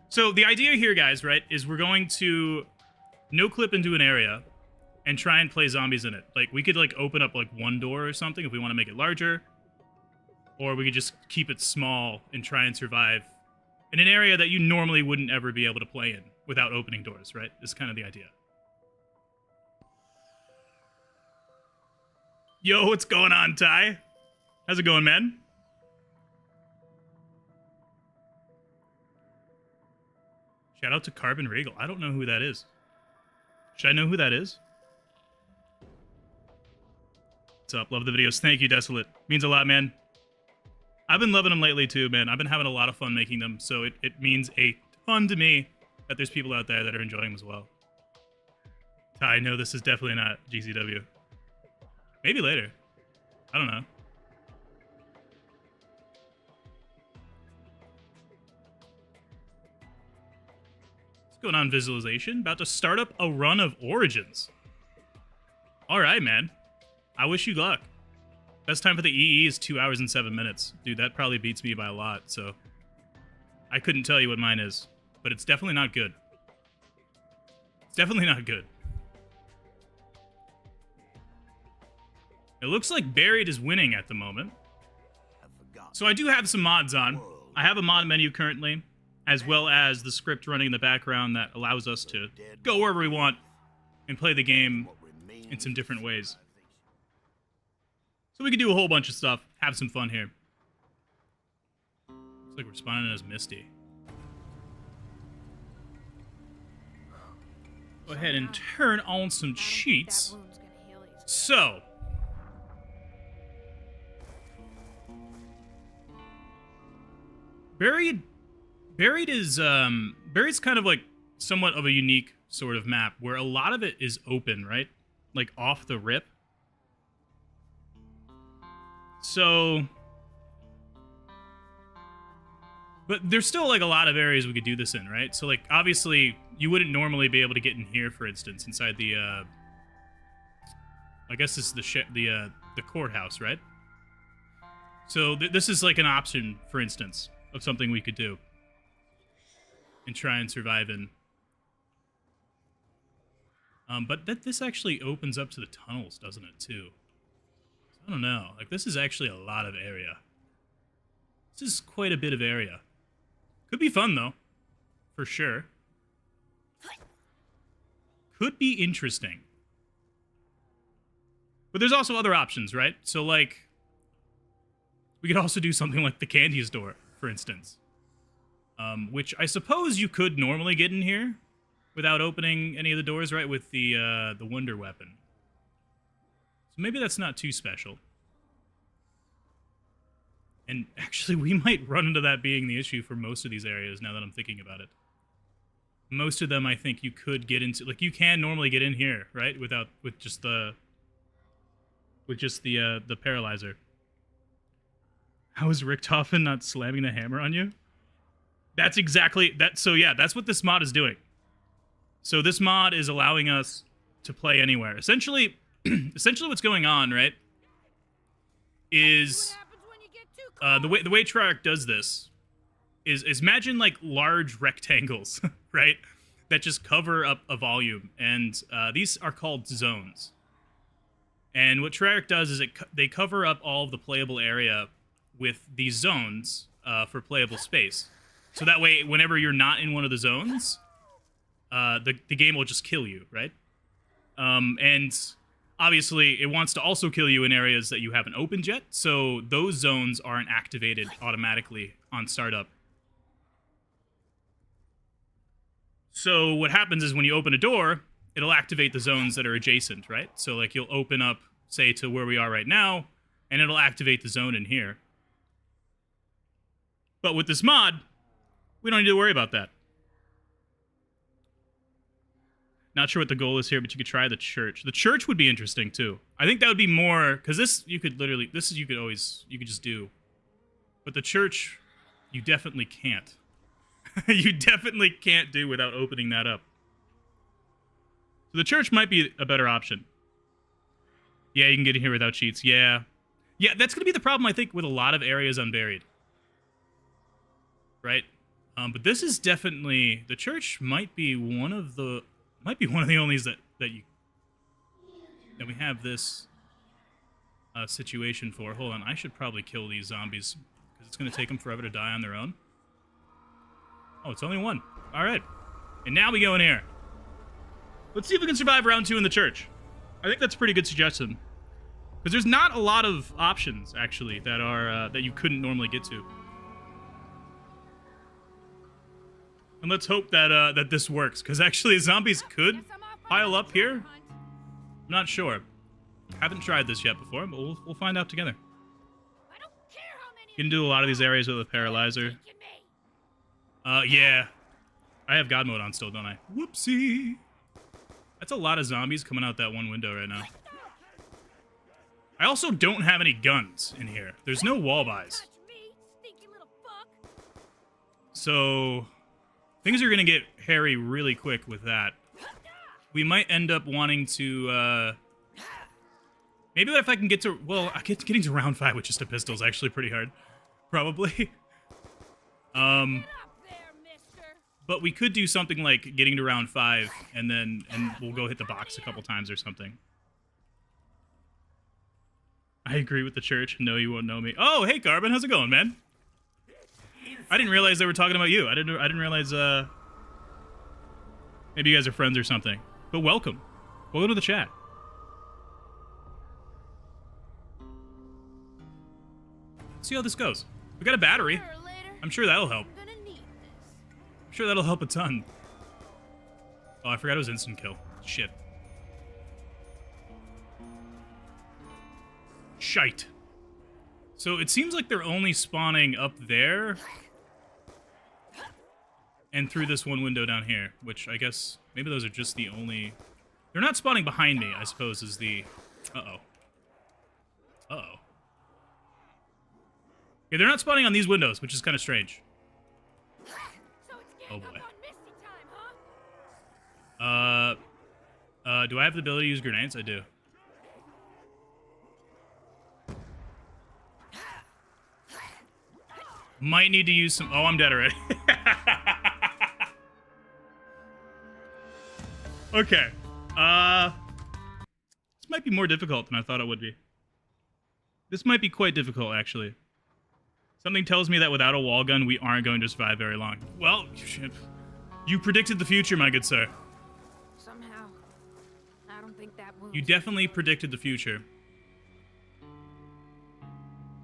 So the idea here, guys, right, is we're going to no-clip into an area and try and play zombies in it. Like, we could, like, open up, like, one door or something if we want to make it larger. Or we could just keep it small and try and survive in an area that you normally wouldn't ever be able to play in without opening doors, right? Is kind of the idea. Yo, what's going on, Ty? How's it going, man? Shout out to Carbon Regal. I don't know who that is. Should I know who that is? What's up? Love the videos. Thank you, Desolate. Means a lot, man. I've been loving them lately, too, man. I've been having a lot of fun making them, so it means a ton to me that there's people out there that are enjoying them as well. Ty, no, this is definitely not GCW. Maybe later. I don't know. What's going on, visualization? About to start up a run of Origins. All right, man. I wish you luck. Best time for the EE is 2 hours and 7 minutes. Dude, that probably beats me by a lot, so... I couldn't tell you what mine is, but it's definitely not good. It's definitely not good. It looks like Buried is winning at the moment. So I do have some mods on. I have a mod menu currently, as well as the script running in the background that allows us to go wherever we want and play the game in some different ways. So we can do a whole bunch of stuff, have some fun here. Looks like we're spawning as Misty. Go ahead and turn on some cheats. So... Buried is Buried's kind of like somewhat of a unique sort of map where a lot of it is open, right? Like off the rip. So, but there's still like a lot of areas we could do this in, right? So like obviously you wouldn't normally be able to get in here, for instance, inside the I guess this is the courthouse, right? So this is like an option, for instance, of something we could do and try and survive in. But this actually opens up to the tunnels, doesn't it, too? I don't know. Like, this is actually a lot of area. This is quite a bit of area. Could be fun, though. For sure. Could be interesting. But there's also other options, right? So, like, we could also do something like the candy store, for instance. Which I suppose you could normally get in here without opening any of the doors, right? With the Wonder Weapon. So maybe that's not too special. And actually, we might run into that being the issue for most of these areas, now that I'm thinking about it. Most of them, I think, you could get into... Like, you can normally get in here, right? With just the paralyzer. How is Richtofen not slamming the hammer on you? That's exactly... that. So, yeah, that's what this mod is doing. So this mod is allowing us to play anywhere. Essentially what's going on, right, is the way Treyarch does this is imagine like large rectangles, right, that just cover up a volume, and these are called zones. And what Treyarch does is they cover up all of the playable area with these zones for playable space. So that way, whenever you're not in one of the zones, the game will just kill you, right? And obviously, it wants to also kill you in areas that you haven't opened yet, so those zones aren't activated automatically on startup. So what happens is when you open a door, it'll activate the zones that are adjacent, right? So like you'll open up, say, to where we are right now, and it'll activate the zone in here. But with this mod, we don't need to worry about that. Not sure what the goal is here, but you could try the church. The church would be interesting too. I think that would be more, because this you could literally, you could just do. But the church, you definitely can't. You definitely can't do without opening that up. So the church might be a better option. Yeah, you can get in here without cheats. Yeah. Yeah, that's going to be the problem, I think, with a lot of areas unburied. Right? But this is definitely the church might be one of the onlys that we have this situation for. Hold on, I should probably kill these zombies because it's gonna take them forever to die on their own. Oh, it's only one. All right, and now we go in here. Let's see if we can survive round 2 in the church. I think that's a pretty good suggestion because there's not a lot of options actually that are that you couldn't normally get to. And let's hope that that this works, because actually zombies could pile up here. I'm not sure. Haven't tried this yet before, but we'll find out together. You can do a lot of these areas with a paralyzer. Yeah. I have God mode on still, don't I? Whoopsie. That's a lot of zombies coming out that one window right now. I also don't have any guns in here. There's no wall buys. So things are going to get hairy really quick with that. We might end up wanting to, maybe if I can get to, well, getting to round 5 with just a pistol is actually pretty hard. Probably. But we could do something like getting to round 5, and we'll go hit the box a couple times or something. I agree with the church. No, you won't know me. Oh, hey, Carbon. How's it going, man? I didn't realize they were talking about you. I didn't realize, maybe you guys are friends or something. But welcome. Welcome to the chat. Let's see how this goes. We got a battery. I'm sure that'll help. I'm sure that'll help a ton. Oh, I forgot it was instant kill. Shit. Shite. So it seems like they're only spawning up there and through this one window down here, which I guess maybe those are just the only... They're not spawning behind me, I suppose, is the... Uh-oh. Uh-oh. Yeah, they're not spawning on these windows, which is kind of strange. Oh, boy. Do I have the ability to use grenades? I do. Might need to use some... Oh, I'm dead already. Okay. This might be more difficult than I thought it would be. This might be quite difficult, actually. Something tells me that without a wall gun, we aren't going to survive very long. Well, you predicted the future, my good sir. Somehow, I don't think that moves. You definitely predicted the future.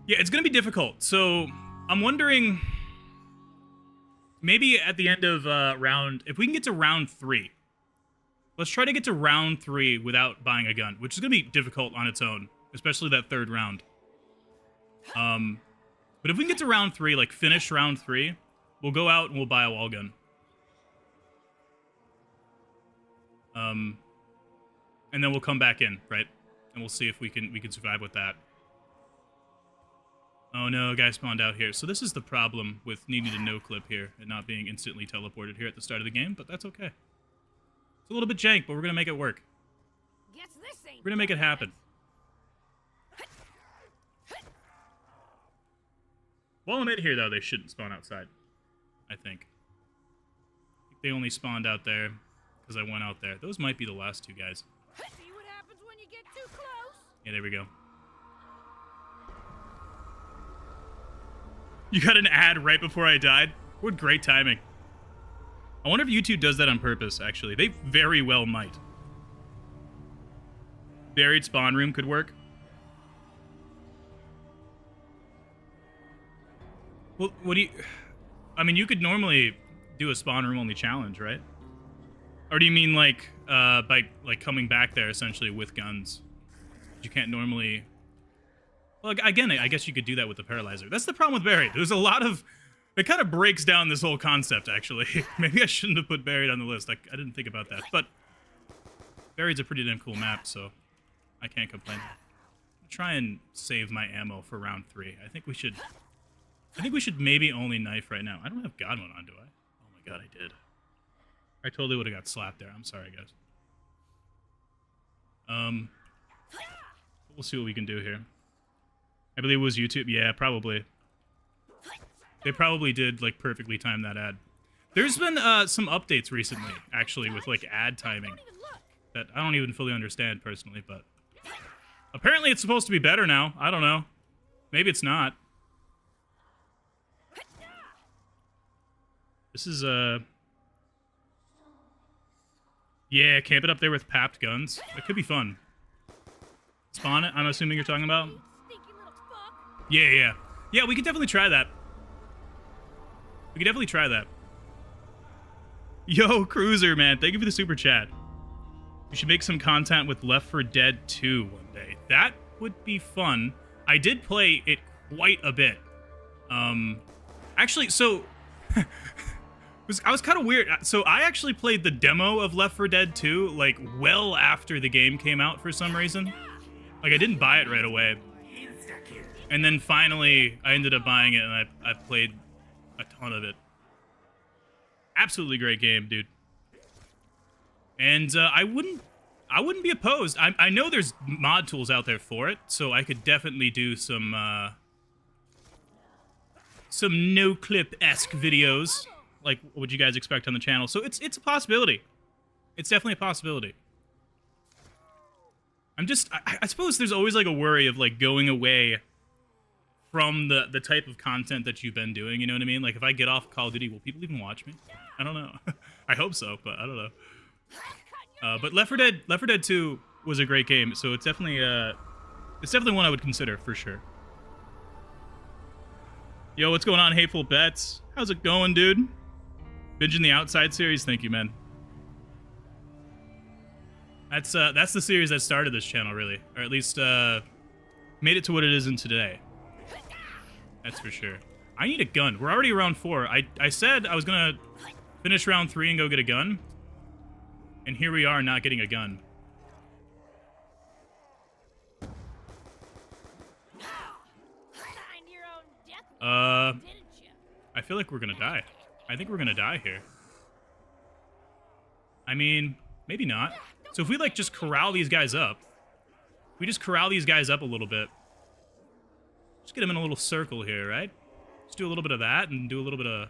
Yeah, it's going to be difficult. So, I'm wondering... Maybe at the end of round... If we can get to round 3... Let's try to get to round 3 without buying a gun, which is going to be difficult on its own, especially that third round. But if we can get to round 3, like finish round 3, we'll go out and we'll buy a wall gun. And then we'll come back in, right? And we'll see if we can survive with that. Oh no, a guy spawned out here. So this is the problem with needing a noclip here and not being instantly teleported here at the start of the game, but that's okay. It's a little bit jank, but we're gonna make it work. We're gonna make it happen. While I'm in here, though, they shouldn't spawn outside. I think they only spawned out there because I went out there. Those might be the last 2 guys. See what happens when you get too close? Yeah, there we go. You got an ad right before I died? What great timing. I wonder if YouTube does that on purpose, actually. They very well might. Buried spawn room could work. Well, what do you... I mean, you could normally do a spawn room only challenge, right? Or do you mean, like, by, like, coming back there, essentially, with guns? You can't normally... Well, again, I guess you could do that with the paralyzer. That's the problem with Buried. There's a lot of... It kind of breaks down this whole concept, actually. Maybe I shouldn't have put Buried on the list. I didn't think about that. But Buried's a pretty damn cool map, so I can't complain. I'll try and save my ammo for round 3. I think we should maybe only knife right now. I don't have God mode on, do I? Oh my god, I did. I totally would have got slapped there. I'm sorry, guys. We'll see what we can do here. I believe it was YouTube. Yeah, probably. They probably did, like, perfectly time that ad. There's been some updates recently, actually, with, like, ad timing that I don't even fully understand, personally, but apparently it's supposed to be better now. I don't know. Maybe it's not. This is, yeah, camp it up there with papped guns. That could be fun. Spawn it, I'm assuming you're talking about? Yeah. Yeah, we could definitely try that. We could definitely try that. Yo, Cruiser, man. Thank you for the super chat. We should make some content with Left 4 Dead 2 one day. That would be fun. I did play it quite a bit. Actually, so... I was kind of weird. So I actually played the demo of Left 4 Dead 2, like, well after the game came out for some reason. Like, I didn't buy it right away. And then finally, I ended up buying it, and I played a ton of it. Absolutely great game, dude. And I wouldn't be opposed. I know there's mod tools out there for it, so I could definitely do some no-clip-esque videos, like what you guys expect on the channel. So it's a possibility. It's definitely a possibility. I suppose there's always like a worry of like going away from the type of content that you've been doing, you know what I mean? Like if I get off Call of Duty, will people even watch me? I don't know. I hope so, but I don't know. But Left 4 Dead 2 was a great game, so it's definitely one I would consider for sure. Yo, what's going on, Hateful Bets? How's it going, dude? Binging the Outside series, thank you, man. That's the series that started this channel, really, or at least made it to what it is in today. That's for sure. I need a gun. We're already around 4. I said I was gonna finish round 3 and go get a gun, and here we are not getting a gun. I feel like we're gonna die. I think we're gonna die here. I mean, maybe not. So if we like just corral these guys up, we just corral these guys up a little bit. Just get them in a little circle here, right? Just do a little bit of that and do a little bit of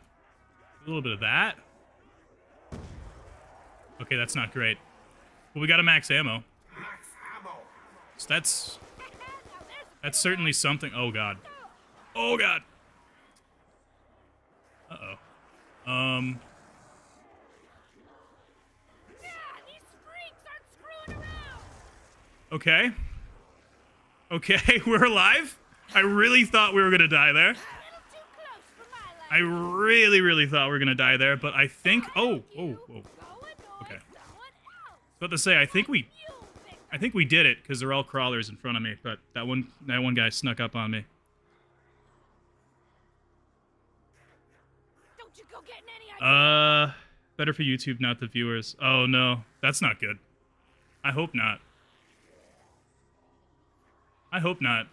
that. Okay, that's not great. But we got a max ammo. So that's certainly something. Oh god. Oh god. Uh-oh. Okay. Okay, we're alive. I really thought we were gonna die there. I really, really thought we were gonna die there, but I think... Oh. Okay. I was about to say, I think we did it, because they're all crawlers in front of me, but that one guy snuck up on me. Better for YouTube, not the viewers. Oh no, that's not good. I hope not. I hope not.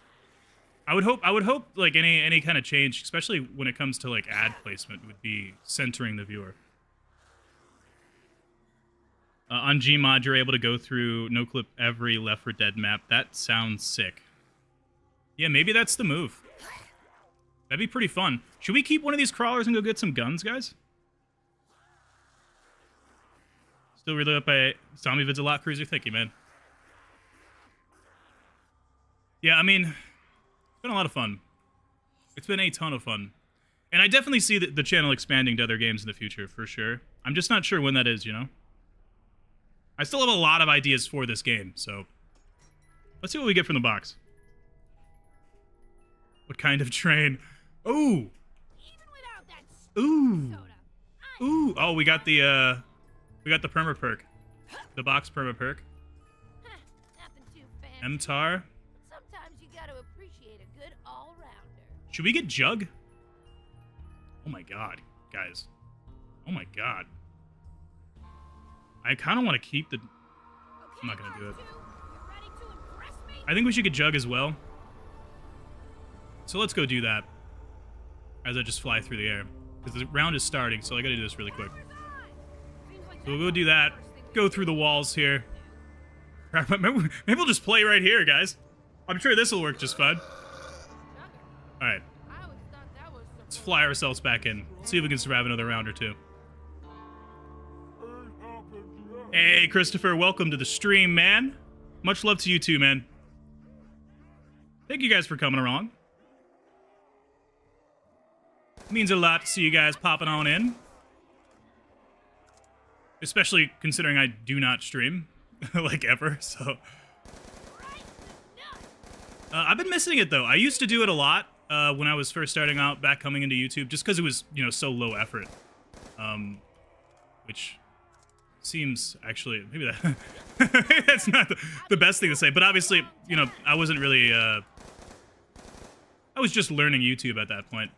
I would hope like any kind of change, especially when it comes to like ad placement, would be centering the viewer. On Gmod, you're able to go through noclip every Left 4 Dead map. That sounds sick. Yeah, maybe that's the move. That'd be pretty fun. Should we keep one of these crawlers and go get some guns, guys? Still really up by Zombie Vids a lot, Cruiser. Thank you, man. Yeah, I mean, it's been a lot of fun. It's been a ton of fun. And I definitely see the channel expanding to other games in the future, for sure. I'm just not sure when that is, you know? I still have a lot of ideas for this game, so... Let's see what we get from the box. What kind of train? Ooh! Ooh! Ooh! Oh, we got the perma perk. The box perma perk. MTAR. Should we get Jug? Oh my god, guys. Oh my god. I kind of want to keep the... I'm not going to do it. I think we should get Jug as well. So let's go do that. As I just fly through the air. Because the round is starting, so I got to do this really quick. So we'll go do that. Go through the walls here. Maybe we'll just play right here, guys. I'm sure this will work just fine. Alright. Let's fly ourselves back in. See if we can survive another round or two. Hey, Christopher, welcome to the stream, man. Much love to you too, man. Thank you guys for coming along. Means a lot to see you guys popping on in. Especially considering I do not stream, like, ever, so... I've been missing it, though. I used to do it a lot when I was first starting out, back coming into YouTube, just because it was, you know, so low effort. Which seems, actually, maybe that... maybe that's not the best thing to say, but obviously, you know, I wasn't really... I was just learning YouTube at that point.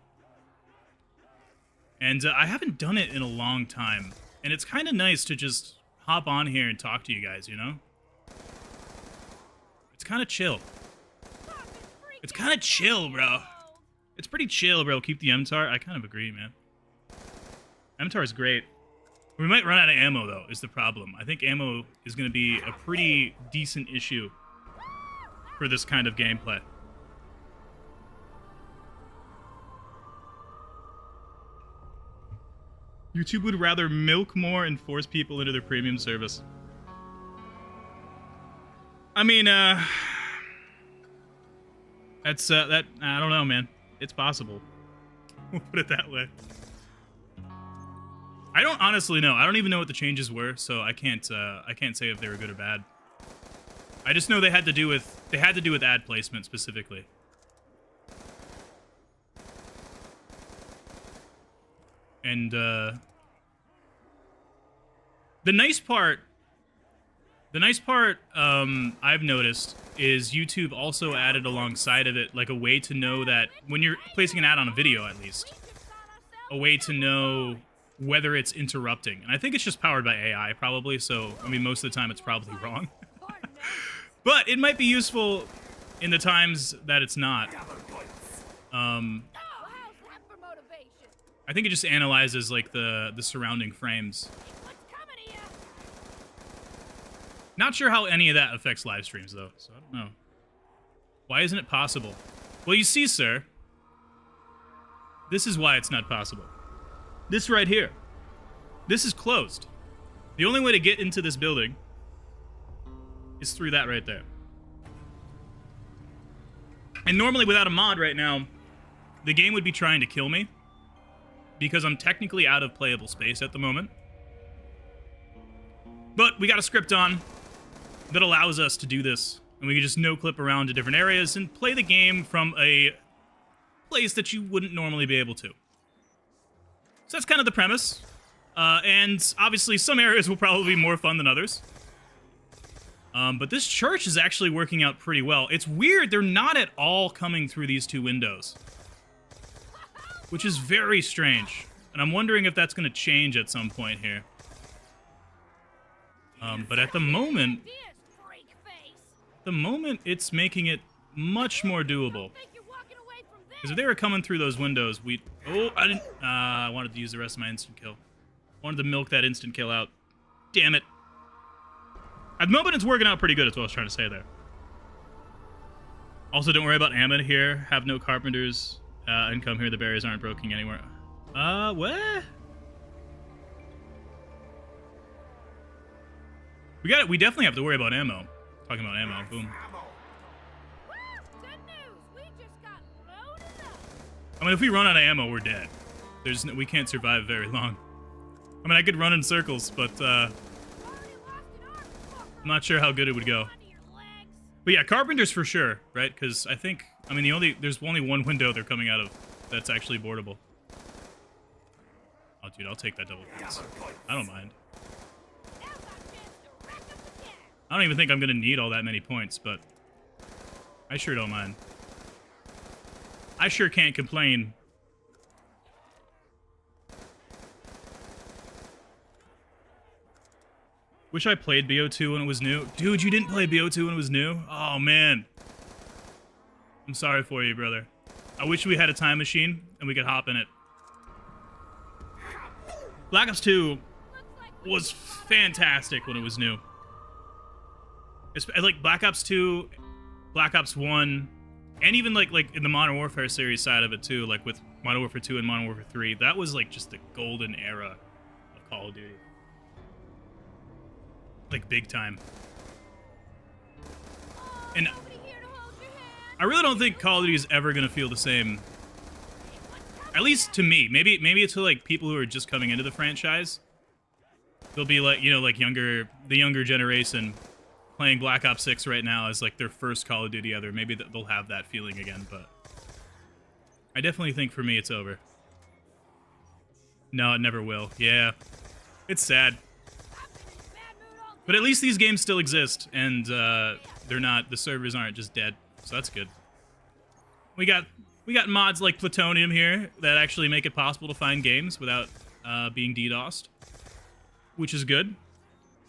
And I haven't done it in a long time. And it's kind of nice to just hop on here and talk to you guys, you know? It's kind of chill. It's kind of chill, bro. It's pretty chill, bro. Keep the MTAR. I kind of agree, man. MTAR is great. We might run out of ammo, though, is the problem. I think ammo is going to be a pretty decent issue for this kind of gameplay. YouTube would rather milk more and force people into their premium service. I mean, that's, I don't know, man. It's possible. We'll put it that way. I don't honestly know. I don't even know what the changes were, so I can't say if they were good or bad. I just know they had to do with ad placement specifically. And, the nice part, I've noticed is YouTube also added alongside of it, like, a way to know that when you're placing an ad on a video, at least, a way to know whether it's interrupting. And I think it's just powered by AI, probably, so, I mean, most of the time it's probably wrong. But it might be useful in the times that it's not. I think it just analyzes, like, the surrounding frames. Not sure how any of that affects live streams, though, so I don't know. Why isn't it possible? Well, you see, sir, this is why it's not possible. This right here. This is closed. The only way to get into this building is through that right there. And normally, without a mod right now, the game would be trying to kill me, because I'm technically out of playable space at the moment. But we got a script on that allows us to do this, and we can just no-clip around to different areas and play the game from a place that you wouldn't normally be able to. So that's kind of the premise. And obviously some areas will probably be more fun than others. But this church is actually working out pretty well. It's weird, they're not at all coming through these two windows, which is very strange. And I'm wondering if that's going to change at some point here. But at the moment, it's making it much more doable. Because if they were coming through those windows, I wanted to use the rest of my instant kill. I wanted to milk that instant kill out. Damn it. At the moment, it's working out pretty good, is what I was trying to say there. Also, don't worry about ammo here. Have no carpenters. And come here, the barriers aren't broken anywhere. What? We definitely have to worry about ammo. Talking about ammo, boom. I mean, if we run out of ammo, we're dead. We can't survive very long. I mean, I could run in circles, but I'm not sure how good it would go. But yeah, carpenters for sure, right? Because I think, I mean, there's only one window they're coming out of that's actually boardable. Oh, dude, I'll take that double points. I don't mind. I don't even think I'm going to need all that many points, but I sure don't mind. I sure can't complain. Wish I played BO2 when it was new. Dude, you didn't play BO2 when it was new? Oh, man. I'm sorry for you, brother. I wish we had a time machine and we could hop in it. Black Ops 2 was fantastic when it was new. It's like Black Ops 2, Black Ops 1, and even like in the Modern Warfare series side of it too, like with Modern Warfare 2 and Modern Warfare 3. That was like just the golden era of Call of Duty. Like big time. And I really don't think Call of Duty is ever going to feel the same. At least to me. Maybe to like people who are just coming into the franchise. They'll be like, you know, like the younger generation playing Black Ops 6 right now as like their first Call of Duty ever. Maybe they'll have that feeling again, but I definitely think for me it's over. No, it never will. Yeah. It's sad. But at least these games still exist, and the servers aren't just dead, so that's good. We got mods like Plutonium here that actually make it possible to find games without being DDoSed, which is good.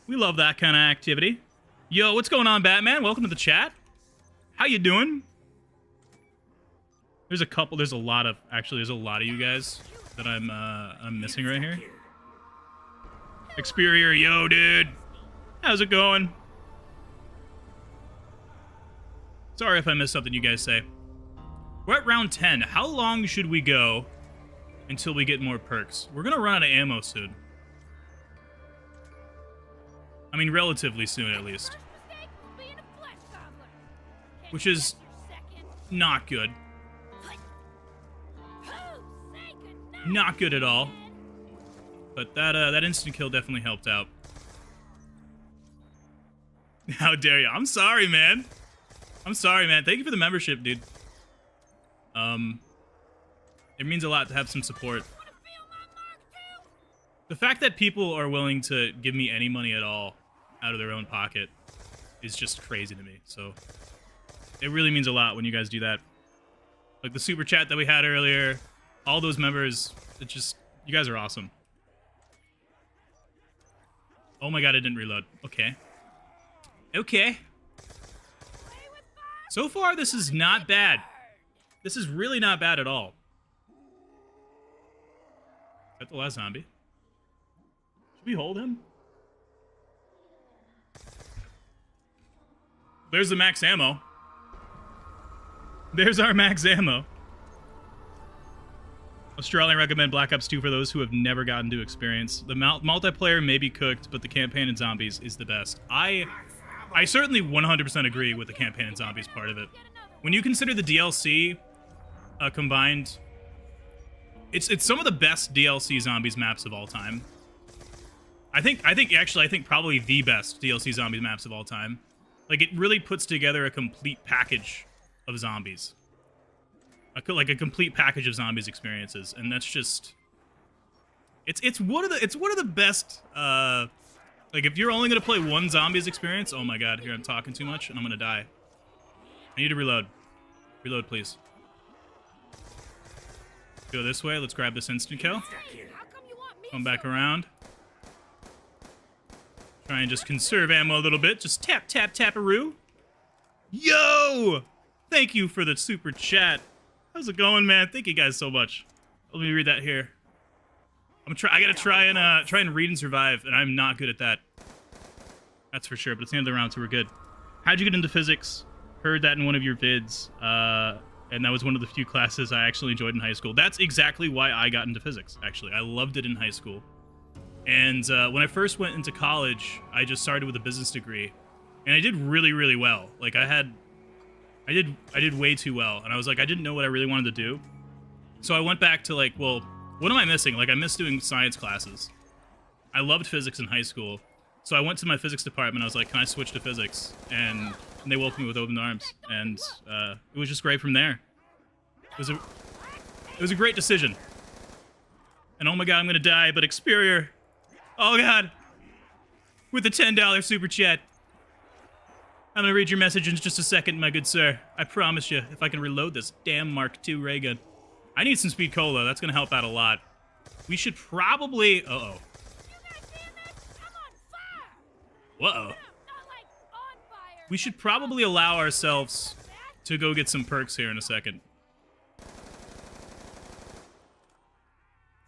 We love that kind of activity. Yo, what's going on, Batman? Welcome to the chat. How you doing? There's a lot of you guys that I'm missing right here. Experior, yo, dude. How's it going? Sorry if I missed something you guys say. We're at round 10. How long should we go until we get more perks? We're gonna run out of ammo soon. I mean, relatively soon, at least. Which is not good. Not good at all. But that instant kill definitely helped out. How dare you? I'm sorry, man. I'm sorry, man. Thank you for the membership, dude. It means a lot to have some support. The fact that people are willing to give me any money at all out of their own pocket is just crazy to me. So it really means a lot when you guys do that. Like the super chat that we had earlier, all those members, you guys are awesome. Oh my god, I didn't reload. Okay. Okay. So far, this is not bad. This is really not bad at all. Is that the last zombie? Should we hold him? There's the max ammo. There's our max ammo. I'll strongly recommend Black Ops 2 for those who have never gotten to experience. The multiplayer may be cooked, but the campaign and zombies is the best. I certainly 100% agree with the campaign and zombies part of it. When you consider the DLC combined, it's some of the best DLC zombies maps of all time. I think probably the best DLC zombies maps of all time. Like, it really puts together a complete package of zombies. Like a complete package of zombies experiences, and that's just it's one of the best. Like, if you're only gonna play one zombies experience, oh my god, here I'm talking too much and I'm gonna die. I need to reload. Reload, please. Go this way. Let's grab this instant kill. Come back around. Try and just conserve ammo a little bit. Just tap, tap, tap-a-roo. Yo! Thank you for the super chat. How's it going, man? Thank you guys so much. Let me read that here. I gotta try and read and survive, and I'm not good at that. That's for sure, but it's the end of the round, so we're good. How'd you get into physics? Heard that in one of your vids, and that was one of the few classes I actually enjoyed in high school. That's exactly why I got into physics, actually. I loved it in high school. And when I first went into college, I just started with a business degree, and I did really, really well. Like, I did way too well, and I was like, I didn't know what I really wanted to do. So I went back to, like, well, what am I missing? Like, I miss doing science classes. I loved physics in high school, so I went to my physics department. I was like, can I switch to physics? And they welcomed me with open arms, and it was just great from there. It was a great decision. And oh my god, I'm gonna die, but Experior, oh god, with the $10 super chat. I'm gonna read your message in just a second, my good sir. I promise you, if I can reload this damn Mark II ray gun. I need some speed cola. That's gonna help out a lot. We should probably... Uh-oh. Uh-oh. We should probably allow ourselves to go get some perks here in a second.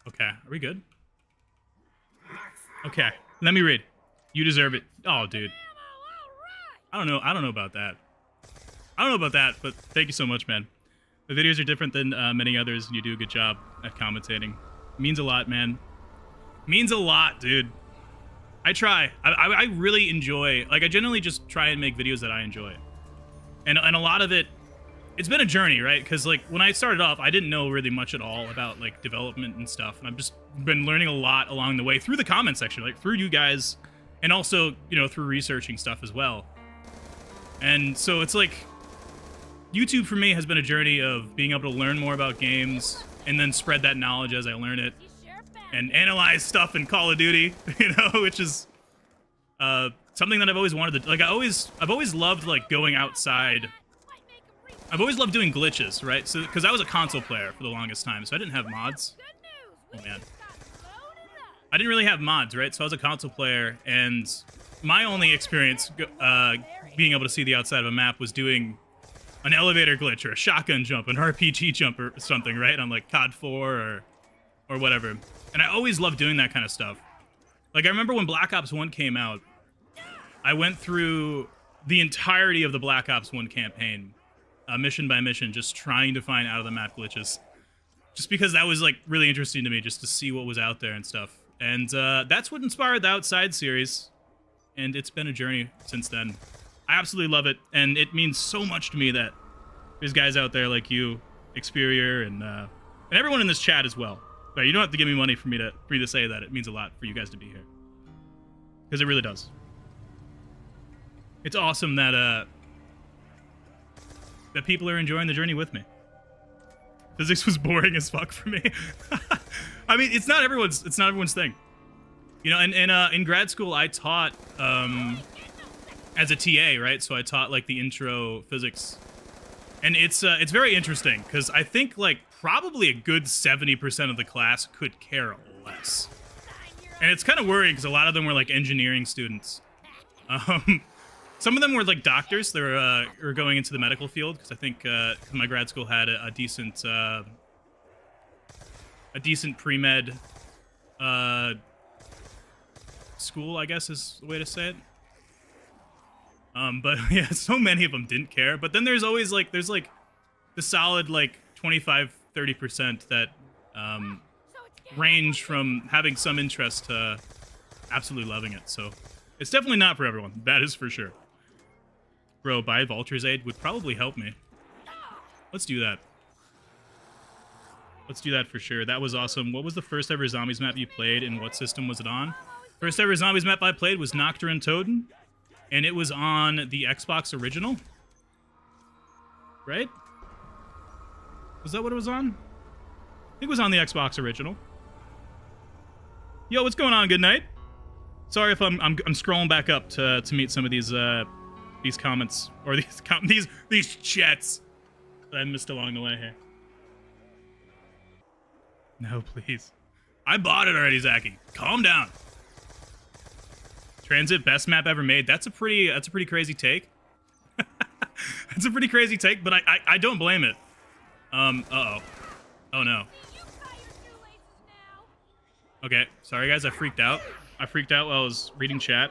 Okay, are we good? Okay, let me read. You deserve it. Oh, dude. I don't know about that. I don't know about that, but thank you so much, man. The videos are different than many others, and you do a good job at commentating. Means a lot, man. Means a lot, dude. I try. I really enjoy, like, I generally just try and make videos that I enjoy. And a lot of it, it's been a journey, right? Because, like, when I started off, I didn't know really much at all about, like, development and stuff. And I've just been learning a lot along the way through the comment section, like, through you guys, and also, you know, through researching stuff as well. And so it's like, YouTube for me has been a journey of being able to learn more about games and then spread that knowledge as I learn it. And analyze stuff in Call of Duty, you know, which is something that I've always wanted to, like, I've always loved, like, going outside. I've always loved doing glitches, right? So, because I was a console player for the longest time, so I didn't have mods. Oh, man. I didn't really have mods, right? So I was a console player, and my only experience being able to see the outside of a map was doing an elevator glitch or a shotgun jump, an RPG jump or something, right? On, like, COD 4 or whatever. And I always loved doing that kind of stuff. Like, I remember when Black Ops 1 came out, I went through the entirety of the Black Ops 1 campaign, mission by mission, just trying to find out-of-the-map glitches. Just because that was, like, really interesting to me, just to see what was out there and stuff. And that's what inspired the Outside series. And it's been a journey since then. I absolutely love it, and it means so much to me that there's guys out there like you, Experior, and everyone in this chat as well. But you don't have to give me money for me to say that. It means a lot for you guys to be here. Because it really does. It's awesome that that people are enjoying the journey with me. Physics was boring as fuck for me. I mean, it's not everyone's thing. You know, and in grad school I taught as a TA, right? So I taught, like, the intro physics. And it's very interesting because I think, like, probably a good 70% of the class could care less. And it's kind of worrying because a lot of them were, like, engineering students. Some of them were, like, doctors. They were going into the medical field because I think my grad school had a decent pre-med school, I guess is the way to say it. But yeah, so many of them didn't care. But then there's always, like, the solid, like, 25-30% that range from having some interest to absolutely loving it. So it's definitely not for everyone. That is for sure. Bro, buy Vulture's Aid would probably help me. Let's do that. Let's do that for sure. That was awesome. What was the first ever Zombies map you played, and what system was it on? First ever Zombies map I played was Nocturne Toten, and it was on the Xbox original. Right? Was that what it was on? I think it was on the Xbox original. Yo, what's going on? Good night. Sorry if I'm scrolling back up to meet some of these comments or these chats that I missed along the way here. No, please. I bought it already, Zachy. Calm down. Transit, best map ever made. That's a pretty crazy take. That's a pretty crazy take, but I don't blame it. Uh-oh. Oh, no. Okay, sorry, guys. I freaked out. I freaked out while I was reading chat.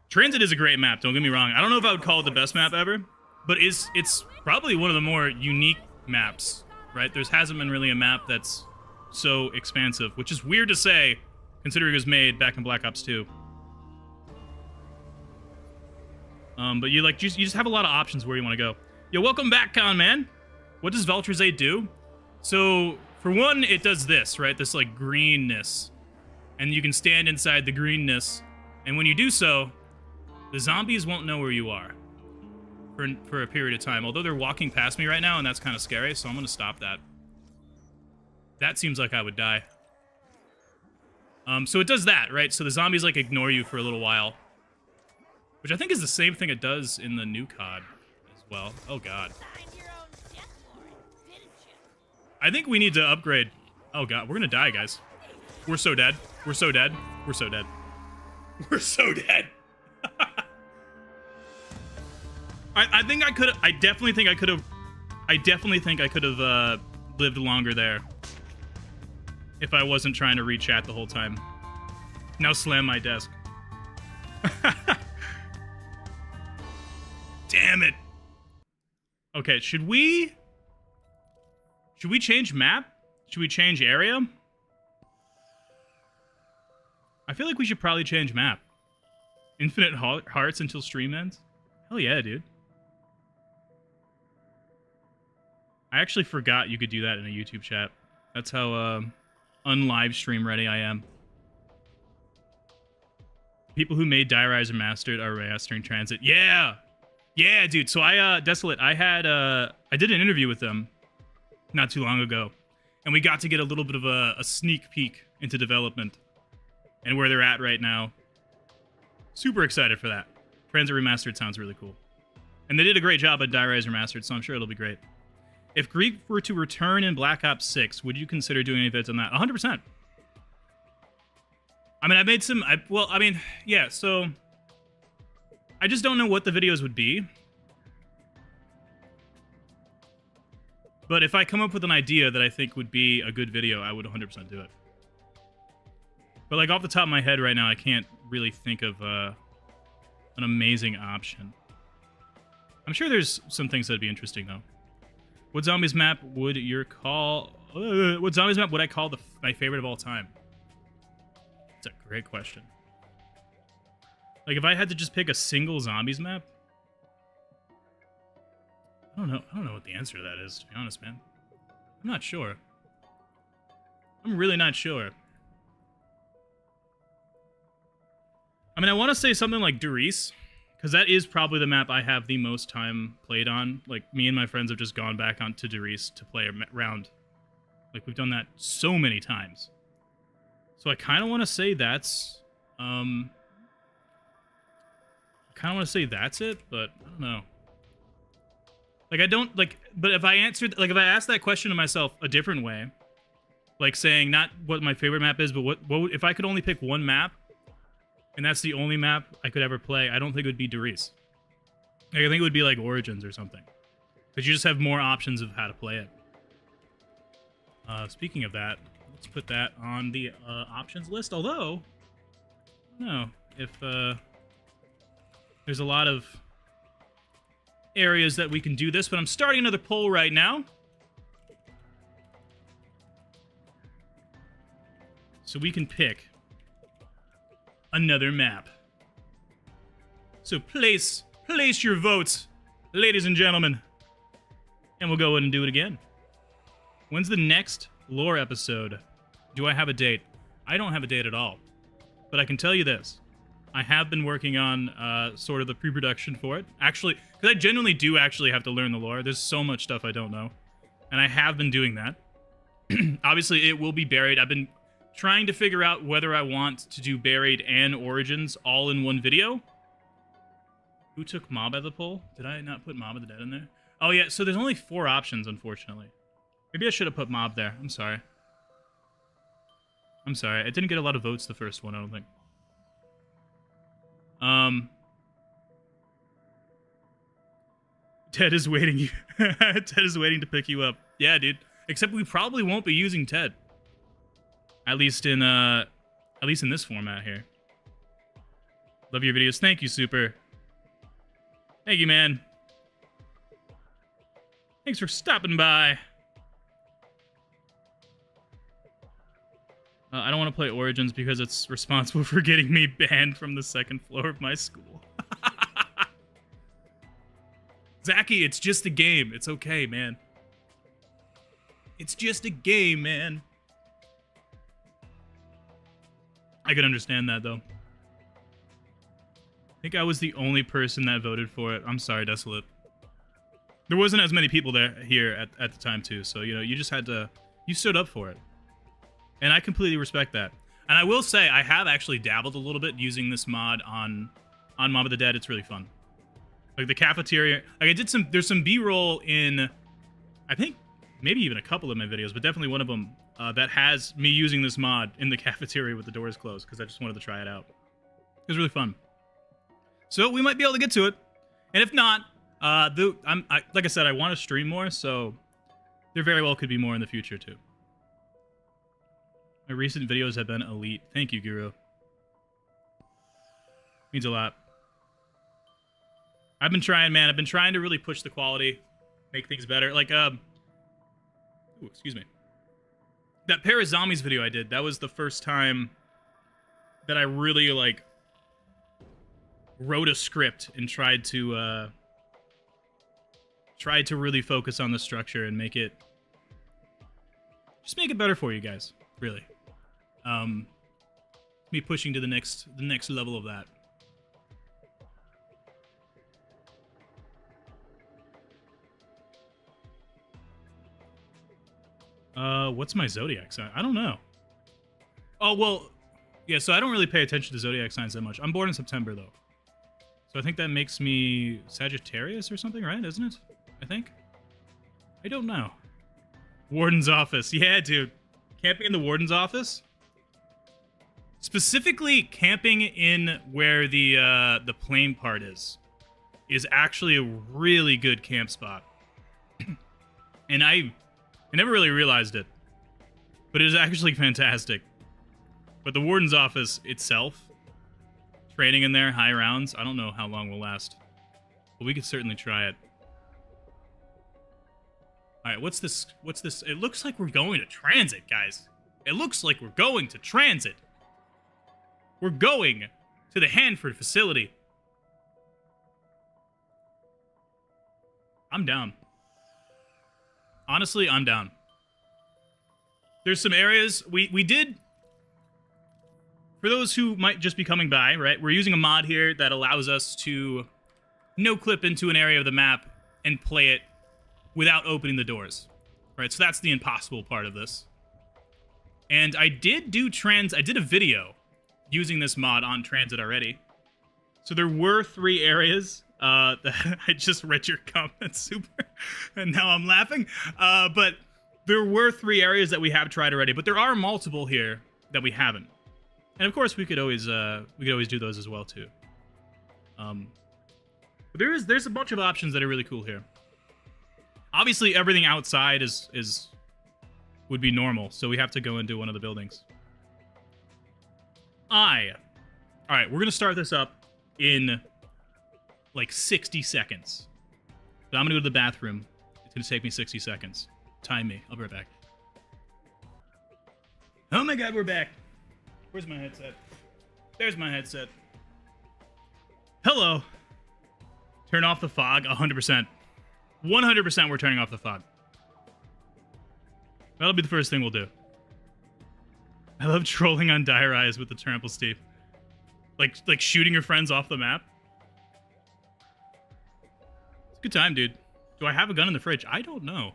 Transit is a great map, don't get me wrong. I don't know if I would call it the best map ever, but it's probably one of the more unique maps, right? There hasn't been really a map that's so expansive, which is weird to say, considering it was made back in Black Ops 2. But you just have a lot of options where you want to go. Yo, welcome back, Con Man. What does Vulture's Aid do? So, for one, it does this, right? This, like, greenness. And you can stand inside the greenness. And when you do so, the zombies won't know where you are for a period of time. Although they're walking past me right now, and that's kind of scary, so I'm going to stop that. That seems like I would die. So it does that, right? So the zombies, like, ignore you for a little while. Which I think is the same thing it does in the new COD as well. Oh, God. I think we need to upgrade. Oh, God. We're going to die, guys. We're so dead. We're so dead. We're so dead. We're so dead. I think I could. I definitely think I could have. I definitely think I could have lived longer there if I wasn't trying to read chat the whole time. Now slam my desk. Damn it. Okay, should we change map? Should we change area? I feel like we should probably change map. Infinite hearts until stream ends? Hell yeah, dude. I actually forgot you could do that in a YouTube chat. That's how unlive stream ready I am. People who made Die Rise Remastered are remastering Transit. Yeah! Yeah, dude. So Desolate, I did an interview with them not too long ago. And we got to get a little bit of a sneak peek into development and where they're at right now. Super excited for that. Transit Remastered sounds really cool. And they did a great job at Die Rise Remastered, so I'm sure it'll be great. If Greek were to return in Black Ops 6, would you consider doing any vids on that? 100%. I mean, I made some... yeah, so... I just don't know what the videos would be. But if I come up with an idea that I think would be a good video, I would 100% do it. But, like, off the top of my head right now, I can't really think of an amazing option. I'm sure there's some things that'd be interesting, though. What zombies map would I call my favorite of all time? That's a great question. Like, if I had to just pick a single zombies map, I don't know what the answer to that is, to be honest, man. I'm not sure. I'm really not sure. I mean, I want to say something like Doris, because that is probably the map I have the most time played on. Like, me and my friends have just gone back onto Doris to play a round. Like, we've done that so many times. So I kind of want to say that's... I kind of want to say that's it, but I don't know. Like, I don't... Like, but if I answered... Like, if I asked that question to myself a different way, like saying not what my favorite map is, but what if I could only pick one map, and that's the only map I could ever play, I don't think it would be Doris. Like, I think it would be like Origins or something. Because you just have more options of how to play it. Speaking of that, let's put that on the options list. Although, I don't know if there's a lot of areas that we can do this, but I'm starting another poll right now. So we can pick another map. So place your votes, ladies and gentlemen. And we'll go ahead and do it again. When's the next lore episode? Do I have a date? I don't have a date at all. But I can tell you this. I have been working on sort of the pre-production for it. Actually, because I genuinely do actually have to learn the lore. There's so much stuff I don't know. And I have been doing that. Obviously, it will be buried. I've been trying to figure out whether I want to do Buried and Origins all in one video. Who took Mob at the poll? Did I not put Mob of the Dead in there? Oh yeah, so there's only 4 options, unfortunately. Maybe I should have put Mob there. I'm sorry. I'm sorry. It didn't get a lot of votes the first one, I don't think. Ted is waiting. Ted is waiting to pick you up. Yeah, dude. Except we probably won't be using Ted. At least in this format here. Love your videos. Thank you, Super. Thank you, man. Thanks for stopping by. I don't want to play Origins because it's responsible for getting me banned from the 2nd floor of my school. Zachy, it's just a game. It's okay, man. It's just a game, man. I could understand that, though. I think I was the only person that voted for it. I'm sorry, Desolate. There wasn't as many people here at the time, too. So, you know, you just had to... You stood up for it. And I completely respect that. And I will say, I have actually dabbled a little bit using this mod on Mob of the Dead. It's really fun. Like, the cafeteria... Like, I did some... There's some B-roll in... I think maybe even a couple of my videos, but definitely one of them that has me using this mod in the cafeteria with the doors closed, because I just wanted to try it out. It was really fun. So, we might be able to get to it. And if not, like I said, I want to stream more, so there very well could be more in the future, too. My recent videos have been elite. Thank you, Guru. Means a lot. I've been trying, man. I've been trying to really push the quality. make things better. Like, ooh, excuse me. That Pair of Zombies video I did, that was the first time that I really, like, wrote a script and tried to really focus on the structure and make it, just make it better for you guys, really. Me pushing to the next level of that. What's my zodiac sign? I don't know. Oh, well, yeah, so I don't really pay attention to zodiac signs that much. I'm born in September, though. So I think that makes me Sagittarius or something, right? Isn't it? I think? I don't know. Warden's office. Yeah, dude. Camping in the warden's office? Specifically, camping in where the plane part is actually a really good camp spot. And I never really realized it, but it is actually fantastic. But the warden's office itself, training in there, high rounds, I don't know how long we'll last, but we could certainly try it. All right, what's this? It looks like we're going to Tranzit, guys. It looks like we're going to Tranzit. We're going to the Hanford facility. I'm down. Honestly, I'm down. There's some areas we did. For those who might just be coming by, right? We're using a mod here that allows us to no-clip into an area of the map and play it without opening the doors, right? So that's the impossible part of this. And I did a video using this mod on Tranzit already. So there were 3 areas. I just read your comment, super, and now I'm laughing. But there were 3 areas that we have tried already, but there are multiple here that we haven't. And of course, we could always do those as well too. But there's a bunch of options that are really cool here. Obviously, everything outside would be normal, so we have to go into one of the buildings. All right, we're gonna start this up in like 60 seconds. But I'm gonna go to the bathroom. It's gonna take me 60 seconds. Time me. I'll be right back. Oh my god, we're back. Where's my headset? There's my headset. Hello. Turn off the fog, 100%. 100% we're turning off the fog. That'll be the first thing we'll do. I love trolling on Dire Eyes with the Trample Steve. Like shooting your friends off the map. It's a good time, dude. Do I have a gun in the fridge? I don't know.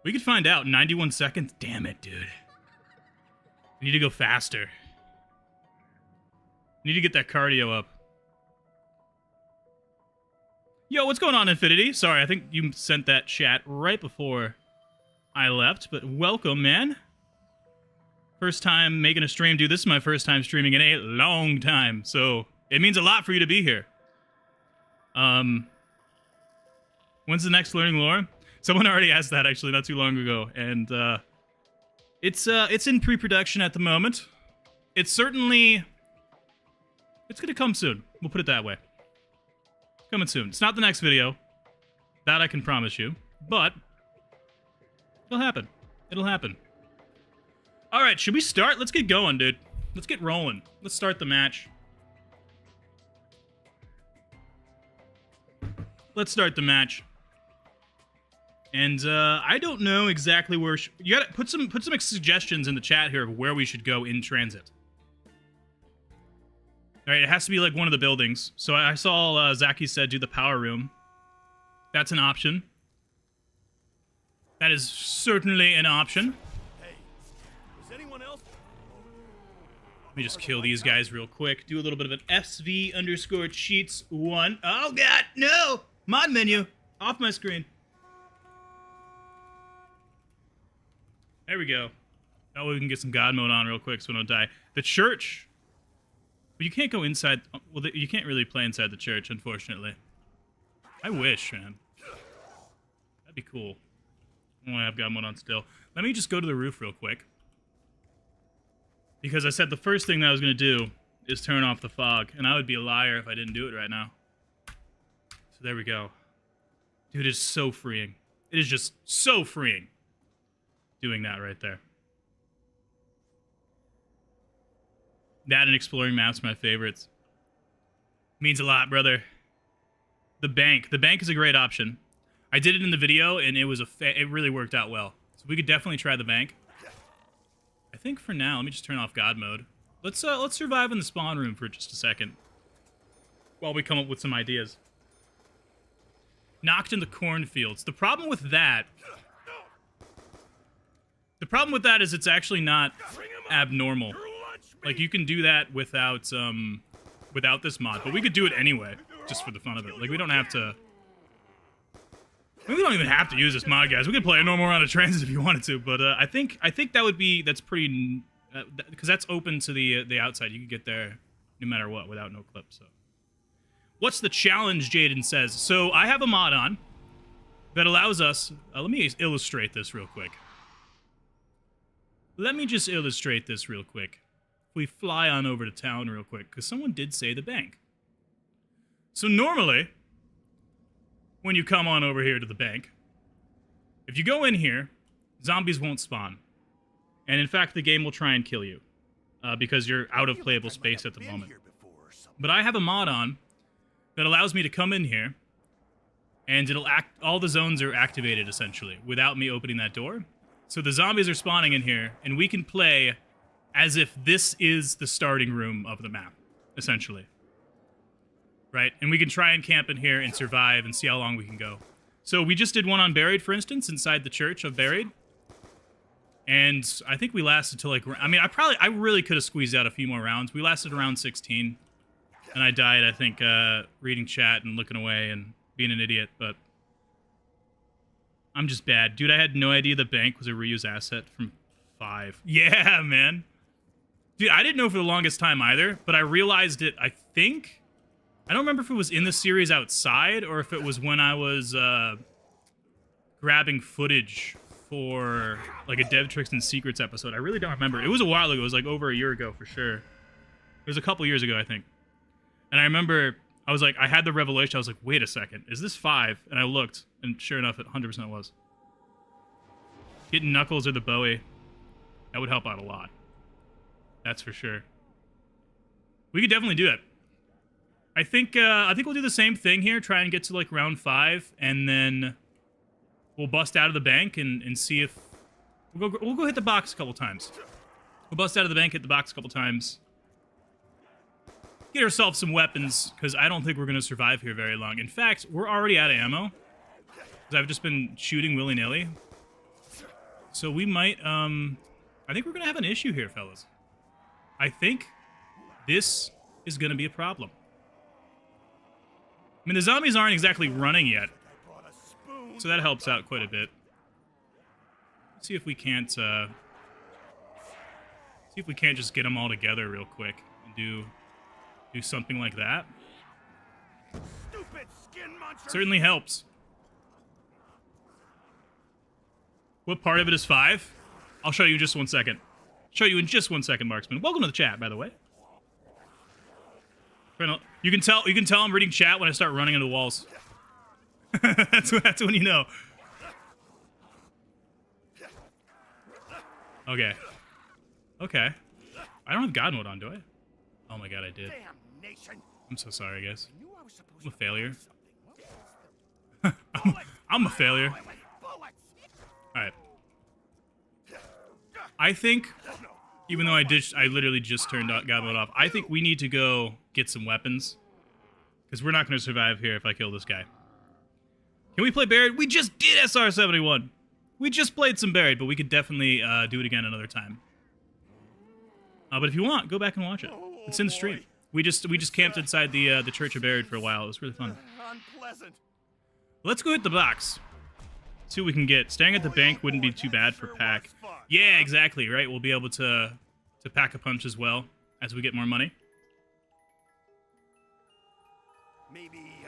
We could find out in 91 seconds. Damn it, dude. I need to go faster. I need to get that cardio up. Yo, what's going on, Infinity? Sorry, I think you sent that chat right before I left, but welcome, man. First time making a stream. Dude, this is my first time streaming in a long time, so it means a lot for you to be here. When's the next Learning Lore? Someone already asked that, actually, not too long ago, and, it's in pre-production at the moment. It's gonna come soon. We'll put it that way. Coming soon. It's not the next video. That I can promise you. But it'll happen. It'll happen. Alright, should we start? Let's get going, dude. Let's get rolling. Let's start the match. Let's start the match. And I don't know exactly where you gotta put some suggestions in the chat here of where we should go in Tranzit. All right, it has to be like one of the buildings. So I saw Zaki said do the power room. That's an option. That is certainly an option. Hey, is anyone else? Let me just kill these guys real quick. Do a little bit of an SV_cheats1. Oh god, no! Mod menu off my screen. There we go. That way we can get some God mode on real quick so we don't die. The church. But you can't go inside. Well, you can't really play inside the church, unfortunately. I wish, man. That'd be cool. I want to have God mode on still. Let me just go to the roof real quick. Because I said the first thing that I was going to do is turn off the fog. And I would be a liar if I didn't do it right now. So there we go. Dude, it is so freeing. It is just so freeing. Doing that right there. That and exploring maps are my favorites. Means a lot, brother. The bank. The bank is a great option. I did it in the video, and it was it really worked out well. So we could definitely try the bank. I think for now, let me just turn off God mode. Let's survive in the spawn room for just a second, while we come up with some ideas. Knocked in the cornfields. The problem with that is it's actually not abnormal. Like, you can do that without this mod, but we could do it anyway, just for the fun of it. Like, we don't have to. We don't even have to use this mod, guys. We could play a normal round of Tranzit if you wanted to, but I think that's pretty, because that's open to the outside. You can get there no matter what without no clip. So, what's the challenge? Jaden says. So I have a mod on that allows us. Let me illustrate this real quick. Let me just illustrate this real quick. We fly on over to town real quick, because someone did say the bank. So normally, when you come on over here to the bank, if you go in here, zombies won't spawn. And in fact, the game will try and kill you, because you're out of playable space at the moment. But I have a mod on that allows me to come in here, and all the zones are activated, essentially, without me opening that door. So the zombies are spawning in here, and we can play as if this is the starting room of the map, essentially. Right? And we can try and camp in here and survive and see how long we can go. So we just did one on Buried, for instance, inside the church of Buried. And I think we lasted till like, I mean, I really could have squeezed out a few more rounds. We lasted around 16. And I died, I think, reading chat and looking away and being an idiot, but I'm just bad. Dude, I had no idea the bank was a reuse asset from 5. Yeah, man. Dude, I didn't know for the longest time either, but I realized it, I think. I don't remember if it was in the series outside or if it was when I was grabbing footage for like a Dev Tricks and Secrets episode. I really don't remember. It was a while ago. It was like over a year ago for sure. It was a couple years ago, I think. And I remember I was like, I had the revelation. I was like, wait a second. Is this 5? And I looked, and sure enough, it 100% was. Getting Knuckles or the Bowie, that would help out a lot. That's for sure. We could definitely do it. I think we'll do the same thing here. Try and get to like round 5, and then we'll bust out of the bank and see if we'll go hit the box a couple times. We'll bust out of the bank, hit the box a couple times, get ourselves some weapons, because I don't think we're gonna survive here very long. In fact, we're already out of ammo, because I've just been shooting willy-nilly. So we might. I think we're gonna have an issue here, fellas. I think this is gonna be a problem. I mean, the zombies aren't exactly running yet, so that helps out quite a bit. Let's see if we can't, just get them all together real quick and do something like that. Certainly helps. What part of it is 5? I'll show you in just 1 second. Show you in just 1 second, Marksman. Welcome to the chat, by the way. You can tell I'm reading chat when I start running into walls. that's when you know. Okay. Okay. I don't have God mode on, do I? Oh my god, I did. I'm so sorry, guys. I'm a failure. I'm a failure. Alright. I think, even though I literally just turned God mode off, I think we need to go get some weapons. Because we're not going to survive here if I kill this guy. Can we play Buried? We just did SR-71! We just played some Buried, but we could definitely do it again another time. But if you want, go back and watch it. It's in the stream. We just camped inside the Church of Buried for a while. It was really fun. Let's go hit the box. See what we can get. Staying at the bank wouldn't be too bad for pack. Yeah, exactly, right? We'll be able to pack a punch as well as we get more money.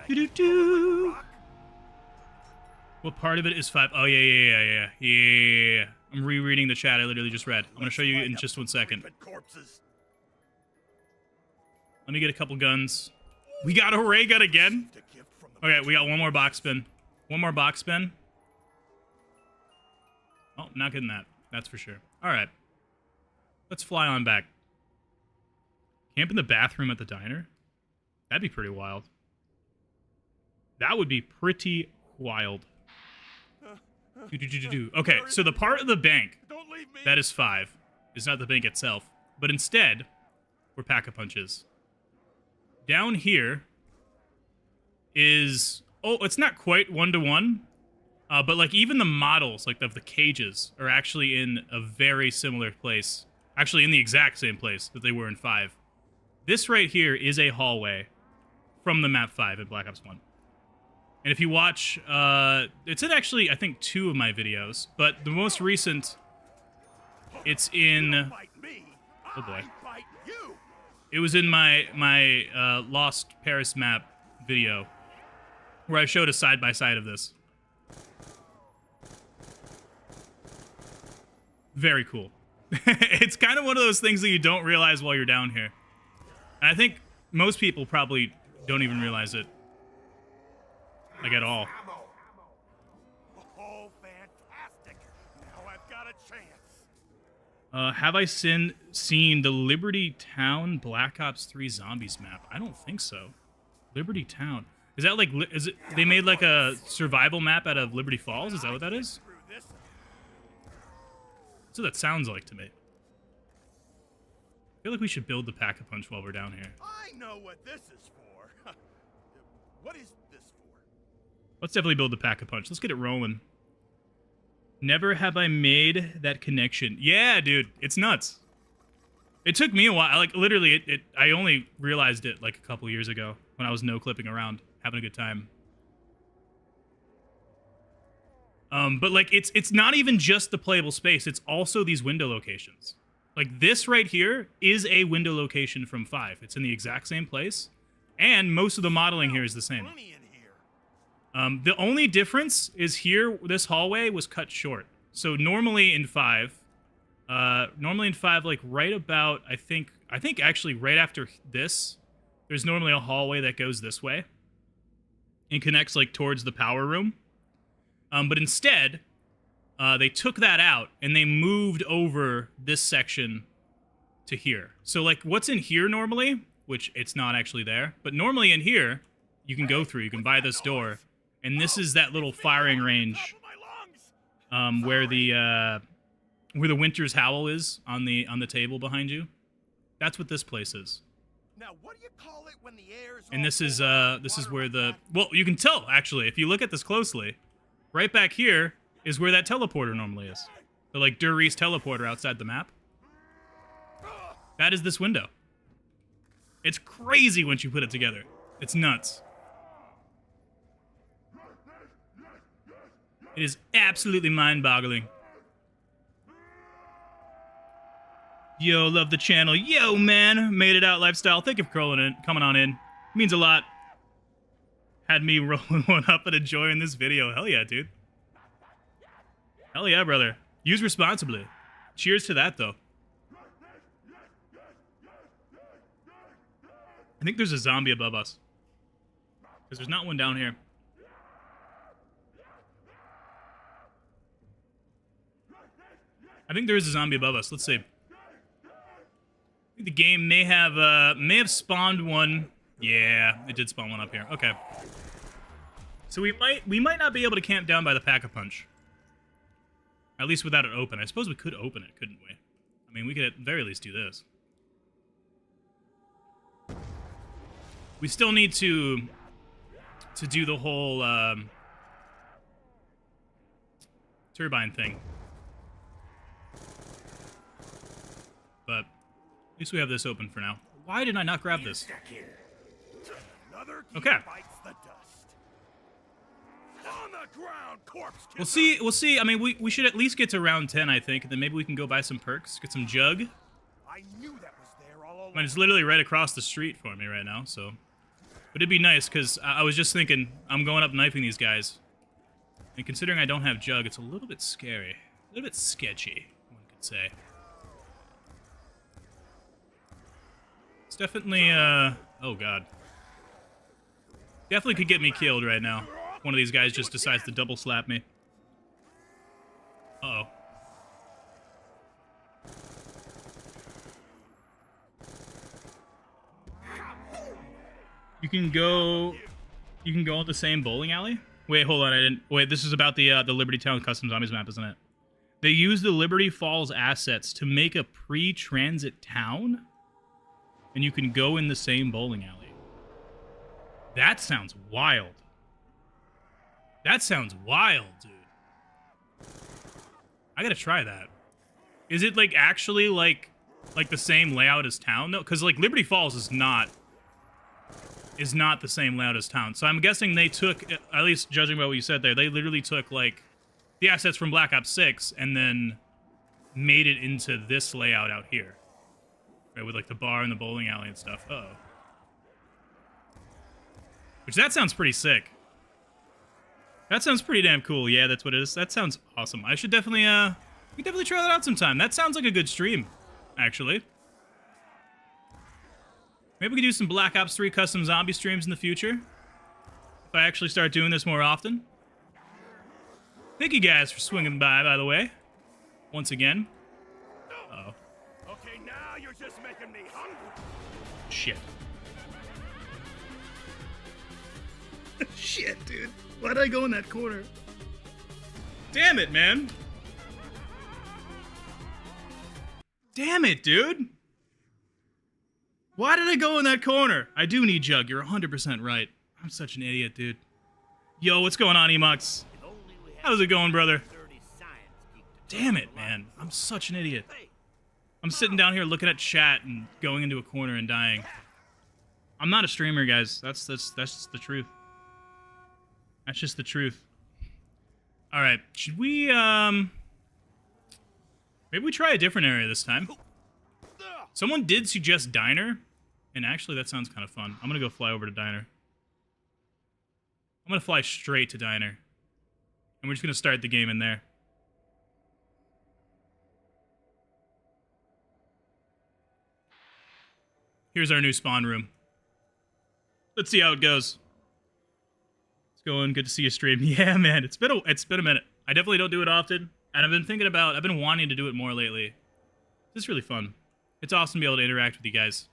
Doo-doo-doo. What part of it is 5? Oh, yeah. I'm rereading the chat I literally just read. I'm going to show you in just 1 second. Let me get a couple guns. We got a ray gun again? Okay, we got one more box spin. One more box spin. Oh, not getting that. That's for sure. All right. Let's fly on back. Camp in the bathroom at the diner? That'd be pretty wild. That would be pretty wild. Okay, so the part of the bank that is 5 is not the bank itself, but instead, we're Pack-a-Punches. Down here is... Oh, it's not quite 1-to-1, but like even the models, like of the cages, are actually in a very similar place. Actually, in the exact same place that they were in 5. This right here is a hallway from the map 5 in Black Ops 1. And if you watch, it's in actually, I think, 2 of my videos, but the most recent, it's in, oh boy. It was in my Lost Paris map video, where I showed a side-by-side of this. Very cool. It's kind of one of those things that you don't realize while you're down here. And I think most people probably don't even realize it. Like, at all. Oh, fantastic. Now I've got a chance. Have I seen the Liberty Town Black Ops 3 Zombies map? I don't think so. Liberty Town. Is that like, is it, they made like a survival map out of Liberty Falls? Is that what that is? That's what that sounds like to me. I feel like we should build the Pack-a-Punch while we're down here. I know what this is for. What is this for? Let's definitely build the Pack-a-Punch. Let's get it rolling. Never have I made that connection. Yeah, dude, it's nuts. It took me a while. Like, literally, I only realized it like a couple years ago when I was no-clipping around, having a good time. But like, it's not even just the playable space. It's also these window locations. Like, this right here is a window location from 5. It's in the exact same place, and most of the modeling here is the same. The only difference is here, this hallway was cut short. So normally in 5, like right about, I think actually right after this, there's normally a hallway that goes this way and connects like towards the power room. But instead, they took that out and they moved over this section to here. So like what's in here normally, which it's not actually there, but normally in here, you can go through, you can buy this door. And this is that little firing range where the Winter's Howl is on the table behind you. That's what this place is. Now, what do you call it when the air's and this is where the, well, you can tell actually if you look at this closely. Right back here is where that teleporter normally is. The like Dur-Reese teleporter outside the map. That is this window. It's crazy once you put it together. It's nuts. It is absolutely mind-boggling. Yo, love the channel. Yo, man. Made it out, Lifestyle. Thank you for coming on in. Means a lot. Had me rolling one up and enjoying this video. Hell yeah, dude. Hell yeah, brother. Use responsibly. Cheers to that, though. I think there's a zombie above us. Because there's not one down here. I think there is a zombie above us. Let's see. I think the game may have spawned one. Yeah, it did spawn one up here. Okay. So we might not be able to camp down by the Pack-a-Punch. At least without it open. I suppose we could open it, couldn't we? I mean, we could at the very least do this. We still need to do the whole turbine thing. But at least we have this open for now. Why did I not grab this? Okay. We'll see. I mean, we should at least get to round 10, I think, and then maybe we can go buy some perks, get some jug. I knew that was there all along. I mean, it's literally right across the street for me right now, so. But it'd be nice, because I was just thinking, I'm going up knifing these guys. And considering I don't have jug, it's a little bit scary. A little bit sketchy, one could say. It's definitely, oh god. Definitely could get me killed right now. one of these guys just decides to double slap me. Uh-oh. You can go in the same bowling alley? Wait, hold on, wait, this is about the Liberty Town Custom Zombies map, isn't it? They use the Liberty Falls assets to make a pre-transit town, and you can go in the same bowling alley. That sounds wild. That sounds wild, dude. I gotta try that. Is it, like, actually, like the same layout as town, though? Because, like, Liberty Falls is not the same layout as town. So I'm guessing they took, at least judging by what you said there, they literally took, like, the assets from Black Ops 6 and then made it into this layout out here. Right, with, like, the bar and the bowling alley and stuff. Uh-oh. Which, that sounds pretty sick. That sounds pretty damn cool. Yeah, that's what it is. That sounds awesome. I should definitely, we definitely try that out sometime. That sounds like a good stream, actually. Maybe we could do some Black Ops 3 custom zombie streams in the future. If I actually start doing this more often. Thank you guys for swinging by the way. Once again. Uh-oh. Okay, now you're just making me hungry. Shit. Shit, dude. Why'd I go in that corner? Damn it, man. Damn it, dude. Why did I go in that corner? I do need Jug. You're 100% right. I'm such an idiot, dude. Yo, what's going on, Emux? How's it going, brother? Damn it, man. I'm such an idiot. I'm sitting down here looking at chat and going into a corner and dying. I'm not a streamer, guys. That's just the truth. That's just the truth. All right. Should we, maybe we try a different area this time. Someone did suggest Diner, and actually that sounds kind of fun. I'm gonna go fly over to Diner. I'm gonna fly straight to Diner. And we're just gonna start the game in there. Here's our new spawn room. Let's see how it goes. It's going. Good to see you stream. Yeah, man. It's been a minute. I definitely don't do it often, and I've been wanting to do it more lately. This is really fun. It's awesome to be able to interact with you guys.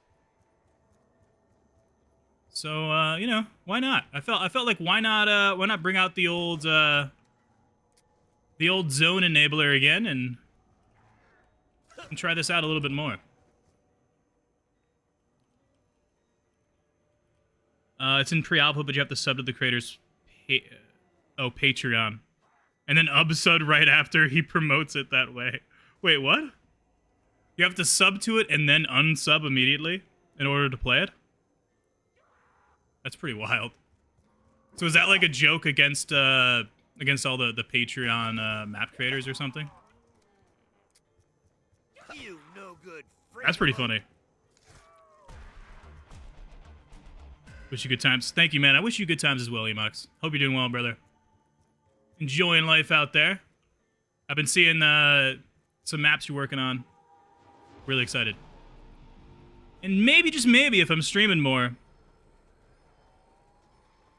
So, you know, why not? I felt like why not bring out the old zone enabler again and try this out a little bit more. It's in pre-alpha, but you have to sub to the creator's Patreon. And then upsud right after he promotes it that way. Wait, what? You have to sub to it and then unsub immediately in order to play it? That's pretty wild. So is that like a joke against all the Patreon map creators or something? You no good That's pretty funny. Wish you good times. Thank you, man. I wish you good times as well, Emux. Hope you're doing well, brother. Enjoying life out there. I've been seeing some maps you're working on. Really excited. And maybe, just maybe, if I'm streaming more,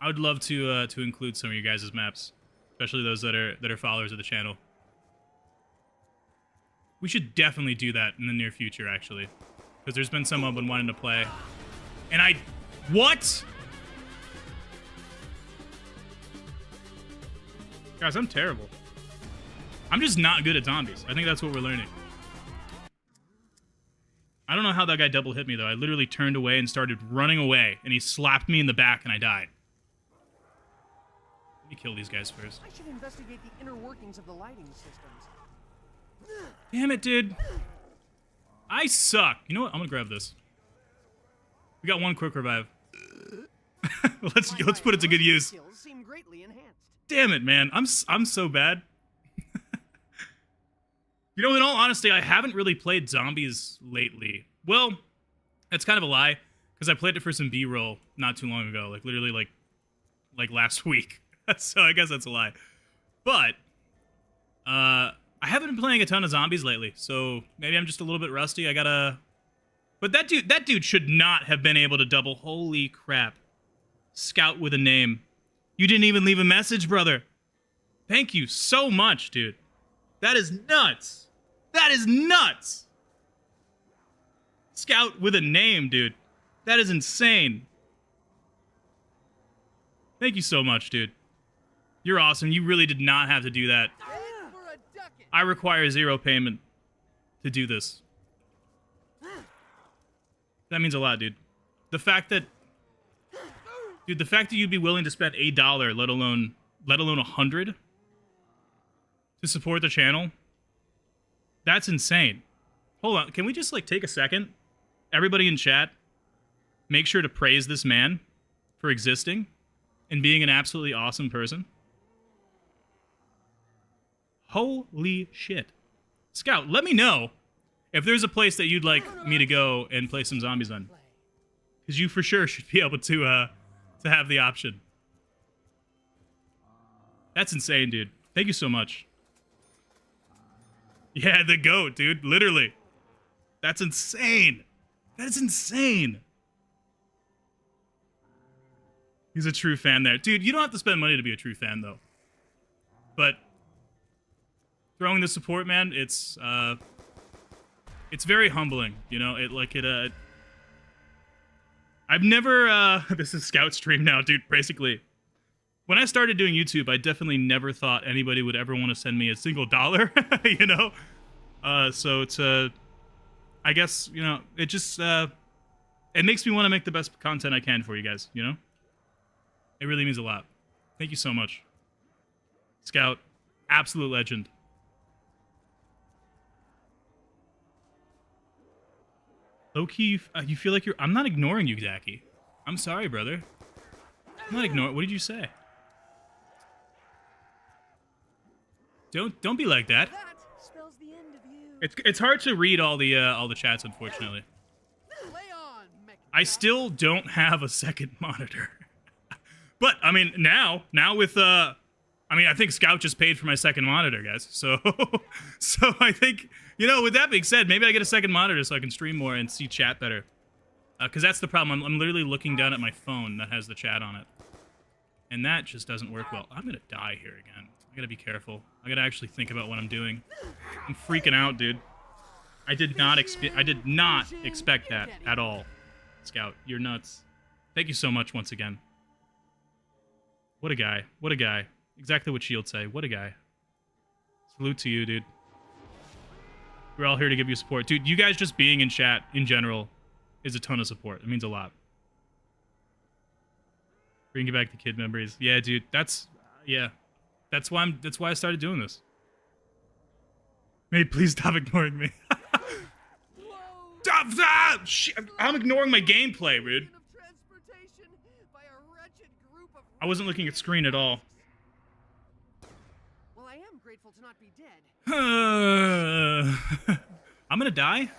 I would love to include some of you guys' maps, especially those that are followers of the channel. We should definitely do that in the near future, actually, because there's been some I've been wanting to play, and what? Guys, I'm terrible. I'm just not good at zombies. I think that's what we're learning. I don't know how that guy double hit me, though. I literally turned away and started running away, and he slapped me in the back, and I died. Let me kill these guys first. I should investigate the inner workings of the lighting systems. Damn it, dude. I suck. You know what? I'm gonna grab this. We got one quick revive. let's put it to good use. Skills seem greatly enhanced. Damn it, man. I'm so bad. You know, in all honesty, I haven't really played zombies lately. Well, that's kind of a lie, because I played it for some B-roll not too long ago, like literally like last week. So I guess that's a lie. But I haven't been playing a ton of zombies lately, so maybe I'm just a little bit rusty. But that dude should not have been able to double. Holy crap. Scout with a name. You didn't even leave a message, brother. Thank you so much, dude. That is nuts. That is nuts. Scout with a name, dude. That is insane. Thank you so much, dude. You're awesome. You really did not have to do that. I require 0 payment to do this. That means a lot, dude. The fact that... Dude, the fact that you'd be willing to spend $1, let alone 100 to support the channel, that's insane. Hold on, can we just like take a second? Everybody in chat, make sure to praise this man for existing and being an absolutely awesome person. Holy shit. Scout, let me know if there's a place that you'd like me to go and play some zombies on. Because you for sure should be able to have the option. That's insane, dude. Thank you so much. Yeah, the goat, dude. Literally. That's insane. That is insane. He's a true fan there. Dude, you don't have to spend money to be a true fan, though. But throwing the support, man, it's very humbling, you know? I've never, this is Scout stream now, dude, basically. When I started doing YouTube, I definitely never thought anybody would ever want to send me a single dollar, you know? So it's, I guess, you know, it just, it makes me want to make the best content I can for you guys, you know? It really means a lot. Thank you so much. Scout, absolute legend. Low-key, you feel like you're... I'm not ignoring you, Zaki. I'm sorry, brother. I'm not ignoring... What did you say? Don't be like that. That spells the end of you. It's hard to read all the chats, unfortunately. Lay on, I still don't have a second monitor. But, I mean, now with... I mean, I think Scout just paid for my second monitor, guys. So, so I think... You know, with that being said, maybe I get a second monitor so I can stream more and see chat better. Because that's the problem. I'm literally looking down at my phone that has the chat on it. And that just doesn't work well. I'm going to die here again. I got to be careful. I got to actually think about what I'm doing. I'm freaking out, dude. I did not expect that at all. Scout, you're nuts. Thank you so much once again. What a guy. What a guy. Exactly what Shield say. What a guy. Salute to you, dude. We're all here to give you support. Dude, you guys just being in chat in general is a ton of support. It means a lot. Bringing back the kid memories. Yeah, dude. That's why I started doing this. May please stop ignoring me. Stop! I'm ignoring my gameplay, dude. I wasn't looking at screen at all. Well, I am grateful to not be dead. I'm gonna die?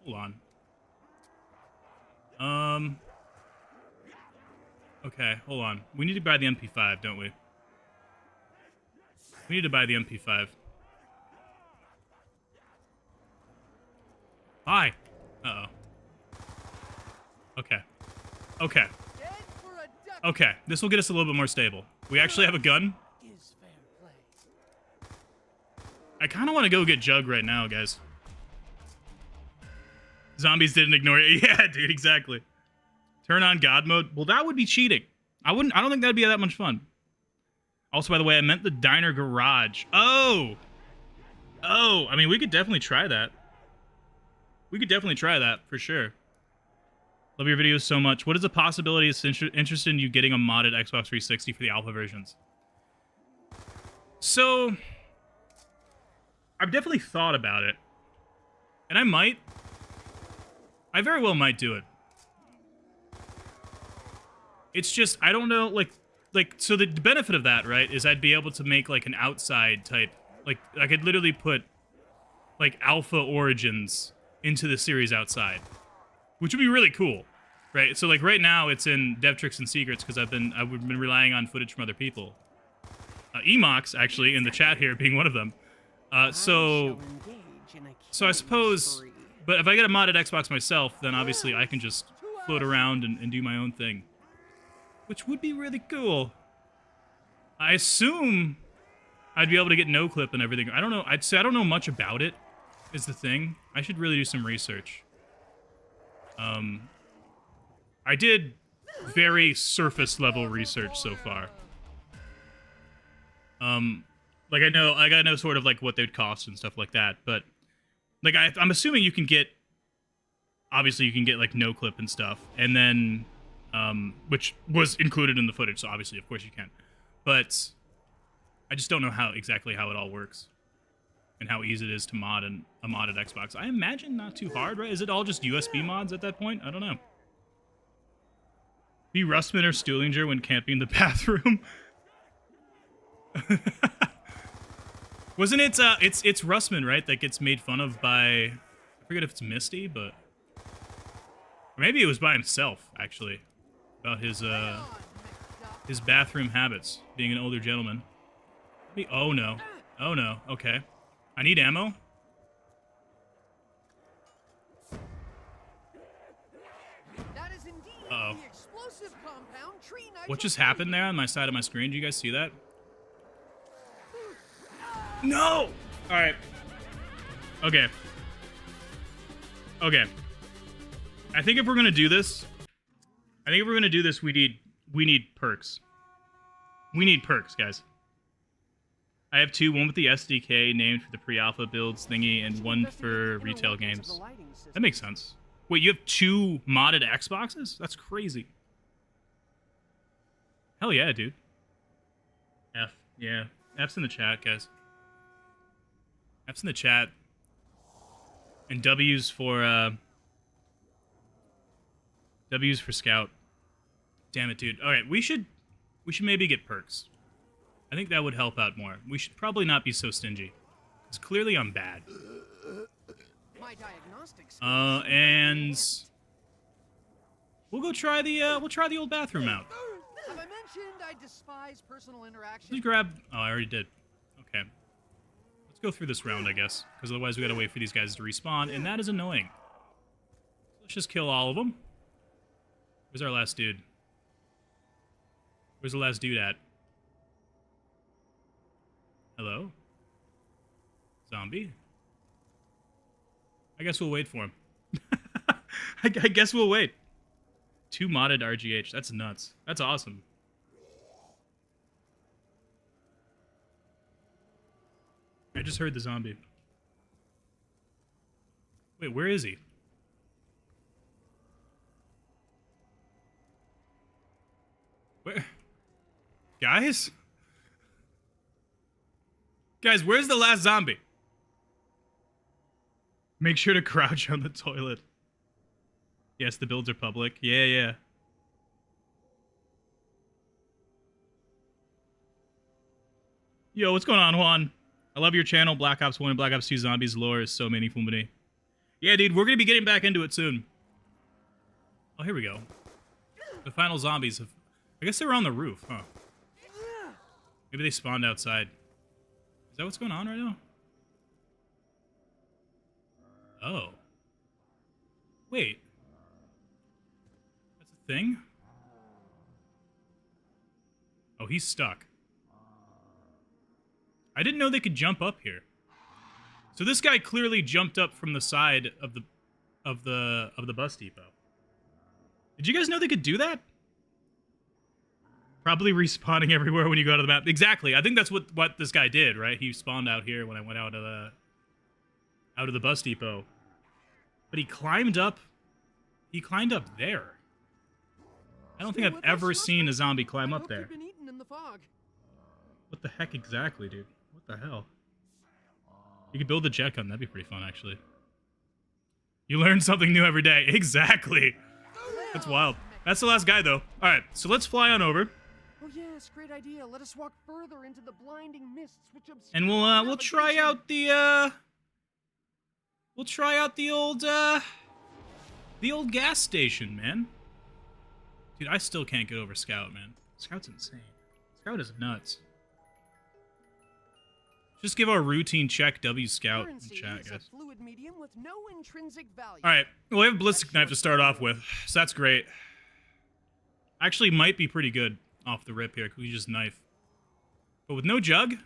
Hold on. Okay, hold on. We need to buy the MP5, don't we? We need to buy the MP5. Hi. Uh-oh. Okay. Okay. Okay, this will get us a little bit more stable. We actually have a gun. I kind of want to go get Jug right now, guys. Zombies didn't ignore it. Yeah, dude, exactly. Turn on God mode. Well, that would be cheating. I don't think that'd be that much fun. Also, by the way, I meant the diner garage. Oh! Oh, I mean, we could definitely try that. We could definitely try that, for sure. Love your videos so much. What is the possibility of interested in you getting a modded Xbox 360 for the alpha versions? So... I've definitely thought about it. And I very well might do it. It's just, I don't know, so the benefit of that, right, is I'd be able to make, like, an outside type, like, I could literally put, like, Alpha Origins into the series outside, which would be really cool, right? So, like, right now, it's in Dev Tricks and Secrets, because I've been relying on footage from other people. Emox, actually, in the chat here, being one of them. So I suppose, but if I get a modded Xbox myself, then obviously I can just float around and do my own thing. which would be really cool. I assume I'd be able to get noclip and everything. I don't know. I'd say I don't know much about it, is the thing. I should really do some research. I did very surface level research so far. Like I know sort of like what they'd cost and stuff like that, but like I'm assuming you can get, obviously you can get like noclip and stuff, and then which was included in the footage, so obviously of course you can. But I just don't know exactly how it all works and how easy it is to mod a modded Xbox. I imagine not too hard, right? Is it all just USB mods at that point? I don't know. Be Rustman or Stuhlinger when camping in the bathroom. Wasn't it, it's Rustman, right, that gets made fun of by, I forget if it's Misty, but, or maybe it was by himself, actually, about his bathroom habits, being an older gentleman. Oh no, okay. I need ammo. Uh-oh. What just happened there on my side of my screen? Do you guys see that? No! Alright. Okay. Okay. I think if we're gonna do this, we need perks. We need perks, guys. I have two, one with the SDK named for the pre-alpha builds thingy, and one for retail games. That makes sense. Wait, you have two modded Xboxes? That's crazy. Hell yeah, dude. F. Yeah. F's in the chat, guys. F's in the chat. And W's for Scout. Damn it, dude. Alright, we should maybe get perks. I think that would help out more. We should probably not be so stingy. Because clearly I'm bad. And we'll go try the old bathroom out. Have I mentioned I despise personal interaction? Let's grab. Oh, I already did. Okay. Let's go through this round, I guess, because otherwise we gotta wait for these guys to respawn, and that is annoying. Let's just kill all of them. Where's our last dude? Where's the last dude at? Hello? Zombie? I guess we'll wait for him. I guess we'll wait. Two modded RGH. That's nuts. That's awesome. I just heard the zombie. Wait, where is he? Where? Guys? Guys, where's the last zombie? Make sure to crouch on the toilet. Yes, the builds are public. Yeah. Yo, what's going on, Juan? I love your channel. Black Ops 1 and Black Ops 2 Zombies lore is so meaningful to me. Yeah, dude, we're gonna be getting back into it soon. Oh, here we go. The final zombies have... I guess they were on the roof, huh? Maybe they spawned outside. Is that what's going on right now? Oh. Wait. That's a thing? Oh, he's stuck. I didn't know they could jump up here. So this guy clearly jumped up from the side of the bus depot. Did you guys know they could do that? Probably respawning everywhere when you go out of the map. Exactly. I think that's what this guy did, right? He spawned out here when I went out of the bus depot. But he climbed up there. I don't think I've ever seen a zombie climb up there. What the heck exactly, dude? What the hell? You could build a jet gun. That'd be pretty fun, actually. You learn something new every day. Exactly. That's wild. That's the last guy, though. All right, so let's fly on over. Oh yes, great idea. Let us walk further into the blinding mists which obscure. And we'll try out the old gas station, man. Dude, I still can't get over Scout, man. Scout's insane. Scout is nuts. Just give our routine check W Scout in chat, guys. Alright, well, we have a ballistic knife to start off with, so that's great. Actually, might be pretty good off the rip here. Could we just knife? But with no jug? It's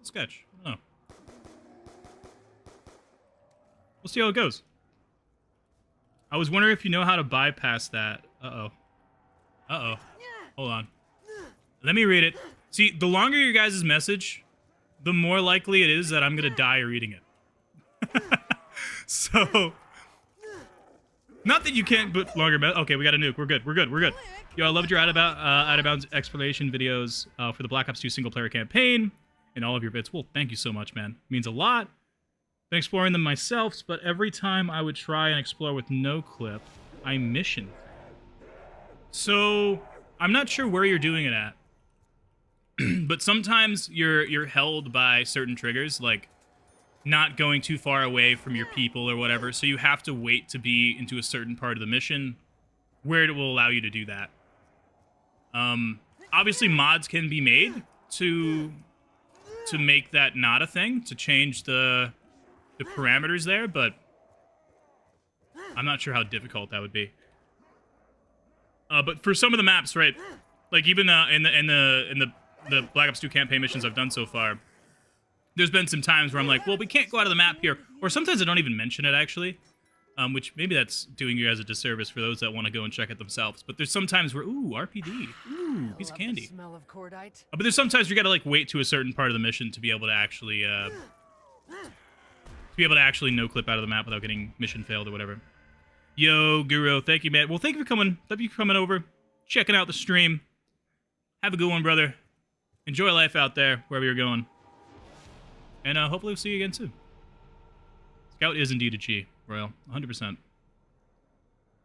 a sketch. I don't know. We'll see how it goes. I was wondering if you know how to bypass that. Uh-oh. Uh-oh. Hold on. Let me read it. See, the longer your guys' message, the more likely it is that I'm going to die reading it. So, not that you can't put longer okay, we got a nuke. We're good. We're good. We're good. Yo, I loved your out of bounds explanation videos for the Black Ops 2 single player campaign and all of your bits. Well, thank you so much, man. It means a lot. Been exploring them myself, but every time I would try and explore with noclip, I mission. So, I'm not sure where you're doing it at. But sometimes you're held by certain triggers, like not going too far away from your people or whatever, so you have to wait to be into a certain part of the mission where it will allow you to do that. Obviously mods can be made to make that not a thing, to change the parameters there, but I'm not sure how difficult that would be. But for some of the maps, right, like even in the Black Ops 2 campaign missions I've done so far, there's been some times where I'm like, well, we can't go out of the map here. Or sometimes I don't even mention it, actually. Which maybe that's doing you guys a disservice for those that want to go and check it themselves. But there's some times where, ooh, RPD. Ooh, piece of candy. Smell of cordite. But there's sometimes you gotta, like, wait to a certain part of the mission to be able to actually, no-clip out of the map without getting mission failed or whatever. Yo, Guru, thank you, man. Well, thank you for coming. Thank you for coming over, checking out the stream. Have a good one, brother. Enjoy life out there, wherever you're going. And hopefully we'll see you again soon. Scout is indeed a G, Royal. 100%.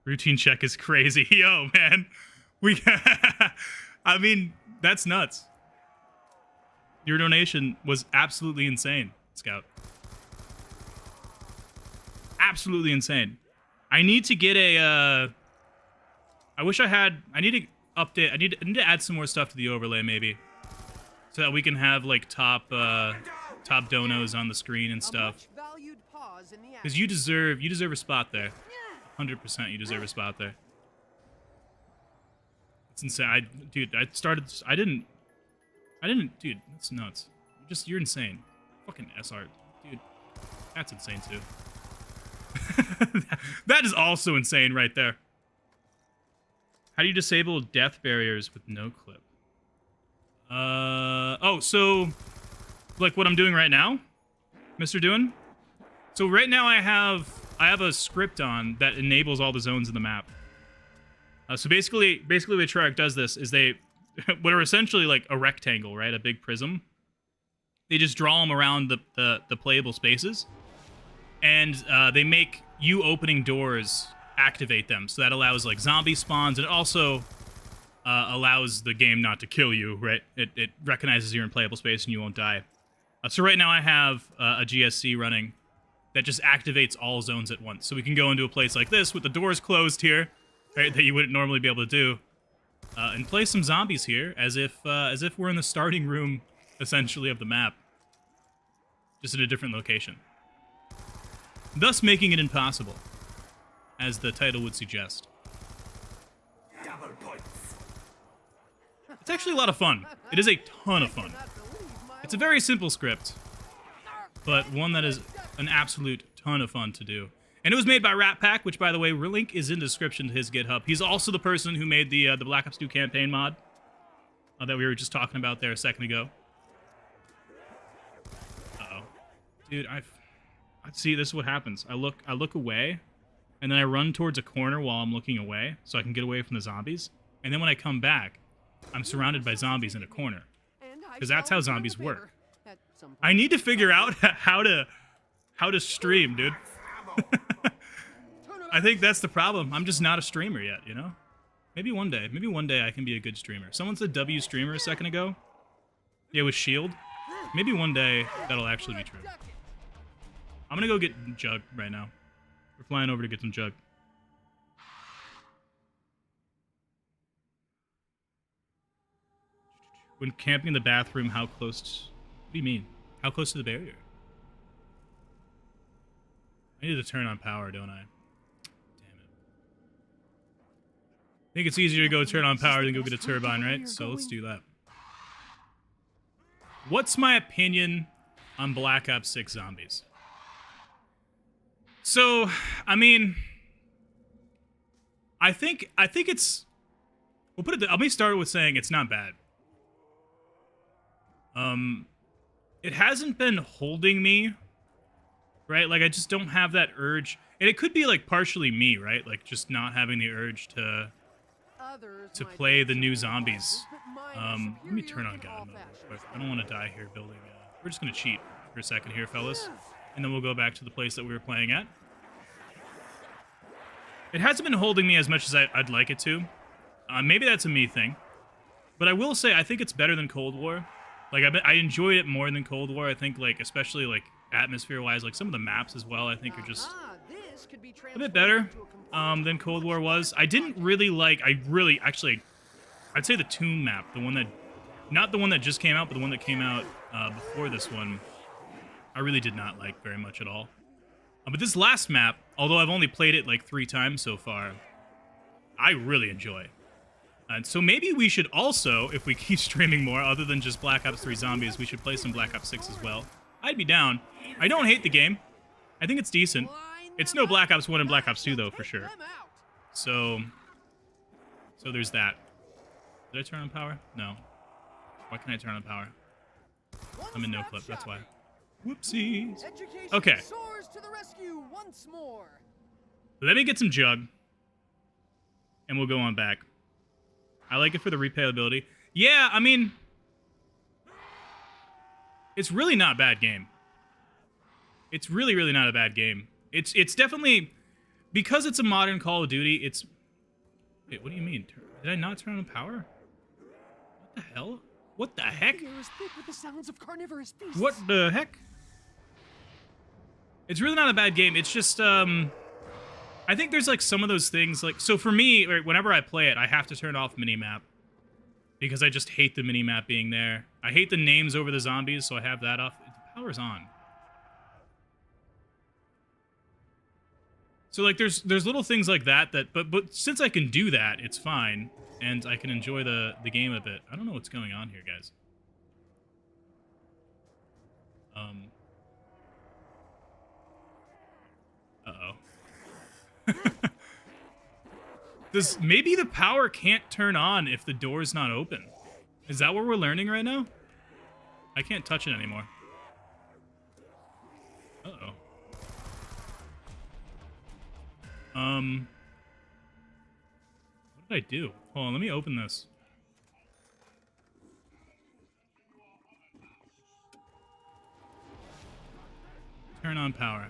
Routine check is crazy. Yo, man. I mean, that's nuts. Your donation was absolutely insane, Scout. Absolutely insane. I need to get a, I wish I had, I need to update, I need to add some more stuff to the overlay, maybe. So that we can have, like, top donos on the screen and stuff. Because you deserve a spot there. 100% you deserve a spot there. It's insane. Dude, that's nuts. You're insane. Fucking SR. Dude, that's insane too. That is also insane right there. How do you disable death barriers with no clip? Oh, so, like what I'm doing right now, Mr. Doin? So right now I have a script on that enables all the zones in the map. So basically the way Treyarch does this is they, what are essentially like a rectangle, right? A big prism. They just draw them around the playable spaces. And they make you opening doors activate them. So that allows like zombie spawns, and it also allows the game not to kill you, right? It recognizes you're in playable space and you won't die. So right now I have a GSC running that just activates all zones at once. So we can go into a place like this with the doors closed here, right, that you wouldn't normally be able to do, and play some zombies here as if we're in the starting room, essentially, of the map, just in a different location. Thus making it impossible, as the title would suggest. Double points. It's actually a lot of fun. It is a ton of fun. It's a very simple script, but one that is an absolute ton of fun to do. And it was made by Rattpak, which, by the way, link is in the description to his GitHub. He's also the person who made the Black Ops 2 campaign mod that we were just talking about there a second ago. Uh-oh. Dude, see, this is what happens. I look away, and then I run towards a corner while I'm looking away, so I can get away from the zombies. And then when I come back, I'm surrounded by zombies in a corner. Because that's how zombies work. I need to figure out how to stream, dude. I think that's the problem. I'm just not a streamer yet, you know? Maybe one day I can be a good streamer. Someone said W streamer a second ago. Yeah, with Shield. Maybe one day that'll actually be true. I'm gonna go get Jug right now. We're flying over to get some Jug. When camping in the bathroom, how close... What do you mean? How close to the barrier? I need to turn on power, don't I? Damn I think it's easier to go turn on power than go get a turbine, right? So let's do that. What's my opinion on Black Ops 6 Zombies? So, I mean, I think it's, we'll put it, let me start with saying it's not bad. It hasn't been holding me, right? Like, I just don't have that urge. And it could be, like, partially me, right? Like, just not having the urge to play the new zombies. Let me turn on God mode real quick. I don't want to die here building. We're just going to cheat for a second here, fellas. And then we'll go back to the place that we were playing at. It hasn't been holding me as much as I'd like it to. Maybe that's a me thing. But I will say, I think it's better than Cold War. Like, I enjoyed it more than Cold War. I think, like, especially, like, atmosphere-wise, like, some of the maps as well, I think are just a bit better than Cold War was. I didn't really like, actually, I'd say the Tomb map, the one that, not the one that just came out, but the one that came out before this one, I really did not like very much at all. But this last map, although I've only played it like 3 times so far, I really enjoy. And so maybe we should also, if we keep streaming more, other than just Black Ops 3 Zombies, we should play some Black Ops 6 as well. I'd be down. I don't hate the game. I think it's decent. It's no Black Ops 1 and Black Ops 2, though, for sure. So there's that. Did I turn on power? No. Why can't I turn on power? I'm in noclip, that's why. Whoopsies. Okay. Let me get some jug. And we'll go on back. I like it for the replayability. Yeah, I mean, it's really not a bad game. It's really, really not a bad game. It's definitely, because it's a modern Call of Duty, it's... Wait, what do you mean? Did I not turn on power? What the hell? What the heck? What the heck? It's really not a bad game. It's just, I think there's, like, some of those things, like... So for me, whenever I play it, I have to turn off minimap. Because I just hate the minimap being there. I hate the names over the zombies, so I have that off. The power's on. So, like, there's little things like that, but since I can do that, it's fine. And I can enjoy the game a bit. I don't know what's going on here, guys. Uh-oh. Maybe the power can't turn on if the door's not open. Is that what we're learning right now? I can't touch it anymore. Uh-oh. What did I do? Hold on, let me open this. Turn on power.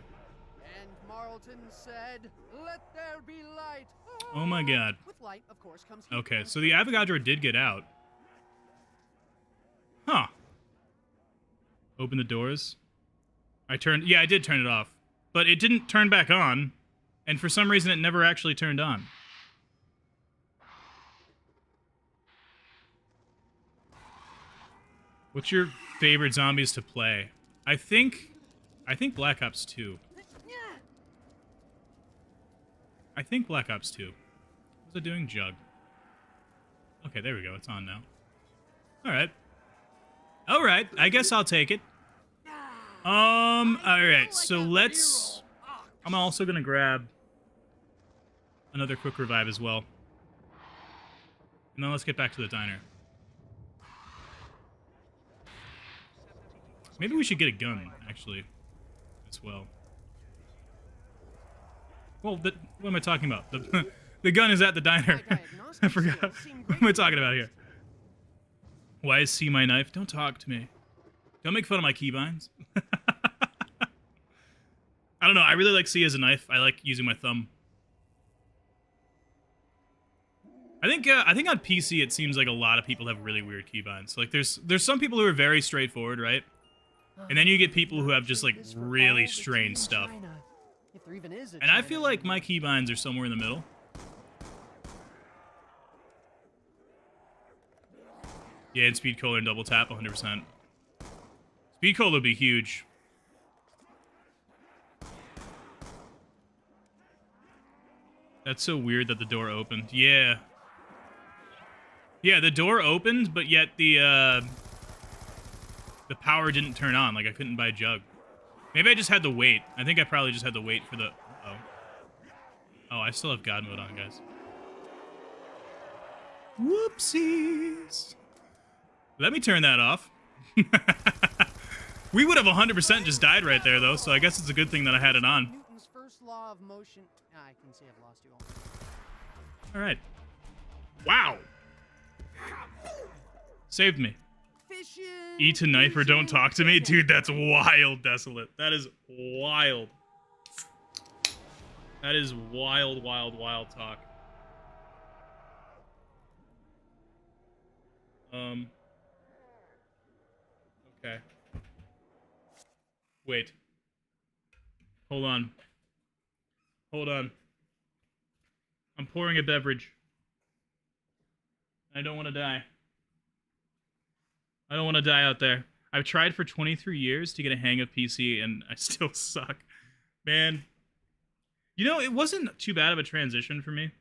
And Marlton said, "Let there be light." Oh my god. With light, of course, comes heat. Okay, so the Avogadro did get out. Huh. Open the doors. Yeah, I did turn it off. But it didn't turn back on. And for some reason, it never actually turned on. What's your favorite zombies to play? I think Black Ops 2. I think Black Ops 2. What's it doing? Jug. Okay, there we go. It's on now. Alright. Alright, I guess I'll take it. Alright, so let's... I'm also gonna grab another quick revive as well. And then let's get back to the diner. Maybe we should get a gun, actually, as well. Well, what am I talking about? The gun is at the diner. I forgot. What am I talking about here? Why is C my knife? Don't talk to me. Don't make fun of my keybinds. I don't know. I really like C as a knife. I like using my thumb. I think on PC it seems like a lot of people have really weird keybinds. Like there's some people who are very straightforward, right? And then you get people who have just like really strange stuff. And I feel like my keybinds are somewhere in the middle. Yeah, and speed cola and double tap, 100%. Speed cola would be huge. That's so weird that the door opened. Yeah. Yeah, the door opened, but yet the power didn't turn on. Like, I couldn't buy a jug. Maybe I just had to wait. I think I probably just had to wait for the... Oh. Oh, I still have God mode on, guys. Whoopsies. Let me turn that off. We would have 100% just died right there, though, so I guess it's a good thing that I had it on. Newton's first law of motion. I can say I've lost you all. All right. Wow. Saved me. Fishing, Eat a knife or don't fishing, talk to me? fishing. Dude, that's wild, Desolate. That is wild. That is wild, wild, wild talk. Okay. Wait. Hold on. Hold on. I'm pouring a beverage. I don't want to die. I don't want to die out there. I've tried for 23 years to get a hang of PC, and I still suck. Man. You know, it wasn't too bad of a transition for me.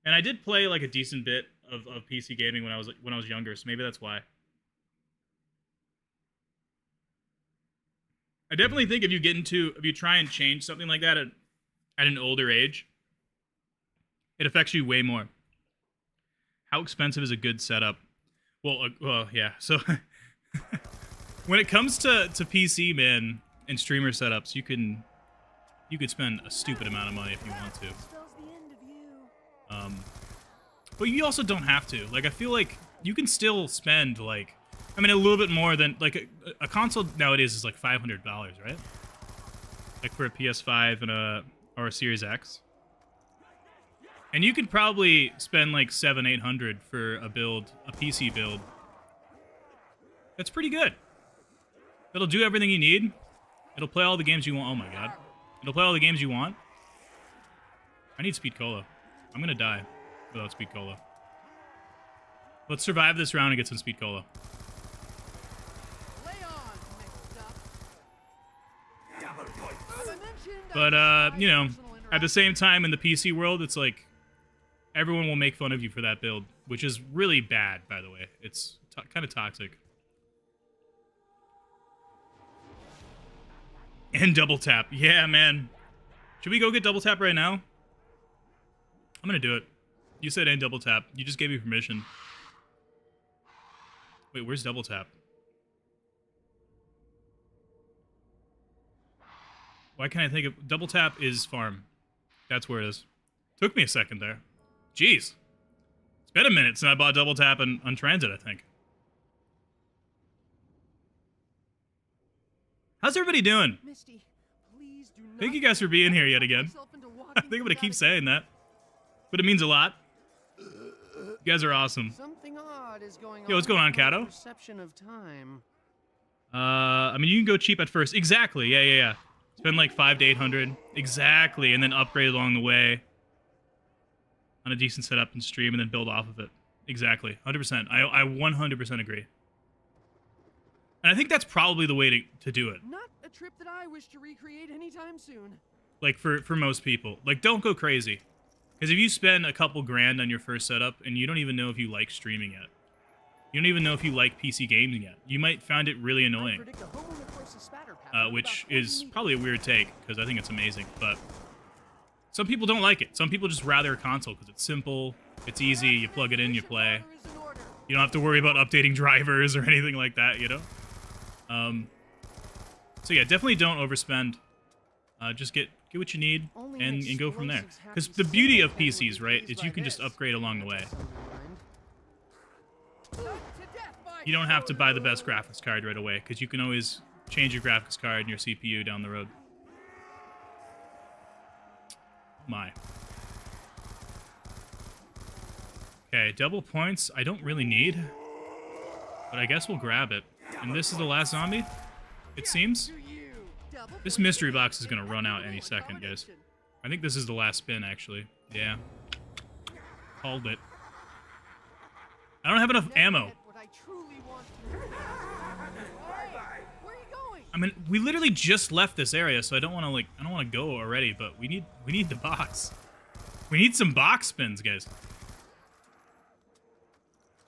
And I did play, like, a decent bit of PC gaming when I was younger, so maybe that's why. I definitely think if you try and change something like that at an older age, it affects you way more. How expensive is a good setup? Well, yeah. So when it comes to PC, man, and streamer setups, you could spend a stupid amount of money if you want to. But you also don't have to. Like, I feel like you can still spend, like, I mean, a little bit more than, like, a console nowadays is like $500, right? Like for a PS5 or a Series X. And you could probably spend like $700-800 for a PC build. That's pretty good. It'll do everything you need. It'll play all the games you want. Oh my god. It'll play all the games you want. I need Speed Cola. I'm gonna die without Speed Cola. Let's survive this round and get some Speed Cola. But, you know, at the same time in the PC world, it's like everyone will make fun of you for that build, which is really bad, by the way. It's kind of toxic. And double tap. Yeah, man. Should we go get double tap right now? I'm gonna do it. You said and double tap. You just gave me permission. Wait, where's double tap? Why can't I think of... Double tap is farm. That's where it is. Took me a second there. Jeez. It's been a minute since I bought double tap on Transit, I think. How's everybody doing? Misty, please do not Thank you guys for being here yet again. I think I'm gonna keep saying that. But it means a lot. You guys are awesome. Something odd is going on. Yo, what's going on, with my Kato? Perception of time. I mean, you can go cheap at first. Exactly. Yeah. Spend like $500 to $800. Exactly. And then upgrade along the way on a decent setup and stream and then build off of it. Exactly. 100%. I 100% agree. And I think that's probably the way to do it. Not a trip that I wish to recreate anytime soon. Like, for most people. Like, don't go crazy. Because if you spend a couple grand on your first setup and you don't even know if you like streaming yet, you don't even know if you like PC gaming yet, you might find it really annoying. Which is probably a weird take, because I think it's amazing, but some people don't like it. Some people just rather a console, because it's simple, it's easy, you plug it in, you play. You don't have to worry about updating drivers or anything like that, you know? So yeah, definitely don't overspend. Just get what you need and go from there. Because the beauty of PCs, right, is you can just upgrade along the way. You don't have to buy the best graphics card right away, because you can always change your graphics card and your CPU down the road. My. Okay, double points I don't really need, but I guess we'll grab it. And this is the last zombie, it seems. This mystery box is gonna run out any second, guys. I think this is the last spin, actually. Yeah. Called it. I don't have enough ammo. I mean, we literally just left this area, so I don't want to go already, but we need the box. We need some box spins, guys.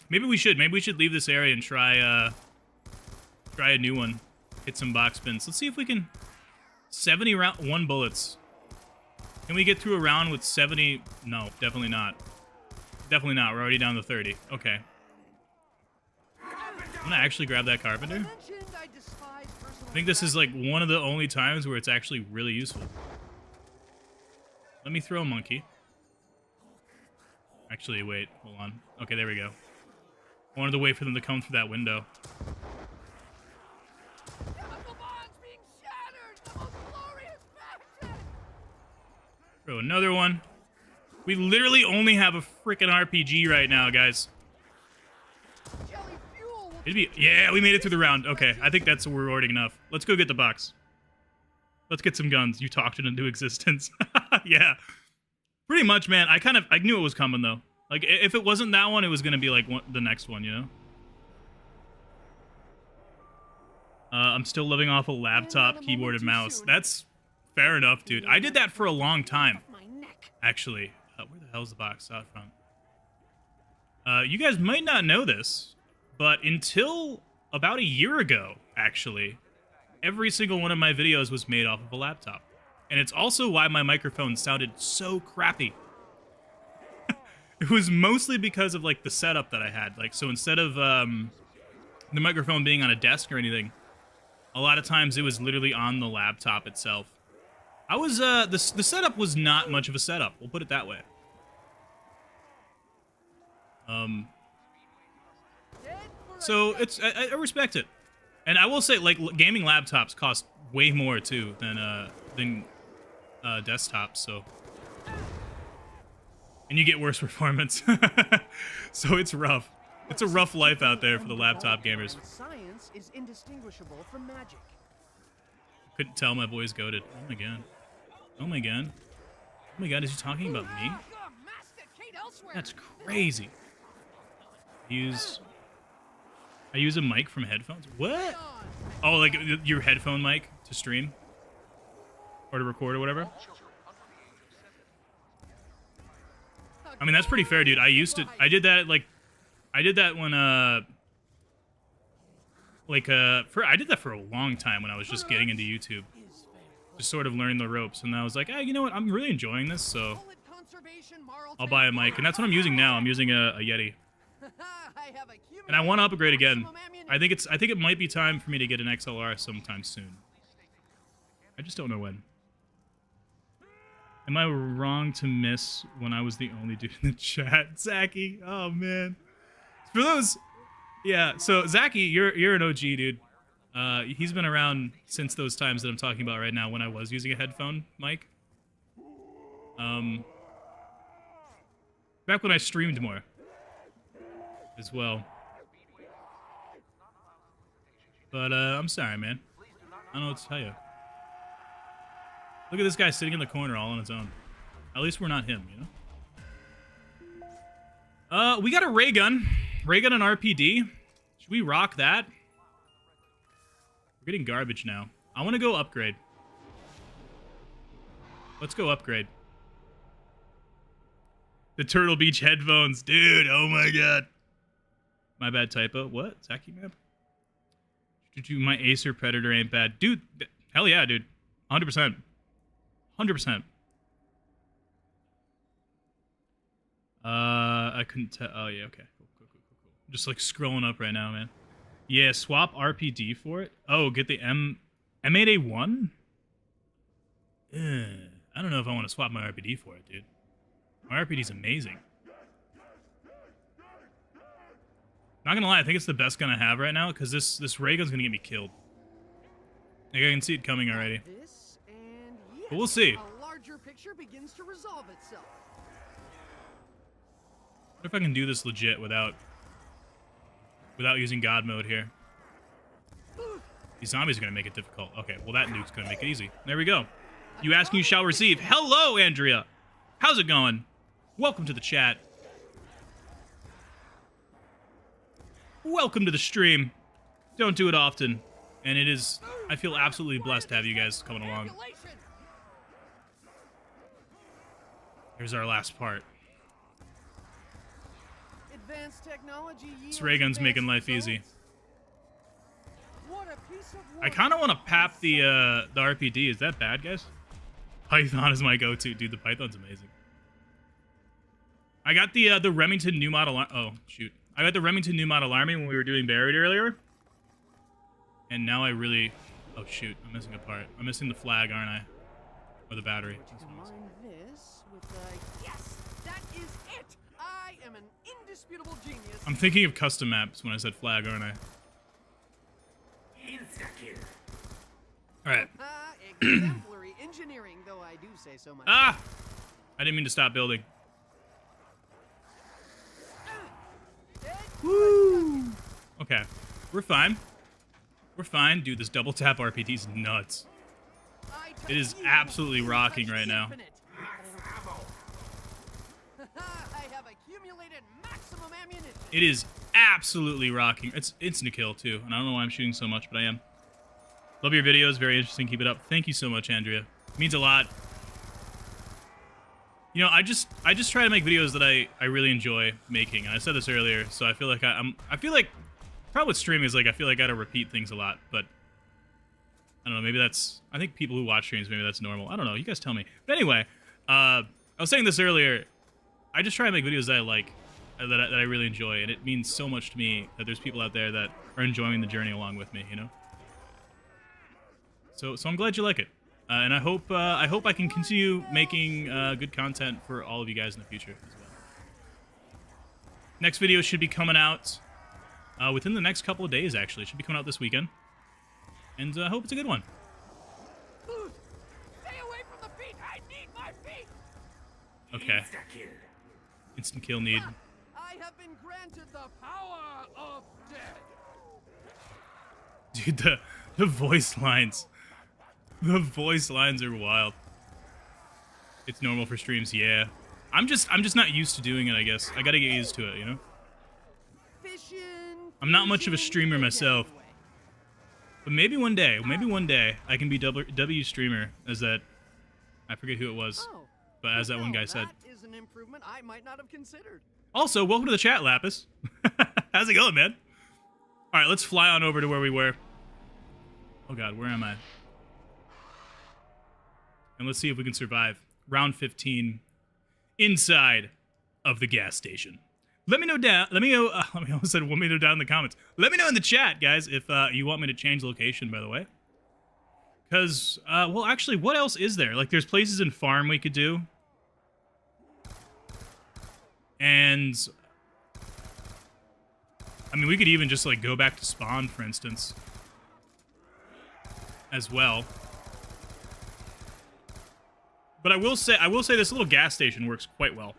Maybe we should. Maybe we should leave this area and try a new one. Hit some box spins. Let's see if we can... 70 round... 1 bullets. Can we get through a round with 70... No, definitely not. Definitely not. We're already down to 30. Okay. I'm gonna actually grab that carpenter. I think this is like one of the only times where it's actually really useful. Let me throw a monkey. Actually, wait. Hold on. Okay, there we go. I wanted to wait for them to come through that window. Throw another one. We literally only have a freaking RPG right now, guys. Yeah, we made it through the round. Okay, I think that's rewarding enough. Let's go get the box. Let's get some guns. You talked it into existence. Yeah. Pretty much, man. I knew it was coming, though. Like, if it wasn't that one, it was going to be, like, the next one, you know? I'm still living off a laptop, keyboard, and mouse. That's fair enough, dude. I did that for a long time, actually. Where the hell's the box? Out front. You guys might not know this, but until about a year ago, actually, every single one of my videos was made off of a laptop. And it's also why my microphone sounded so crappy. It was mostly because of, like, the setup that I had. Like, so instead of the microphone being on a desk or anything, a lot of times it was literally on the laptop itself. I was, the setup was not much of a setup. We'll put it that way. So it's, I respect it. And I will say, like, gaming laptops cost way more, too, than desktops, so. And you get worse performance. So it's rough. It's a rough life out there for the laptop gamers. Science is indistinguishable from magic. Couldn't tell my boy's goated. Oh my god. Oh my god. Oh my god, is he talking about me? That's crazy. I use a mic from headphones? What? Oh, like your headphone mic to stream? Or to record or whatever? I mean, that's pretty fair, dude. I did that, like, I did that when, I did that for a long time when I was just getting into YouTube. Just sort of learning the ropes, and I was like, hey, you know what? I'm really enjoying this, so I'll buy a mic. And that's what I'm using now. I'm using a Yeti. And I want to upgrade again. I think it might be time for me to get an XLR sometime soon. I just don't know when. Am I wrong to miss when I was the only dude in the chat? Zachy, oh man. For those, yeah, so Zachy, you're an OG, dude. He's been around since those times that I'm talking about right now when I was using a headphone mic. Back when I streamed more as well. But I'm sorry, man. I don't know what to tell you. Look at this guy sitting in the corner all on his own. At least we're not him, you know? We got a ray gun. Ray gun and RPD. Should we rock that? We're getting garbage now. I want to go upgrade. Let's go upgrade. The Turtle Beach headphones. Dude, oh my god. My bad typo. What? Zachy map? My Acer Predator ain't bad. Dude, hell yeah, dude. 100%. 100%. I couldn't tell. Oh, yeah, okay. Cool. I'm just, like, scrolling up right now, man. Yeah, swap RPD for it. Oh, get the M8A1? I don't know if I want to swap my RPD for it, dude. My RPD's amazing. Not gonna lie, I think it's the best gun I have right now, because this ray gun's gonna get me killed. Like, I can see it coming already. But we'll see. A larger picture begins to resolve itself. What if I can do this legit without using God mode here? These zombies are gonna make it difficult. Okay, well that nuke's gonna make it easy. There we go. You ask and you shall receive. Hello, Andrea. How's it going? Welcome to the chat. Welcome to the stream. Don't do it often. And it is, I feel absolutely blessed to have you guys coming along. Here's our last part. advanced technology This yields ray gun's making advanced life easy. results. What a piece of I work. kind of want to pap the RPD. Is that bad, guys? Python is my go-to. Dude, the Python's amazing. I got the Remington new model. Oh, shoot. I got the Remington new model army when we were doing Buried earlier. And now I really... Oh, shoot. I'm missing a part. I'm missing the flag, aren't I? Or the battery. Combine this with yes, that is it. I am an indisputable genius. I'm thinking of custom maps when I said flag, aren't I? Alright. Exemplary engineering, though I do say so myself. Ah! I didn't mean to stop building. Woo! Okay. We're fine. We're fine. Dude, this double tap RPD is nuts. It is absolutely rocking right now. I have accumulated maximum ammunition. It is absolutely rocking. It's instant kill too, and I don't know why I'm shooting so much, but I am. Love your videos. Very interesting. Keep it up. Thank you so much, Andrea. It means a lot. You know, I just try to make videos that I really enjoy making. And I said this earlier, so I feel like I feel like probably with streaming is like I feel like I gotta repeat things a lot, but I don't know, maybe that's... I think people who watch streams, maybe that's normal. I don't know, you guys tell me. But anyway, I was saying this earlier, I just try to make videos that I like, that I really enjoy, and it means so much to me that there's people out there that are enjoying the journey along with me, you know? So I'm glad you like it. And I hope I can continue making good content for all of you guys in the future as well. Next video should be coming out within the next couple of days, actually. It should be coming out this weekend. And I hope it's a good one. Stay away from the feet. I need my feet. Okay. Instant kill need. I have been granted the power of dead. Dude, the voice lines. The voice lines are wild. It's normal for streams, yeah. I'm just not used to doing it, I guess. I gotta get used to it, you know? I'm not much of a streamer myself. But maybe one day I can be W streamer, as that, I forget who it was, but as that one guy said. That is an improvement I might not have considered. Also, welcome to the chat, Lapis. How's it going, man? All right, let's fly on over to where we were. Oh God, where am I? And let's see if we can survive round 15 inside of the gas station. Let me know down. Let me know. Let me know down in the comments. Let me know in the chat, guys, if you want me to change location. By the way, because well, actually, what else is there? Like, there's places in farm we could do, and I mean, we could even just like go back to spawn, for instance, as well. But I will say this little gas station works quite well.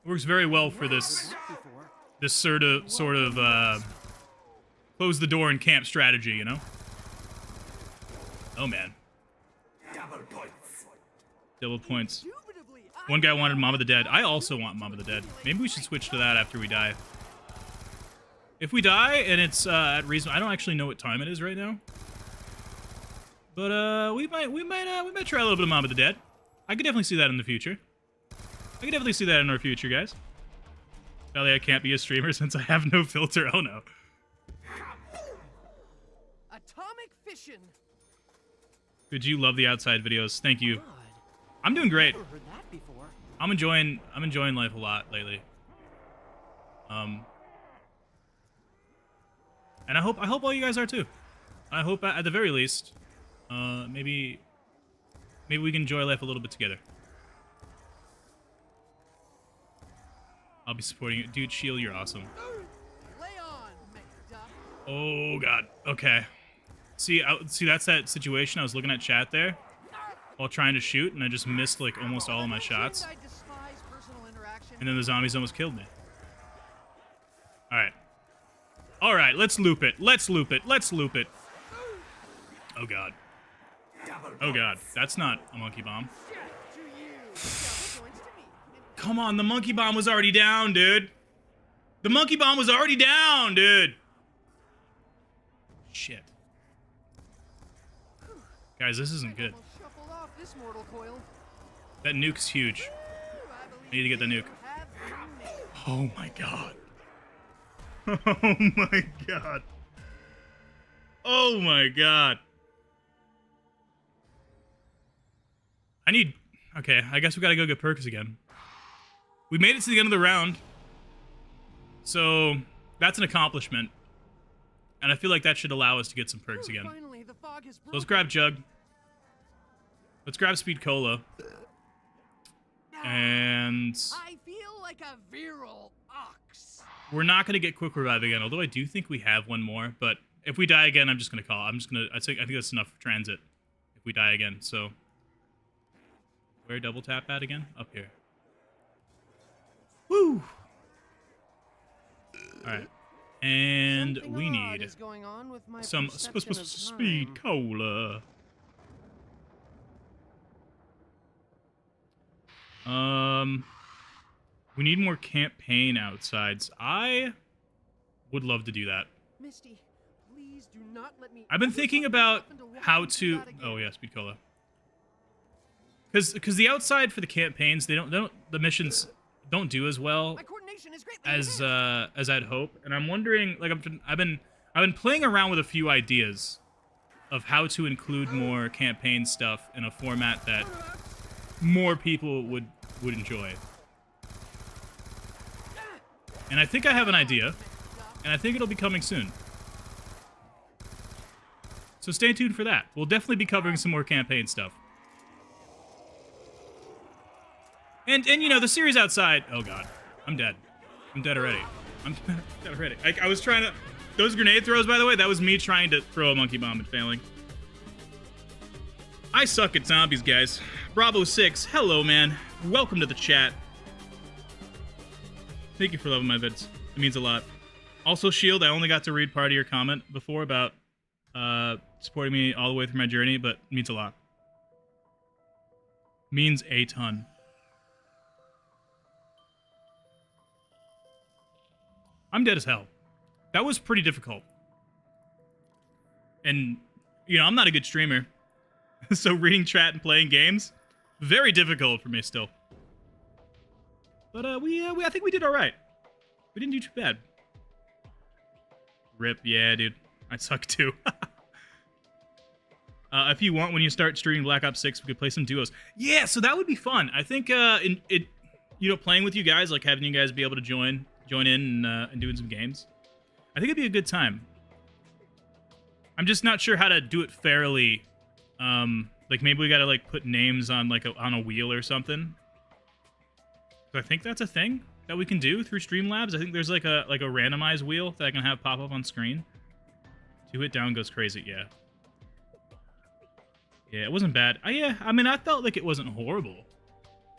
It works very well for this sort of close the door and camp strategy, you know? Oh man. Double points. One guy wanted Mom of the Dead. I also want Mom of the Dead. Maybe we should switch to that after we die. If we die and it's at reason, I don't actually know what time it is right now. But we might try a little bit of Mom of the Dead. I could definitely see that in the future. I can definitely see that in our future, guys. Probably I can't be a streamer since I have no filter. Oh no. Atomic fission. Did you love the outside videos? Thank you. I'm doing great. Never heard that before. I'm enjoying life a lot lately. And I hope all you guys are too. I hope at the very least, maybe we can enjoy life a little bit together. I'll be supporting you. Dude, Shield, you're awesome. Lay on, McDuck. Oh, God. Okay. See, that's that situation. I was looking at chat there while trying to shoot, and I just missed, like, almost all of my shots. I despise personal interaction. And then the zombies almost killed me. All right. All right, let's loop it. Let's loop it. Let's loop it. Oh, God. Oh, God. That's not a monkey bomb. Come on, the monkey bomb was already down, dude. The monkey bomb was already down, dude. Shit. Guys, this isn't good. That nuke's huge. I need to get the nuke. Oh my god. Oh my god. Oh my god. Okay, I guess we gotta go get perks again. We made it to the end of the round. So, that's an accomplishment. And I feel like that should allow us to get some perks again. Finally, the fog has So let's grab broken. Jug. Let's grab Speed Cola. And I feel like a virile ox. we're not going to get Quick Revive again, although I do think we have one more. But if we die again, I'm just going to call. I think that's enough for Transit if we die again. So, where double tap at again? Up here. Woo! Alright. And Something we odd need is going on with my some perception of Speed time. Cola. We need more campaign outsides. I would love to do that. Misty, please do not let me. I've been ever thinking talk about myself into wanting how do to. that again. Oh yeah, Speed Cola. Because the outside for the campaigns, the missions don't do as well My coordination is greatly as enhanced. I'd hope, and I'm wondering, like I've been playing around with a few ideas of how to include more campaign stuff in a format that more people would enjoy. And I think I have an idea, and I think it'll be coming soon. So stay tuned for that. We'll definitely be covering some more campaign stuff. And you know, the series outside... Oh god, I'm dead. I'm dead already. I'm dead already. I was trying to... Those grenade throws, by the way, that was me trying to throw a monkey bomb and failing. I suck at zombies, guys. Bravo 6, hello, man. Welcome to the chat. Thank you for loving my vids. It means a lot. Also, Shield, I only got to read part of your comment before about supporting me all the way through my journey, but it means a lot. Means a ton. I'm dead as hell. That was pretty difficult. And, you know, I'm not a good streamer. So reading chat and playing games, very difficult for me still. But I think we did all right. We didn't do too bad. Rip, yeah, dude. I suck too. If you want, when you start streaming Black Ops 6, we could play some duos. Yeah, so that would be fun. I think playing with you guys, like having you guys be able to join in and doing some games. I think it'd be a good time. I'm just not sure how to do it fairly. Like maybe we gotta like put names on like on a wheel or something. I think that's a thing that we can do through Streamlabs. I think there's like a randomized wheel that I can have pop up on screen. 2 hit down goes crazy, yeah. Yeah, it wasn't bad. I mean, I felt like it wasn't horrible.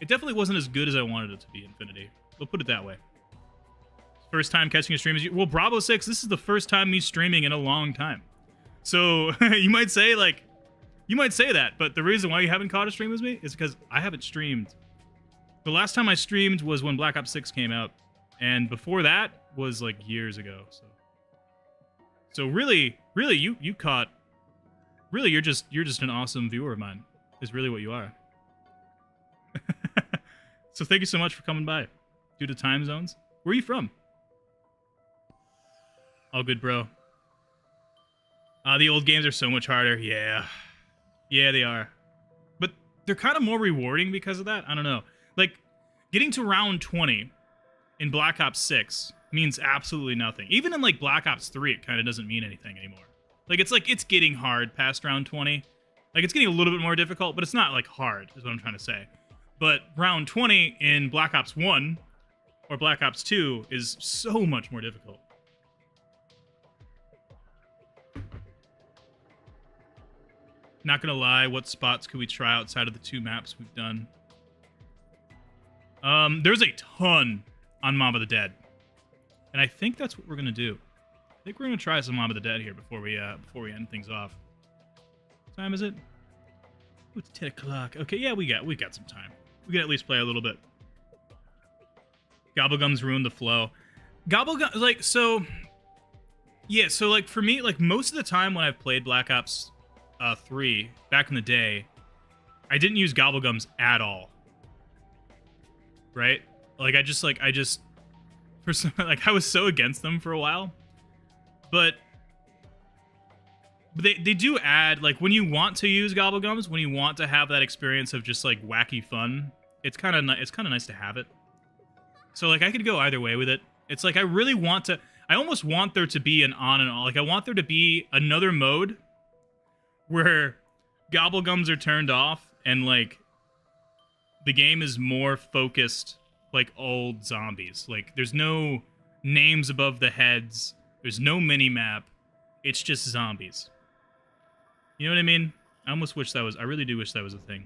It definitely wasn't as good as I wanted it to be, Infinity. We'll put it that way. First time catching a stream as you... Well, Bravo 6, this is the first time me streaming in a long time. So, you might say that, but the reason why you haven't caught a stream with me is because I haven't streamed. The last time I streamed was when Black Ops 6 came out, and before that was like years ago. So really, you caught. Really, you're just an awesome viewer of mine. Is really what you are. So thank you so much for coming by. Due to time zones, where are you from? All good, bro. The old games are so much harder. Yeah, they are. But they're kind of more rewarding because of that. I don't know. Like, getting to round 20 in Black Ops 6 means absolutely nothing. Even in, like, Black Ops 3, it kind of doesn't mean anything anymore. Like, it's getting hard past round 20. Like, it's getting a little bit more difficult, but it's not, like, hard, is what I'm trying to say. But round 20 in Black Ops 1 or Black Ops 2 is so much more difficult. Not gonna lie, what spots could we try outside of the 2 maps we've done? There's a ton on Mob of the Dead. And I think that's what we're gonna do. I think we're gonna try some Mob of the Dead here before we end things off. What time is it? Ooh, it's 10 o'clock. Okay, yeah, we got some time. We can at least play a little bit. Gobblegums ruined the flow. Gobblegum, like, so... Yeah, so, like, for me, like, most of the time when I've played Black Ops 3 back in the day, I didn't use Gobblegums at all. Right? Like, I just like I was so against them for a while, but they do add, like, when you want to use gobblegums, when you want to have that experience of just like wacky fun, it's kind of nice to have it. So like I could go either way with it. It's like I really want to. I almost want there to be an on and off. Like I want there to be another mode where gobblegums are turned off and like the game is more focused like old zombies. Like there's no names above the heads. There's no mini map. It's just zombies. You know what I mean? I almost wish that was. I really do wish that was a thing.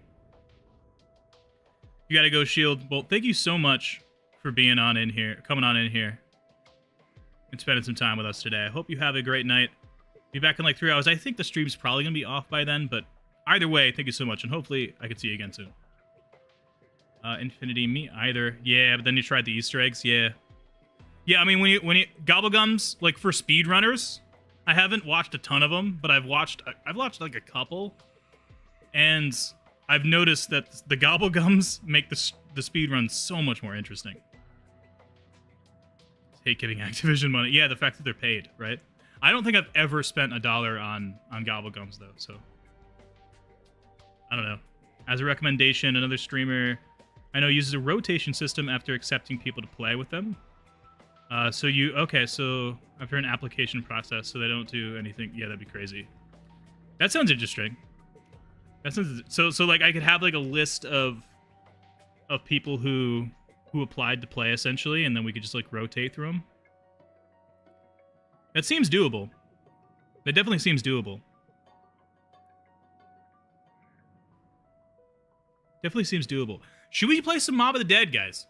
You gotta go, Shield. Well, thank you so much for being on in here, coming on in here, and spending some time with us today. I hope you have a great night. Be back in like 3 hours. I think the stream's probably gonna be off by then, but either way, thank you so much, and hopefully I can see you again soon. Infinity, me either. Yeah, but then you tried the Easter eggs. Yeah. Yeah, I mean, when you gobblegums, like for speedrunners, I haven't watched a ton of them, but I've watched like a couple, and I've noticed that the gobblegums make the speedrun so much more interesting. Hate giving Activision money. Yeah, the fact that they're paid, right? I don't think I've ever spent $1 on gobblegums though, so I don't know. As a recommendation, another streamer I know uses a rotation system after accepting people to play with them. So after an application process, so they don't do anything. Yeah, that'd be crazy. That sounds interesting. That sounds so like I could have like a list of people who applied to play essentially, and then we could just like rotate through them. That seems doable. That definitely seems doable. Definitely seems doable. Should we play some Mob of the Dead, guys?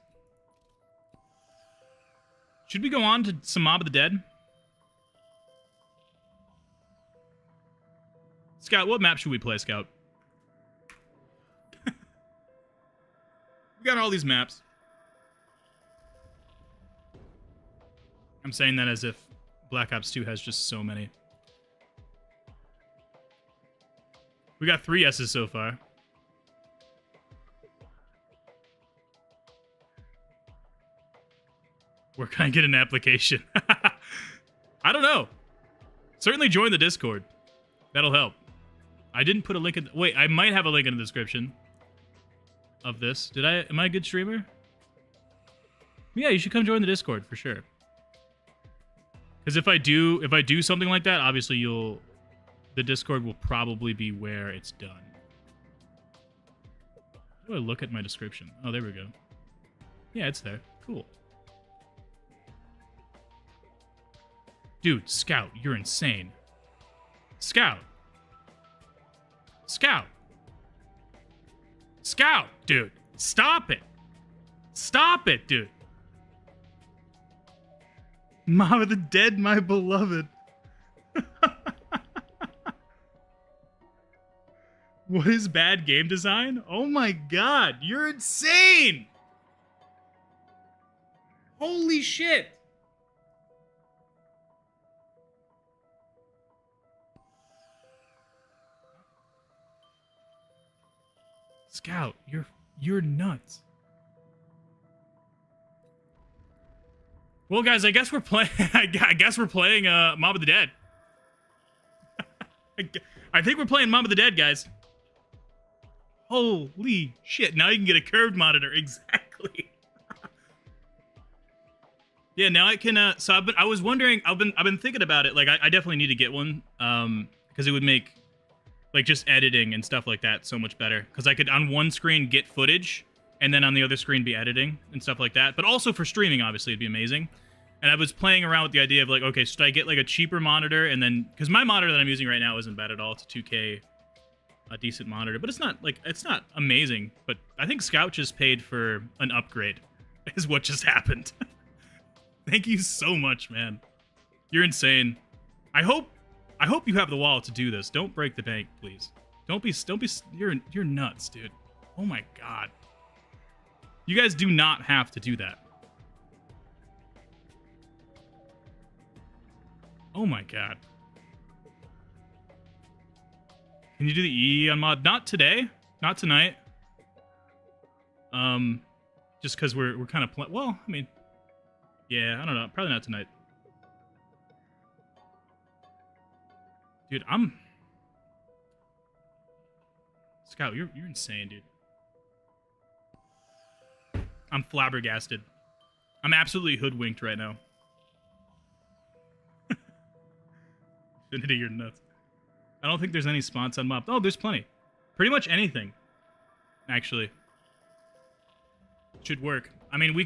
Should we go on to some Mob of the Dead? Scout, what map should we play, Scout? We got all these maps. I'm saying that as if Black Ops 2 has just so many. We got 3 S's so far. Where can I get an application? I don't know. Certainly join the Discord. That'll help. I didn't put a link in... Wait, I might have a link in the description of this. Did I? Am I a good streamer? Yeah, you should come join the Discord for sure. Because if I do something like that, obviously the Discord will probably be where it's done. How do I look at my description? Oh, there we go. Yeah, it's there. Cool. Dude, Scout, you're insane. Scout. Scout. Scout, dude. Stop it. Stop it, dude. Mob of the Dead, my beloved. What is bad game design? Oh my god, you're insane! Holy shit! Scout, you're nuts. Well, guys, I guess we're playing. I guess we're playing Mob of the Dead. I think we're playing Mob of the Dead, guys. Holy shit! Now you can get a curved monitor. Exactly. Yeah, now I can. So I was wondering. I've been thinking about it. Like, I definitely need to get one. Because it would make, like, just editing and stuff like that so much better. Because I could on one screen get footage, and then on the other screen be editing and stuff like that. But also for streaming, obviously, it'd be amazing. And I was playing around with the idea of like, okay, should I get like a cheaper monitor? And then, because my monitor that I'm using right now isn't bad at all. It's a 2K, a decent monitor, but it's not amazing. But I think Scout just paid for an upgrade, is what just happened. Thank you so much, man. You're insane. I hope you have the wallet to do this. Don't break the bank, please. Don't be. You're nuts, dude. Oh my god. You guys do not have to do that. Oh my god. Can you do the E on mod? Not today. Not tonight. Just because we're kind of well, I mean, Yeah, I don't know. Probably not tonight. Dude, I'm... Scout, you're insane, dude. I'm flabbergasted. I'm absolutely hoodwinked right now. Infinity, you're nuts. I don't think there's any spots on mob. Oh, there's plenty. Pretty much anything, actually. Should work. I mean, we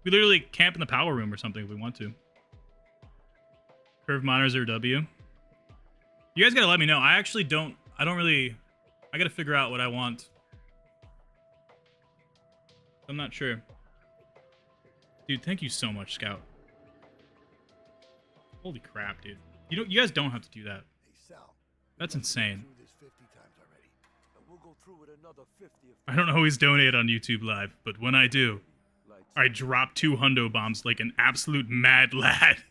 literally camp in the power room or something if we want to. Curve monitors or W. You guys gotta let me know. I don't really... I gotta figure out what I want. I'm not sure. Dude, thank you so much, Scout. Holy crap, dude. You guys don't have to do that. Hey, Sal. That's insane. Through this 50 times already. And we'll go through it another 50 if I don't always donate on YouTube Live, but when I do, I drop 2 hundo bombs like an absolute mad lad.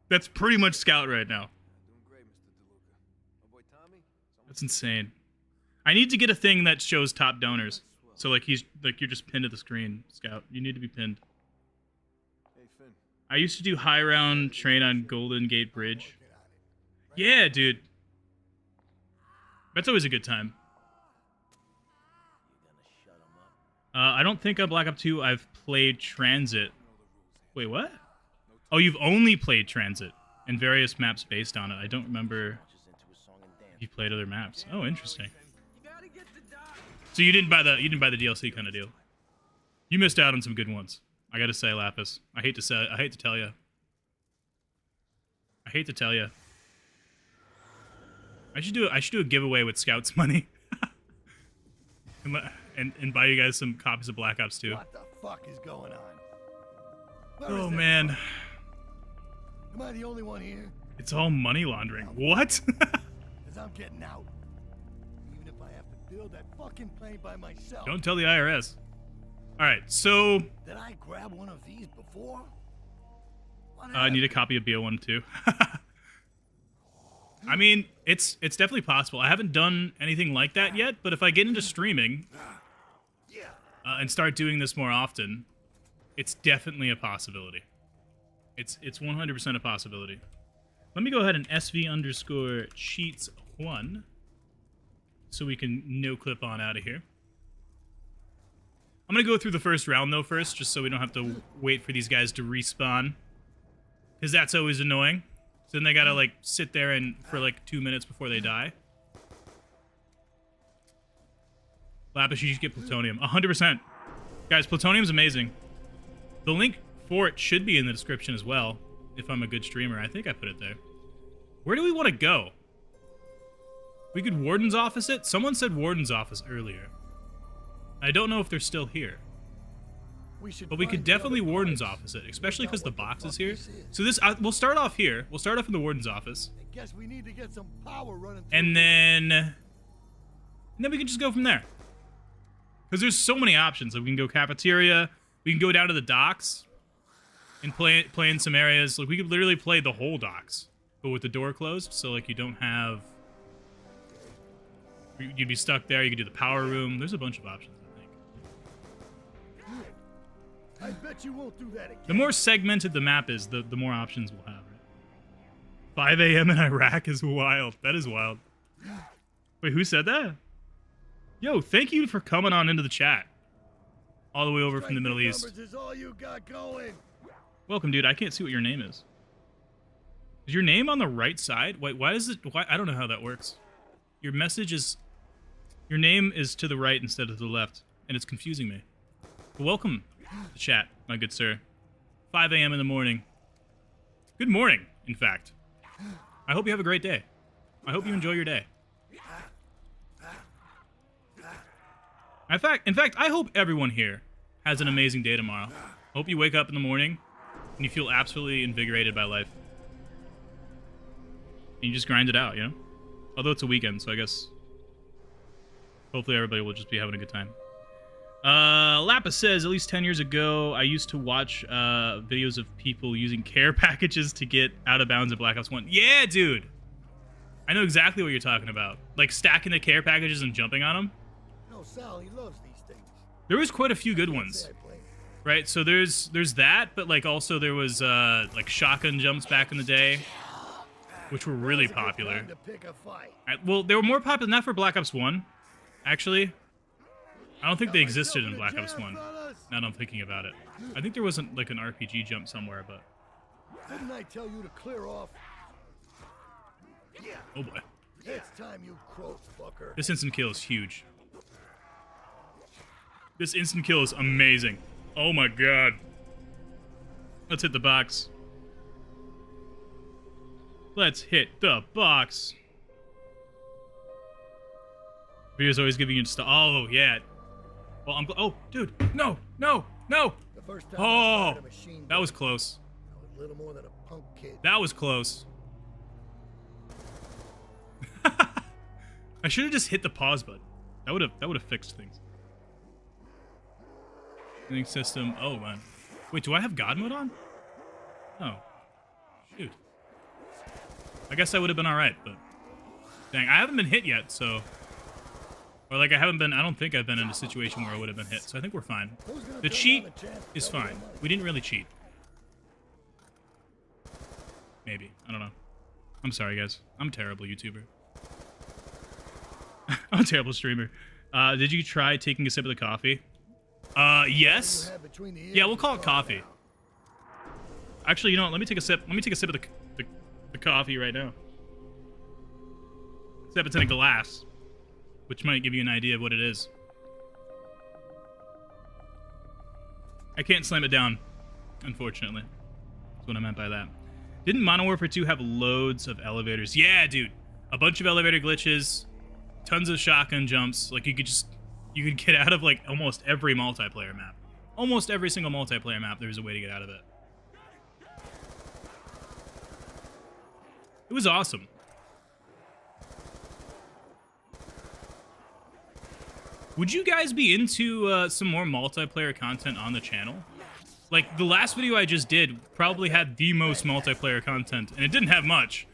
That's pretty much Scout right now. Doing great, Mr. DeLuca. My boy Tommy? That's insane. I need to get a thing that shows top donors. So like you're just pinned to the screen, Scout. You need to be pinned. Hey, Finn. I used to do high round train on Golden Gate Bridge. Yeah, dude. That's always a good time. I don't think on Black Ops 2 I've played Transit. Wait, what? Oh, you've only played Transit and various maps based on it. I don't remember if you played other maps. Oh, interesting. So you didn't buy the DLC kind of deal. You missed out on some good ones. I gotta say, Lapis. I hate to tell you. I hate to tell you. I should do a giveaway with Scout's money. and buy you guys some copies of Black Ops 2. What the fuck is going on? Oh man. Am I the only one here? It's all money laundering. What? Because I'm getting out. Even if I have to build that fucking plane by myself. Don't tell the IRS. Alright, so... Did I grab one of these before? I need a copy of BO1 too. I mean, it's definitely possible. I haven't done anything like that yet, but if I get into streaming and start doing this more often, it's definitely a possibility. It's 100% a possibility. Let me go ahead and SV_cheats1 so we can no clip on out of here. I'm gonna go through the first round though first, just so we don't have to wait for these guys to respawn, because that's always annoying. So then they gotta like sit there and for like 2 minutes before they die. Lapis, you should get plutonium. 100%. Guys, plutonium's amazing. The link for it should be in the description as well, if I'm a good streamer. I think I put it there. Where do we want to go? We could Warden's Office it? Someone said Warden's Office earlier. I don't know if they're still here. But we could definitely Warden's Office it, especially because the box is here. So this, we'll start off here. We'll start off in the Warden's Office. I guess we need to get some power running. And then we can just go from there. Because there's so many options. Like we can go cafeteria. We can go down to the docks and play in some areas. Like we could literally play the whole docks, but with the door closed. So like you don't have, you'd be stuck there. You could do the power room. There's a bunch of options, I think. I bet you won't do that again. The more segmented the map is, the more options we'll have. Right? 5 a.m. in Iraq is wild. That is wild. Wait, who said that? Yo, thank you for coming on into the chat. All the way over from the Middle East. Is all you got going. Welcome, dude. I can't see what your name is. Is your name on the right side? Wait, why is it? Why? I don't know how that works. Your message is... Your name is to the right instead of the left, and it's confusing me. But welcome to chat, my good sir. 5 a.m. in the morning. Good morning, in fact. I hope you have a great day. I hope you enjoy your day. In fact, I hope everyone here has an amazing day tomorrow. I hope you wake up in the morning and you feel absolutely invigorated by life. And you just grind it out, you know? Although it's a weekend, so I guess hopefully everybody will just be having a good time. Lapis says, at least 10 years ago, I used to watch videos of people using care packages to get out of bounds in Black Ops 1. Yeah, dude! I know exactly what you're talking about. Like stacking the care packages and jumping on them. No, Sal, he loves these things. There was quite a few good ones. right? So there's that, but like also there was like shotgun jumps back in the day, which were really Now's a good popular. time to pick a fight. Well, they were more popular than that for Black Ops 1, actually. I don't think Got they myself existed in a Black Ops jam, 1. fellas. Now that I'm thinking about it. I think there wasn't like an RPG jump somewhere, but Didn't I tell you to clear off? Yeah. oh boy. It's time you croak, fucker. This instant kill is huge. This instant kill is amazing. Oh my god. Let's hit the box. Let's hit the box. Video's always giving you stuff. Oh, yeah. Well, oh, dude. No, no, no. The first time I Oh, fired a machine that was gun, close. I was little more than a punk kid. That was close. I should have just hit the pause button. That would have fixed things. Link system. Oh man. Wait, do I have God mode on? Oh. Shoot. I guess I would have been alright, but dang, I haven't been hit yet, so or like I don't think I've been in a situation where I would have been hit, so I think we're fine. Who's gonna The turn cheat down the chance to is double fine. the money? We didn't really cheat. Maybe. I don't know. I'm sorry, guys. I'm a terrible YouTuber. I'm a terrible streamer. Did you try taking a sip of the coffee? Yes. You have between the Yeah, ears we'll is call it all coffee. now. Actually, you know what? Let me take a sip. Let me take a sip of the coffee right now. Except it's in a glass, which might give you an idea of what it is. I can't slam it down, unfortunately. That's what I meant by that. Didn't Modern Warfare 2 have loads of elevators? Yeah, dude. A bunch of elevator glitches, tons of shotgun jumps. Like, you could get out of, like, almost every multiplayer map. Almost every single multiplayer map, there's a way to get out of it. It was awesome. Would you guys be into some more multiplayer content on the channel? Like, the last video I just did probably had the most multiplayer content, and it didn't have much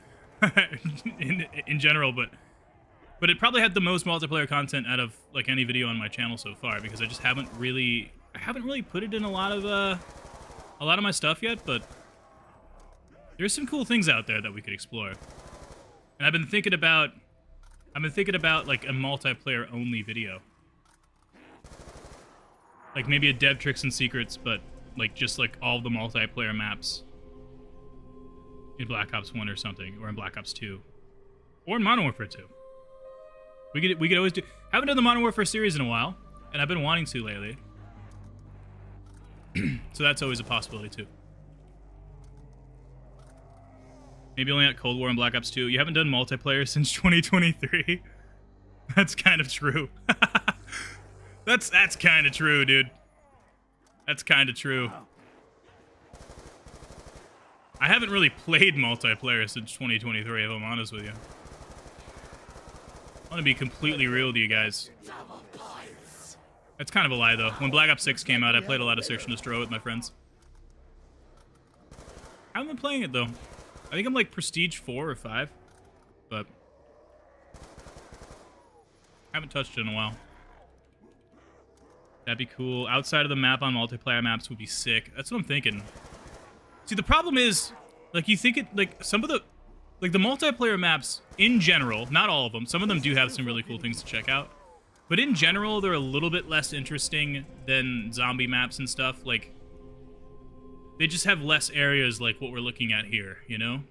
in general, but it probably had the most multiplayer content out of like any video on my channel so far, because I just haven't really put it in a lot of my stuff yet, but there's some cool things out there that we could explore. And I've been thinking about like a multiplayer only video. Like maybe a dev tricks and secrets, but like just like all the multiplayer maps in Black Ops 1 or something, or in Black Ops 2, or in Modern Warfare 2. We could always do. Haven't done the Modern Warfare series in a while, and I've been wanting to lately. So that's always a possibility too. Maybe only at Cold War and Black Ops 2. You haven't done multiplayer since 2023. That's kind of true. That's kind of true, dude. That's kind of true. I haven't really played multiplayer since 2023, if I'm honest with you. I want to be completely real with you guys. That's kind of a lie, though. When Black Ops 6 came out, I played a lot of Search and Destroy with my friends. I haven't been playing it, though. I think I'm like Prestige 4 or 5, but I haven't touched it in a while. That'd be cool. Outside of the map on multiplayer maps would be sick. That's what I'm thinking. See, the problem is, like, you think it, like, some of the, like, the multiplayer maps, in general, not all of them, some of them do have some really cool things to check out, but in general, they're a little bit less interesting than zombie maps and stuff. Like, they just have less areas like what we're looking at here, you know?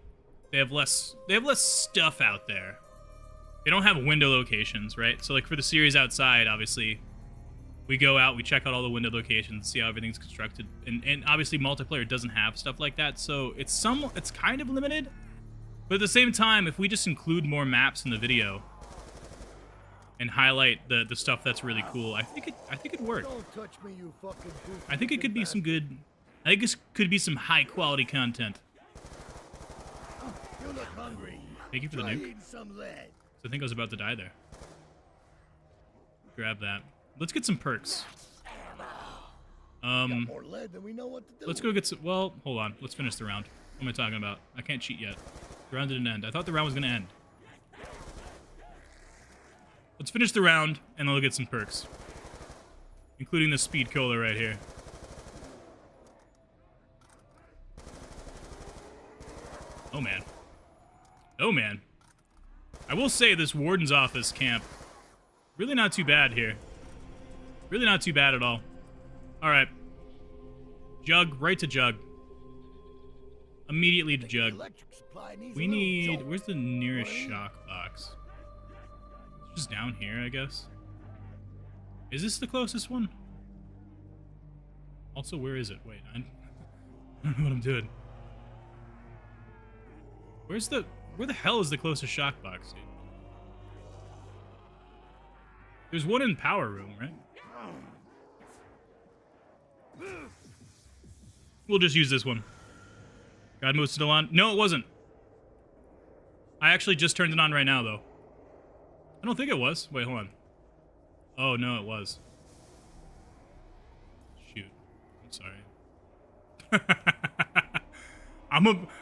They have less stuff out there. They don't have window locations, right? So, like, for the series outside, obviously, we go out, we check out all the window locations, see how everything's constructed, and obviously multiplayer doesn't have stuff like that, so it's kind of limited. But at the same time, if we just include more maps in the video and highlight the stuff that's really cool, I think it'd work. Don't touch me, you fucking goofy. I think it could be some good. I think this could be some high quality content. You look hungry. Thank you for the Try nuke. eating some lead. So I think I was about to die there. Grab that. Let's get some perks. Got more lead than we know what to do. Let's go get some. Well, hold on. Let's finish the round. What am I talking about? I can't cheat yet. The round didn't end. I thought the round was gonna end. Let's finish the round and then we'll get some perks, including the speed cola right here. Oh, man. Oh, man. I will say this warden's office camp, really not too bad here. Really not too bad at all. All right. Jug, right to Jug. Immediately to Jug. We need... Where's the nearest shock box? It's just down here, I guess. Is this the closest one? Also, where is it? Wait, I don't know what I'm doing. Where the hell is the closest shock box, dude? There's one in power room, right? We'll just use this one. God mode's still on? No, it wasn't. I actually just turned it on right now, though. I don't think it was. Wait, hold on. Oh, no, it was. Shoot. I'm sorry.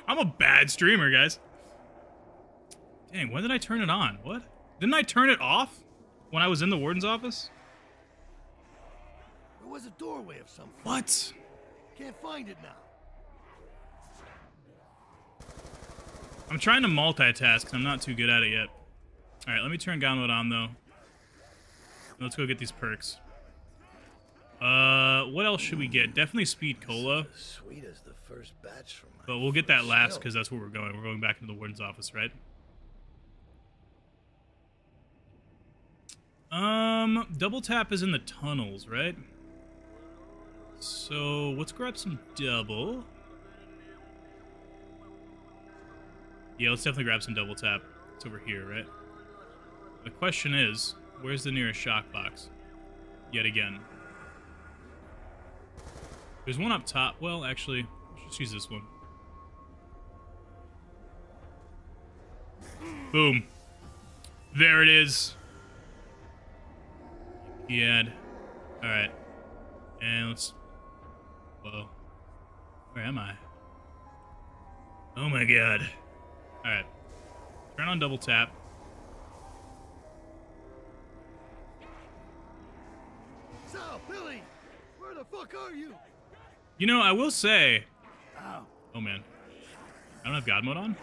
I'm a bad streamer, guys. Dang, when did I turn it on? What? Didn't I turn it off when I was in the warden's office? There was a doorway of some. What? Can't find it now. I'm trying to multitask because I'm not too good at it yet. Alright, let me turn God mode on, though. Let's go get these perks. What else should we get? Definitely Speed Cola. Sweet as the first batch from my But we'll get that last because that's where we're going. We're going back into the warden's office, right? Double tap is in the tunnels, right? So, let's grab some double. Yeah, let's definitely grab some double tap. It's over here, right? The question is, where's the nearest shock box? Yet again. There's one up top. Well, actually, let's just use this one. Boom. There it is. Yeah. Alright. And let's... Whoa. Where am I? Oh my god. Alright. Turn on double tap. Sal, Billy! Where the fuck are you? You know, I will say... Ow. Oh man. I don't have God mode on?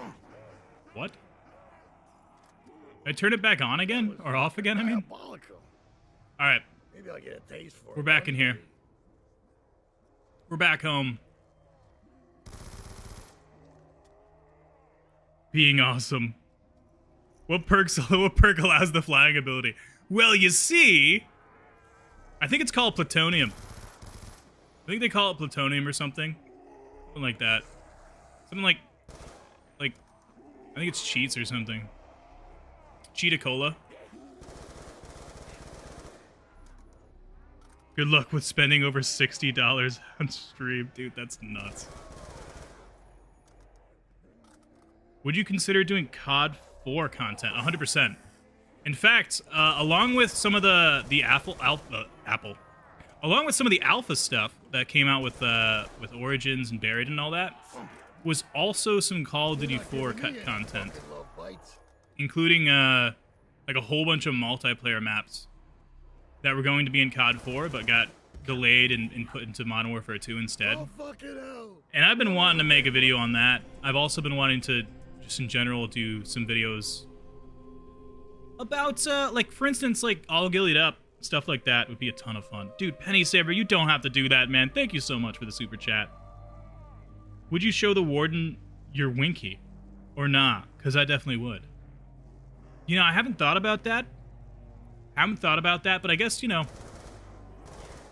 What? I turn it back on again? Or off again, I mean? Diabolical. Alright. Maybe I'll get a taste for it. We're back in here. We're back home. Being awesome. What perk allows the flying ability? Well, you see... I think it's called plutonium. I think they call it plutonium or something. Something like that. Something like... I think it's cheats or something. Cheetah Cola. Good luck with spending over $60 on stream. Dude, that's nuts. Would you consider doing COD 4 content? 100%. In fact, along with some of the along with some of the alpha stuff that came out with Origins and Buried and all that, was also some Call of Duty 4 content, including like a whole bunch of multiplayer maps that were going to be in COD 4 but got delayed and put into Modern Warfare 2 instead. And I've been wanting to make a video on that. I've also been wanting to, just in general, do some videos about, like, for instance, like, All Gillied Up. Stuff like that would be a ton of fun. Dude, Penny Saver, you don't have to do that, man. Thank you so much for the super chat. Would you show the warden your winky? Or nah? Because I definitely would. You know, I haven't thought about that. But I guess, you know,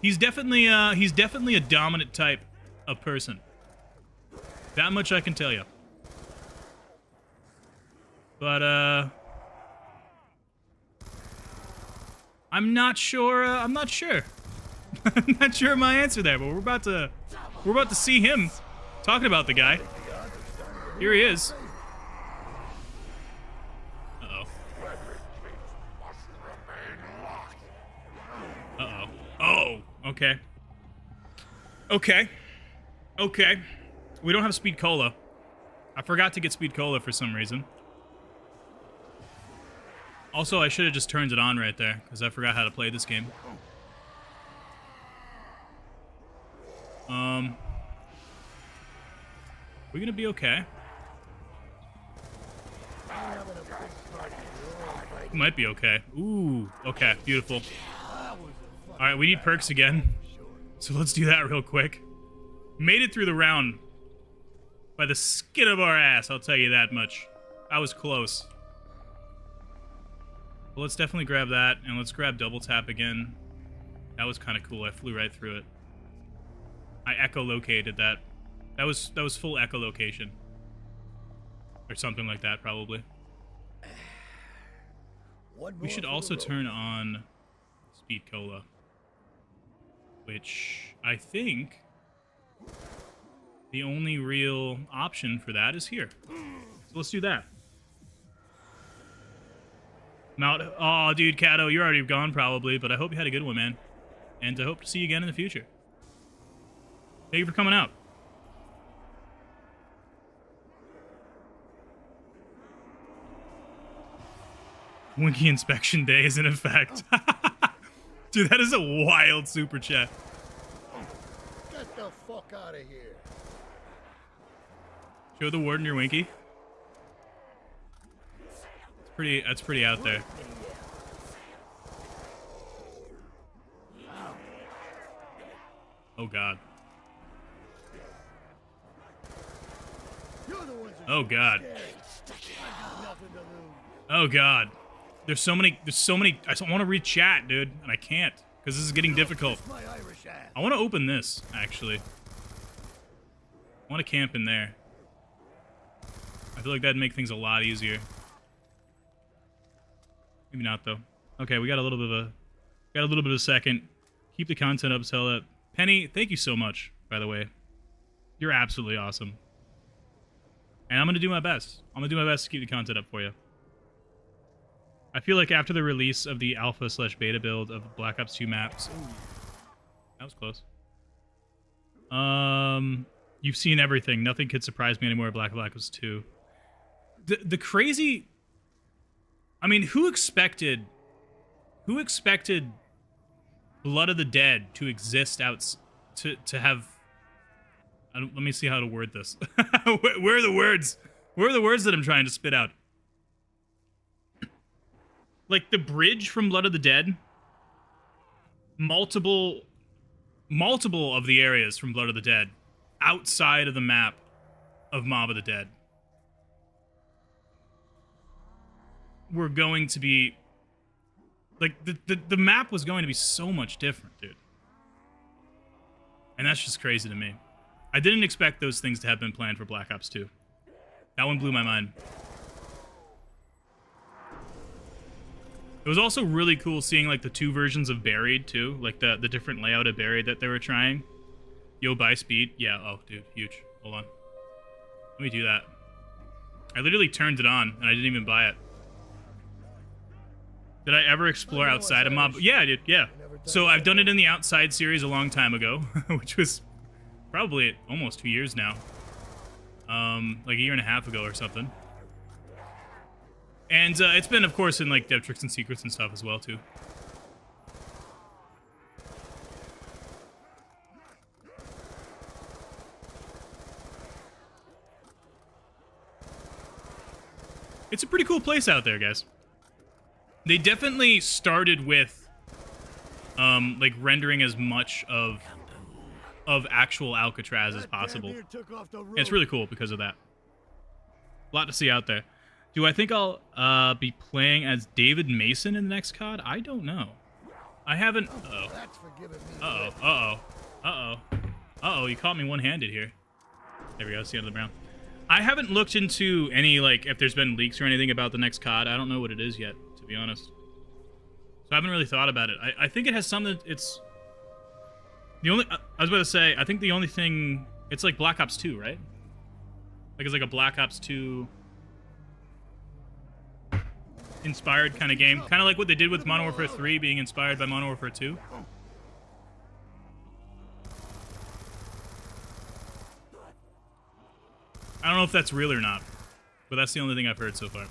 he's definitely a dominant type of person. That much I can tell you. But, I'm not sure, I'm not sure of my answer there, but we're about to see him talking about the guy. Here he is. Uh-oh. Uh-oh. Oh, okay. Okay. We don't have Speed Cola. I forgot to get Speed Cola for some reason. Also, I should have just turned it on right there, because I forgot how to play this game. We're gonna be okay. Might be okay. Ooh, okay, beautiful. All right, we need perks again. So let's do that real quick. Made it through the round by the skin of our ass, I'll tell you that much. I was close. Well, let's definitely grab that, and let's grab double tap again. That was kind of cool. I flew right through it. I echolocated that. That was full echolocation. Or something like that, probably. We should also turn on Speed Cola. Which I think the only real option for that is here. So let's do that. Oh, dude, Kato, you're already gone probably, but I hope you had a good one, man. And I hope to see you again in the future. Thank you for coming out. Winky Inspection Day is in effect. Dude, that is a wild super chat. Get the fuck out of here. Show the warden your Winky. That's pretty out there. Oh god. Oh god. Oh god. There's so many. I don't want to read chat, dude, and I can't because this is getting difficult. I want to open this actually. I want to camp in there. I feel like that'd make things a lot easier. Maybe not though. Okay, we got a little bit of a second. Keep the content up, tell it. Penny, thank you so much, by the way. You're absolutely awesome. And I'm gonna do my best. I'm gonna do my best to keep the content up for you. I feel like after the release of the alpha/beta build of Black Ops 2 maps, that was close. You've seen everything. Nothing could surprise me anymore. Black Ops 2. The crazy. I mean, who expected Blood of the Dead to exist to have? Let me see how to word this. Where are the words? Where are the words that I'm trying to spit out? Like the bridge from Blood of the Dead. Multiple of the areas from Blood of the Dead outside of the map of Mob of the Dead were going to be like the map was going to be so much different, dude. And that's just crazy to me. I didn't expect those things to have been planned for Black Ops 2. That one blew my mind. It was also really cool seeing like the two versions of Buried too, like the different layout of Buried that they were trying. Yo, buy speed. Yeah, oh dude, huge. Hold on. Let me do that. I literally turned it on and I didn't even buy it. Did I ever explore outside of Mob? Yeah, I did, yeah. So I've done it in the Outside series a long time ago, which was probably almost 2 years now. Like a year and a half ago or something. And it's been, of course, in like Dev Tricks and Secrets and stuff as well, too. It's a pretty cool place out there, guys. They definitely started with, like, rendering as much of actual Alcatraz as possible. And it's really cool because of that. A lot to see out there. Do I think I'll be playing as David Mason in the next COD? I don't know. I haven't... Uh-oh, you caught me one-handed here. There we go, that's the end of the round. I haven't looked into any, like, if there's been leaks or anything about the next COD. I don't know what it is yet, to be honest. So I haven't really thought about it. I think it has something... It's... The only... I was about to say, I think the only thing... It's like Black Ops 2, right? Like, it's like a Black Ops 2... inspired kind of game. Kind of like what they did with Modern Warfare 3 being inspired by Modern Warfare 2. I don't know if that's real or not, but that's the only thing I've heard so far.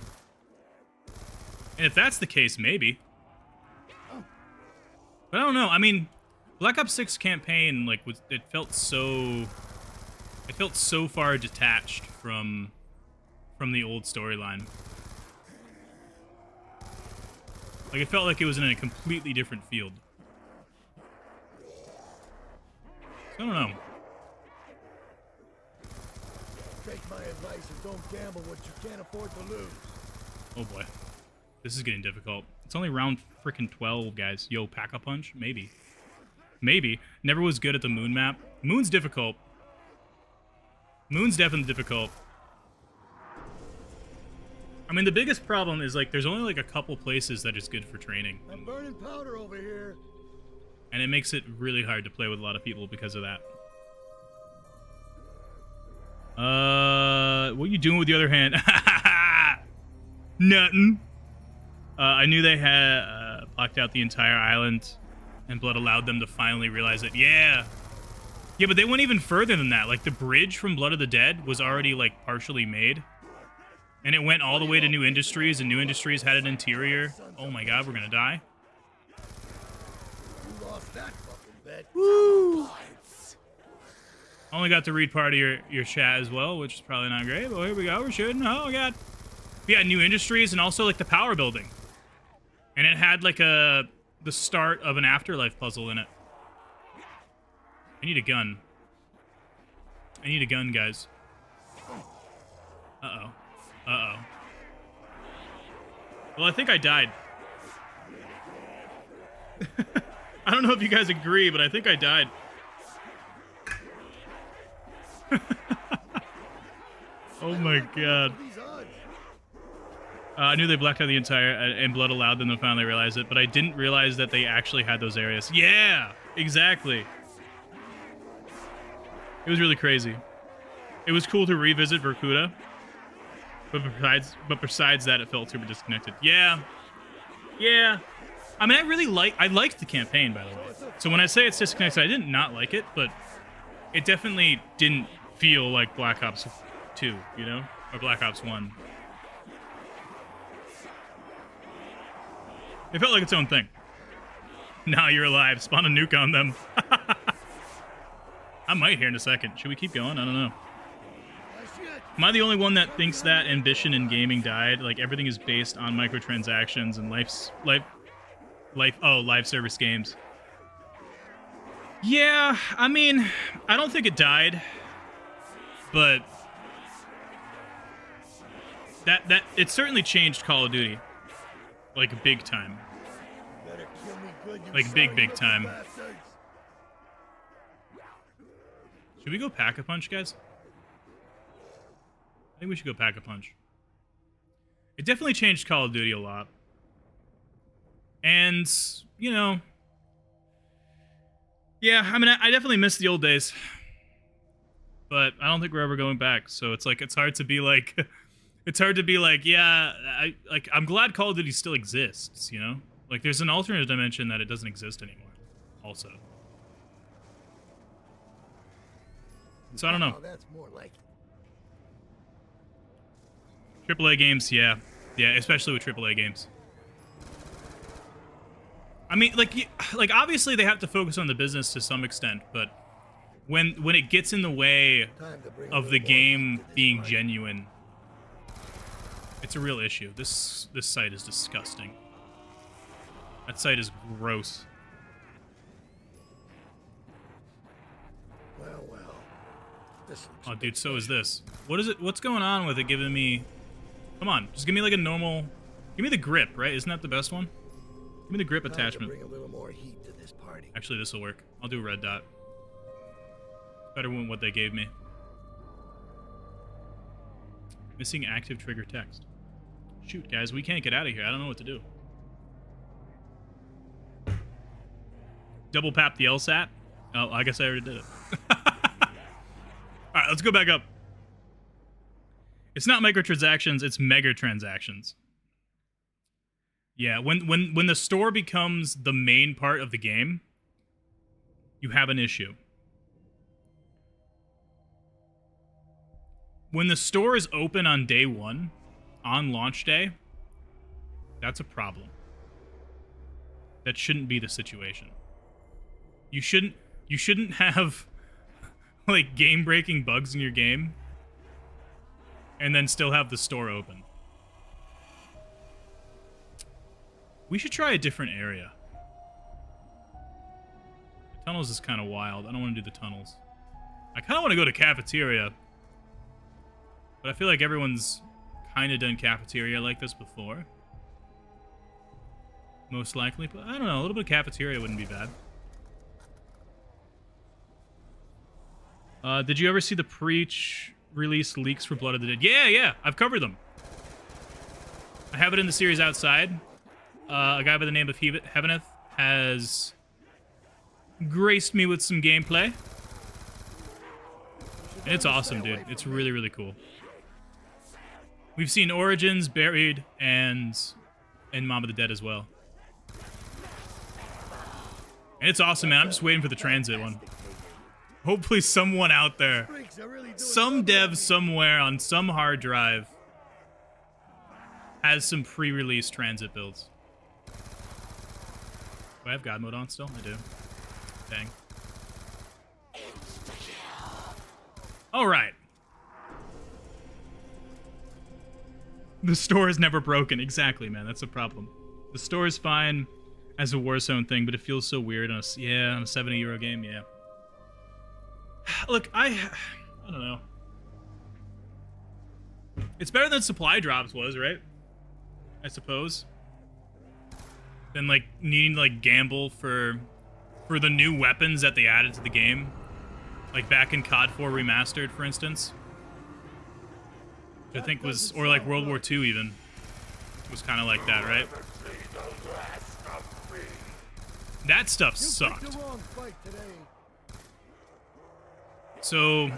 And if that's the case, maybe. But I don't know. I mean, Black Ops 6 campaign, like, it felt so far detached from the old storyline. Like, it felt like it was in a completely different field. So, I don't know. Take my advice and don't gamble what you can't afford to lose. Oh boy. This is getting difficult. It's only round frickin' 12, guys. Yo, Pack-a-Punch? Maybe. Maybe. Never was good at the moon map. Moon's difficult. Moon's definitely difficult. I mean, the biggest problem is, like, there's only, like, a couple places that is good for training. I'm burning powder over here. And it makes it really hard to play with a lot of people because of that. What are you doing with the other hand? Nothing. I knew they had blocked out the entire island, and Blood allowed them to finally realize it. Yeah. Yeah, but they went even further than that. Like, the bridge from Blood of the Dead was already, like, partially made. And it went all the way to New Industries, and New Industries had an interior. Oh my god, we're gonna die. You lost that fucking bet. Woo! Only got to read part of your chat as well, which is probably not great, but here we go, we're shooting. Oh god. But yeah, New Industries, and also, like, the power building. And it had, like, the start of an Afterlife puzzle in it. I need a gun. I need a gun, guys. Uh-oh. Uh-oh. Well, I think I died. I don't know if you guys agree, but I think I died. Oh my god. I knew they blacked out the entire, and Blood allowed them to finally realize it, but I didn't realize that they actually had those areas. Yeah! Exactly. It was really crazy. It was cool to revisit Vorkuta. But besides that, it felt super disconnected. Yeah. Yeah. I mean, I liked the campaign, by the way. So when I say it's disconnected, I didn't not like it, but it definitely didn't feel like Black Ops 2, you know? Or Black Ops 1. It felt like its own thing. Now you're alive. Spawn a nuke on them. I might here in a second. Should we keep going? I don't know. Am I the only one that thinks that ambition in gaming died? Like, everything is based on microtransactions and live service games. Yeah, I mean, I don't think it died, but that it certainly changed Call of Duty, like, big time. Like, big time. Should we go Pack-a-Punch, guys? I think we should go Pack-a-Punch. It definitely changed Call of Duty a lot. And, you know... Yeah, I mean, I definitely miss the old days. But I don't think we're ever going back. So it's like, it's hard to be like... It's hard to be like, yeah, I'm glad Call of Duty still exists, you know? Like, there's an alternate dimension that it doesn't exist anymore, also. So I don't know. Oh, that's more like it. AAA games, yeah. Yeah, especially with AAA games. I mean, like obviously they have to focus on the business to some extent, but when it gets in the way of the game being genuine, it's a real issue. This site is disgusting. That site is gross. Well. Oh, dude, so is this. What is it? What's going on with it giving me... Come on, just give me like a normal... Give me the grip, right? Isn't that the best one? Give me the grip attachment. Bring a little more heat to this party. Actually, this will work. I'll do a red dot. Better than what they gave me. Missing active trigger text. Shoot, guys, we can't get out of here. I don't know what to do. Double pap the LSAT? Oh, I guess I already did it. Alright, let's go back up. It's not microtransactions, it's megatransactions. Yeah, when the store becomes the main part of the game, you have an issue. When the store is open on day one, on launch day, that's a problem. That shouldn't be the situation. You shouldn't have like game-breaking bugs in your game and then still have the store open. We should try a different area. The tunnels is kind of wild. I don't want to do the tunnels. I kind of want to go to cafeteria. But I feel like everyone's kind of done cafeteria like this before. Most likely. But I don't know. A little bit of cafeteria wouldn't be bad. Did you ever see the pre-release leaks for Blood of the Dead? Yeah. I've covered them. I have it in the series outside. A guy by the name of Heaveneth has graced me with some gameplay. And it's awesome, dude. It's really, really cool. We've seen Origins, Buried, and Mom of the Dead as well. And it's awesome, man. I'm just waiting for the Tranzit one. Hopefully someone out there, some dev somewhere on some hard drive, has some pre-release Tranzit builds. Do I have God mode on still? I do. Dang. Alright. The store is never broken. Exactly, man. That's a problem. The store is fine as a Warzone thing, but it feels so weird on a €70 game, yeah. Look, I don't know. It's better than supply drops was, right? I suppose. Than like needing to like gamble for the new weapons that they added to the game. Like back in COD 4 Remastered, for instance. Which I think was, or like World War II even. Was kind of like that, right? That stuff sucked. So,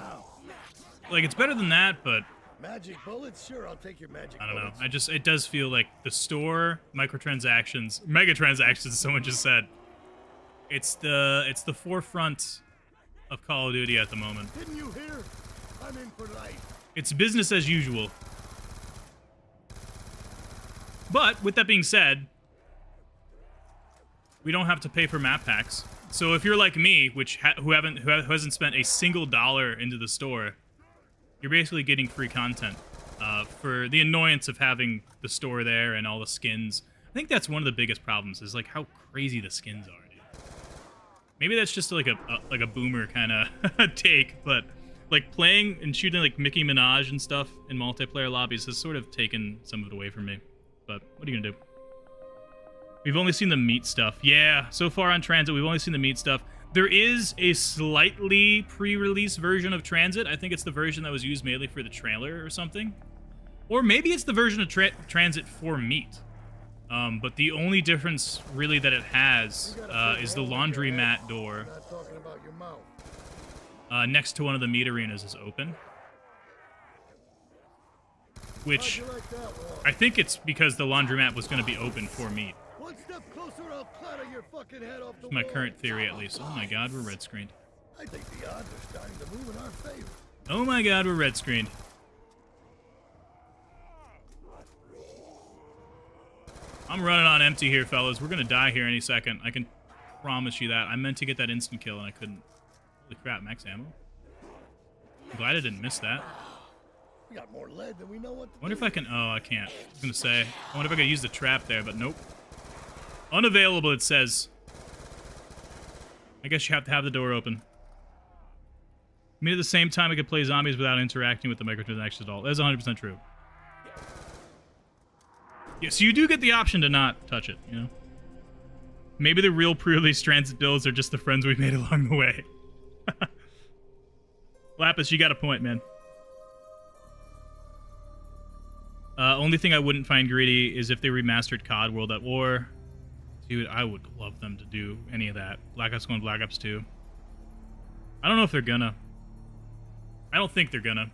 like, it's better than that, but Magic bullets? Sure, I'll take your magic I don't know. bullets. It does feel like the store, microtransactions, megatransactions, someone just said. It's the forefront of Call of Duty at the moment. Didn't you hear? I'm in for life. It's business as usual. But, with that being said, we don't have to pay for map packs. So if you're like me, who hasn't spent a single dollar into the store, you're basically getting free content for the annoyance of having the store there and all the skins. I think that's one of the biggest problems is like how crazy the skins are, dude. Maybe that's just like a boomer kind of take, but like playing and shooting like Nicki Minaj and stuff in multiplayer lobbies has sort of taken some of it away from me. But what are you gonna do? We've only seen the meat stuff. Yeah, so far on Tranzit, we've only seen the meat stuff. There is a slightly pre-release version of Tranzit. I think it's the version that was used mainly for the trailer or something. Or maybe it's the version of Tranzit for meat. But the only difference, really, that it has is the laundromat door next to one of the meat arenas is open. Which, I think it's because the laundromat was going to be open for meat. One step closer, I'll clatter your fucking head off the It's my wall. current theory, at least. Oh my god, we're red screened. I think the odds are starting to move in our favor. Oh my god, we're red screened. I'm running on empty here, fellas. We're gonna die here any second. I can promise you that. I meant to get that instant kill and I couldn't. Holy crap, max ammo. I'm glad I didn't miss that. We got more lead than we know what to I wonder do. if I can... Oh, I can't. I was gonna say. I wonder if I could use the trap there, but nope. Unavailable, it says. I guess you have to have the door open. I mean, at the same time, I could play zombies without interacting with the microtransactions at all. That's 100% true. Yeah, so you do get the option to not touch it, you know? Maybe the real pre-release Tranzit builds are just the friends we made along the way. Lapis, you got a point, man. Only thing I wouldn't find greedy is if they remastered COD World at War. Dude, I would love them to do any of that. Black Ops 1, Black Ops 2. I don't know if they're gonna. I don't think they're gonna.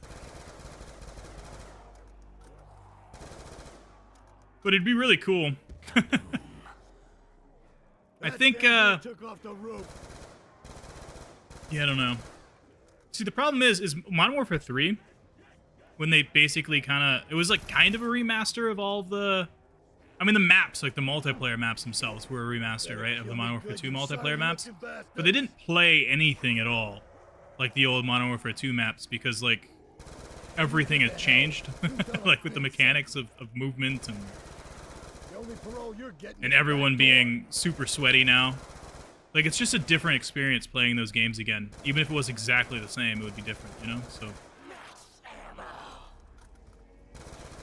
But it'd be really cool. I think, took off the roof. yeah, I don't know. See, the problem is Modern Warfare 3, when they basically it was like kind of a remaster of all the, I mean, the maps, like the multiplayer maps themselves were a remaster, right, of the Modern Warfare 2 multiplayer maps. But they didn't play anything at all like the old Modern Warfare 2 maps because, like, everything has changed, like with the mechanics of movement and The only parole you're getting and is everyone back being super sweaty now. Like, it's just a different experience playing those games again. Even if it was exactly the same, it would be different, you know? So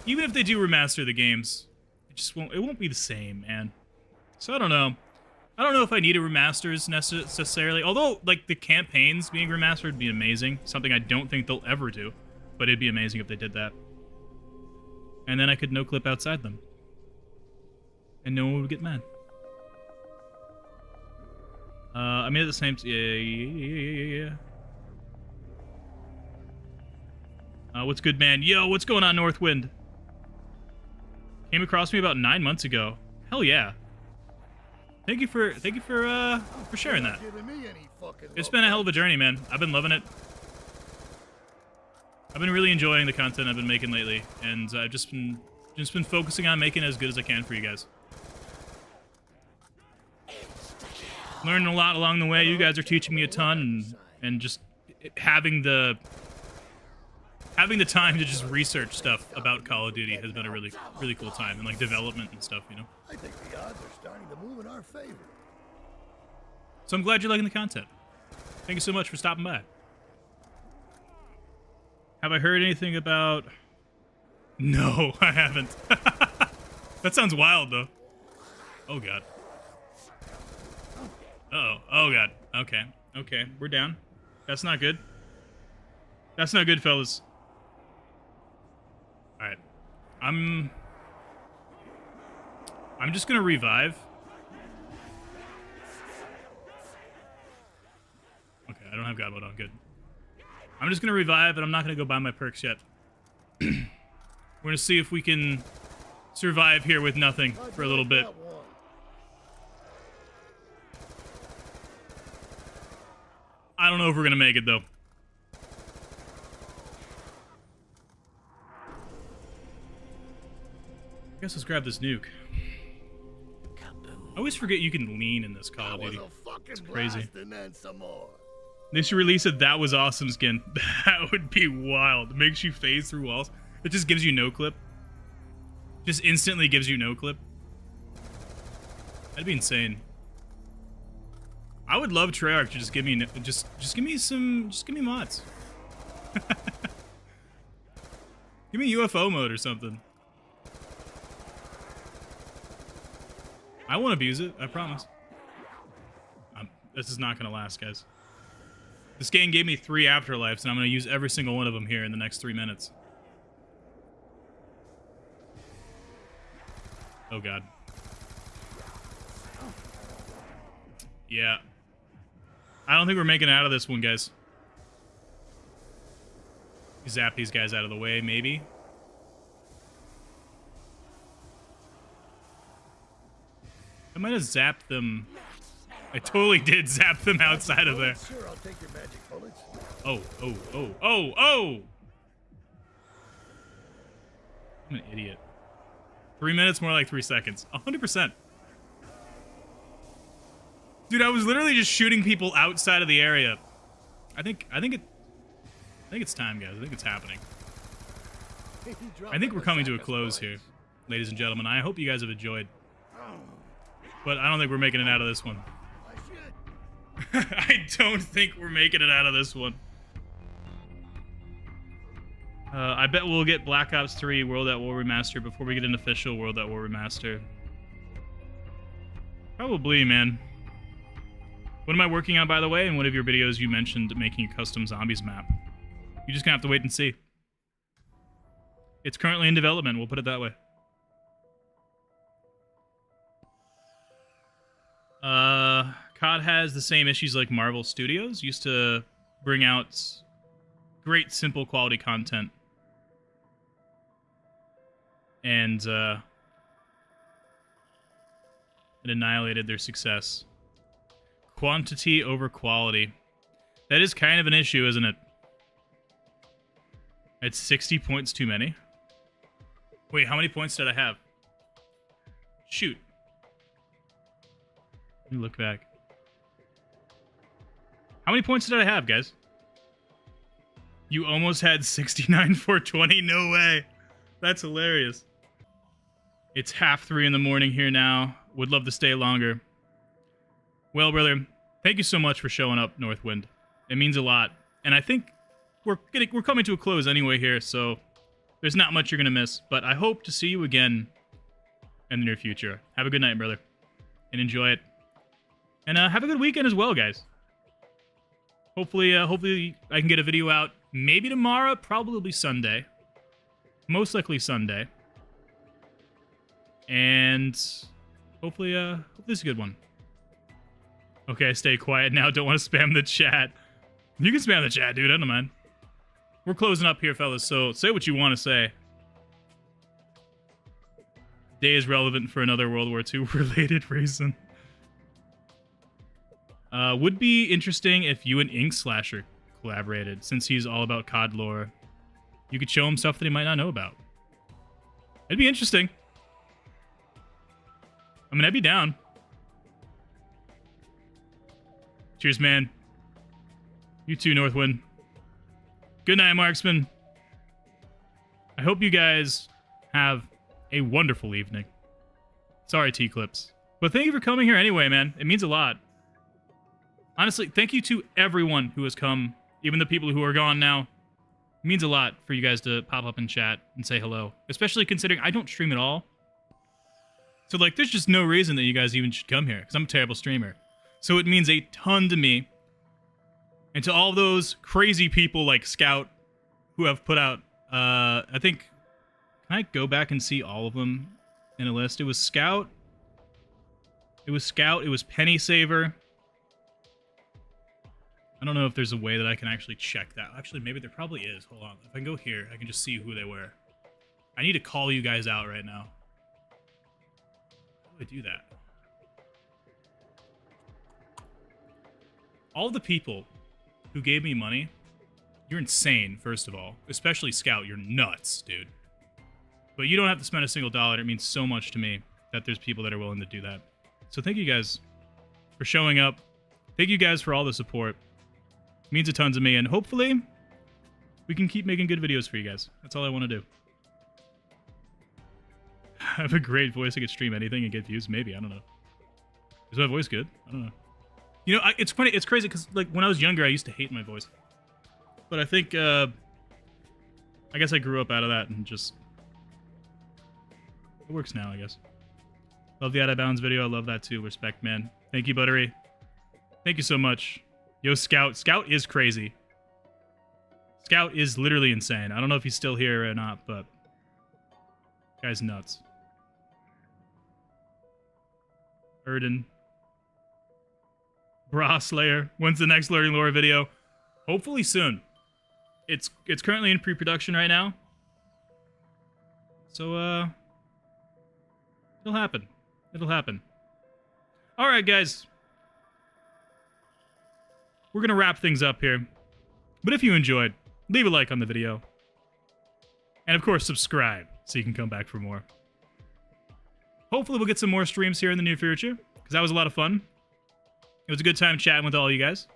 even if they do remaster the games, it won't be the same, man. So I don't know. I don't know if I need a remasters necessarily. Although, like, the campaigns being remastered would be amazing. Something I don't think they'll ever do. But it'd be amazing if they did that. And then I could no-clip outside them. And no one would get mad. I mean, at the same... Yeah. What's good, man? Yo, what's going on, Northwind? Came across me about 9 months ago. Hell yeah. Thank you for sharing that. It's been a hell of a journey, man. I've been loving it. I've been really enjoying the content I've been making lately, and I've just been focusing on making it as good as I can for you guys. Learning a lot along the way. You guys are teaching me a ton, and just having the time to just research stuff about Call of Duty has been a really cool time, and like development and stuff, you know. I think the odds are starting to move in our favor. So I'm glad you're liking the content. Thank you so much for stopping by. Have I heard anything about... No, I haven't. That sounds wild, though. Oh, God. Uh-oh. Oh, God. Okay. Okay. We're down. That's not good. That's not good, fellas. Alright. I'm just gonna revive. Okay, I don't have God mode on. Good. I'm just gonna revive, and I'm not gonna go buy my perks yet. We're gonna see if we can survive here with nothing for a little bit. I don't know if we're gonna make it, though. I guess let's grab this nuke. I always forget you can lean in this Call of Duty. It's crazy. They should release a That Was Awesome skin. That would be wild. It makes you phase through walls. It just gives you no clip. Just instantly gives you no clip. That'd be insane. I would love Treyarch to just give me just give me mods. Give me UFO mode or something. I won't abuse it, I promise. This is not gonna last, guys. This game gave me 3 afterlives, and I'm gonna use every single one of them here in the next 3 minutes. Oh, God. Yeah. I don't think we're making it out of this one, guys. Zap these guys out of the way, maybe. I might have zapped them. I totally did zap them outside of there. Sure, I'll take your magic bullets. Oh. I'm an idiot. 3 minutes, more like 3 seconds. 100%. Dude, I was literally just shooting people outside of the area. I think it's time, guys. I think it's happening. I think we're coming to a close here, ladies and gentlemen. I hope you guys have enjoyed. But I don't think we're making it out of this one. I don't think we're making it out of this one. I bet we'll get Black Ops 3 World at War Remaster before we get an official World at War Remaster. Probably, man. What am I working on, by the way? In one of your videos, you mentioned making a custom zombies map. You're just gonna have to wait and see. It's currently in development, we'll put it that way. COD has the same issues like Marvel Studios. Used to bring out great, simple quality content. And it annihilated their success. Quantity over quality. That is kind of an issue, isn't it? It's 60 points too many. Wait, how many points did I have? Shoot. Let me look back. How many points did I have, guys? You almost had 69 420? No way. That's hilarious. It's 2:30 in the morning here now. Would love to stay longer. Well, brother, thank you so much for showing up, Northwind. It means a lot. And I think we're coming to a close anyway here, so there's not much you're going to miss. But I hope to see you again in the near future. Have a good night, brother. And enjoy it. And have a good weekend as well, guys. Hopefully I can get a video out maybe tomorrow, probably Sunday. Most likely Sunday. And hopefully this is a good one. Okay, stay quiet now. Don't want to spam the chat. You can spam the chat, dude. I don't mind. We're closing up here, fellas, so say what you want to say. Day is relevant for another World War II related reason. Would be interesting if you and Ink Slasher collaborated, since he's all about COD lore. You could show him stuff that he might not know about. It'd be interesting. I mean, I'd be down. Cheers, man. You too, Northwind. Good night, Marksman. I hope you guys have a wonderful evening. Sorry, T-Clips. But thank you for coming here anyway, man. It means a lot. Honestly, thank you to everyone who has come, even the people who are gone now. It means a lot for you guys to pop up and chat and say hello, especially considering I don't stream at all. So, like, there's just no reason that you guys even should come here, because I'm a terrible streamer. So it means a ton to me. And to all those crazy people like Scout who have put out, I think, can I go back and see all of them in a list? It was Scout. It was Penny Saver. I don't know if there's a way that I can actually check that. Actually, maybe there probably is. Hold on. If I can go here, I can just see who they were. I need to call you guys out right now. How do I do that? All the people who gave me money, you're insane, first of all. Especially Scout, you're nuts, dude. But you don't have to spend a single dollar. It means so much to me that there's people that are willing to do that. So thank you guys for showing up. Thank you guys for all the support. It means a ton to me, and hopefully we can keep making good videos for you guys. That's all I want to do. I have a great voice. I could stream anything and get views. Maybe. I don't know. Is my voice good? I don't know. You know, it's funny. It's crazy because, like, when I was younger, I used to hate my voice. But I think, I guess I grew up out of that and just... It works now, I guess. Love the Out of Bounds video. I love that too. Respect, man. Thank you, Buttery. Thank you so much. Yo, Scout. Scout is crazy. Scout is literally insane. I don't know if he's still here or not, but... Guy's nuts. Erden. Bra Slayer. When's the next Learning Lore video? Hopefully soon. It's currently in pre-production right now. So, it'll happen. It'll happen. Alright, guys. We're gonna wrap things up here. But if you enjoyed, leave a like on the video. And of course, subscribe so you can come back for more. Hopefully we'll get some more streams here in the near future, because that was a lot of fun. It was a good time chatting with all you guys.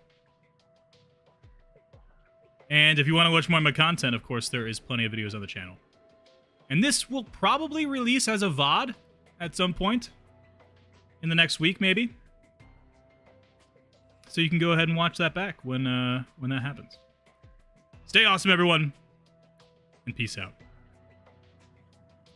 And if you want to watch more of my content, of course, there is plenty of videos on the channel. And this will probably release as a VOD at some point. In the next week, maybe. So you can go ahead and watch that back when that happens. Stay awesome, everyone. And peace out.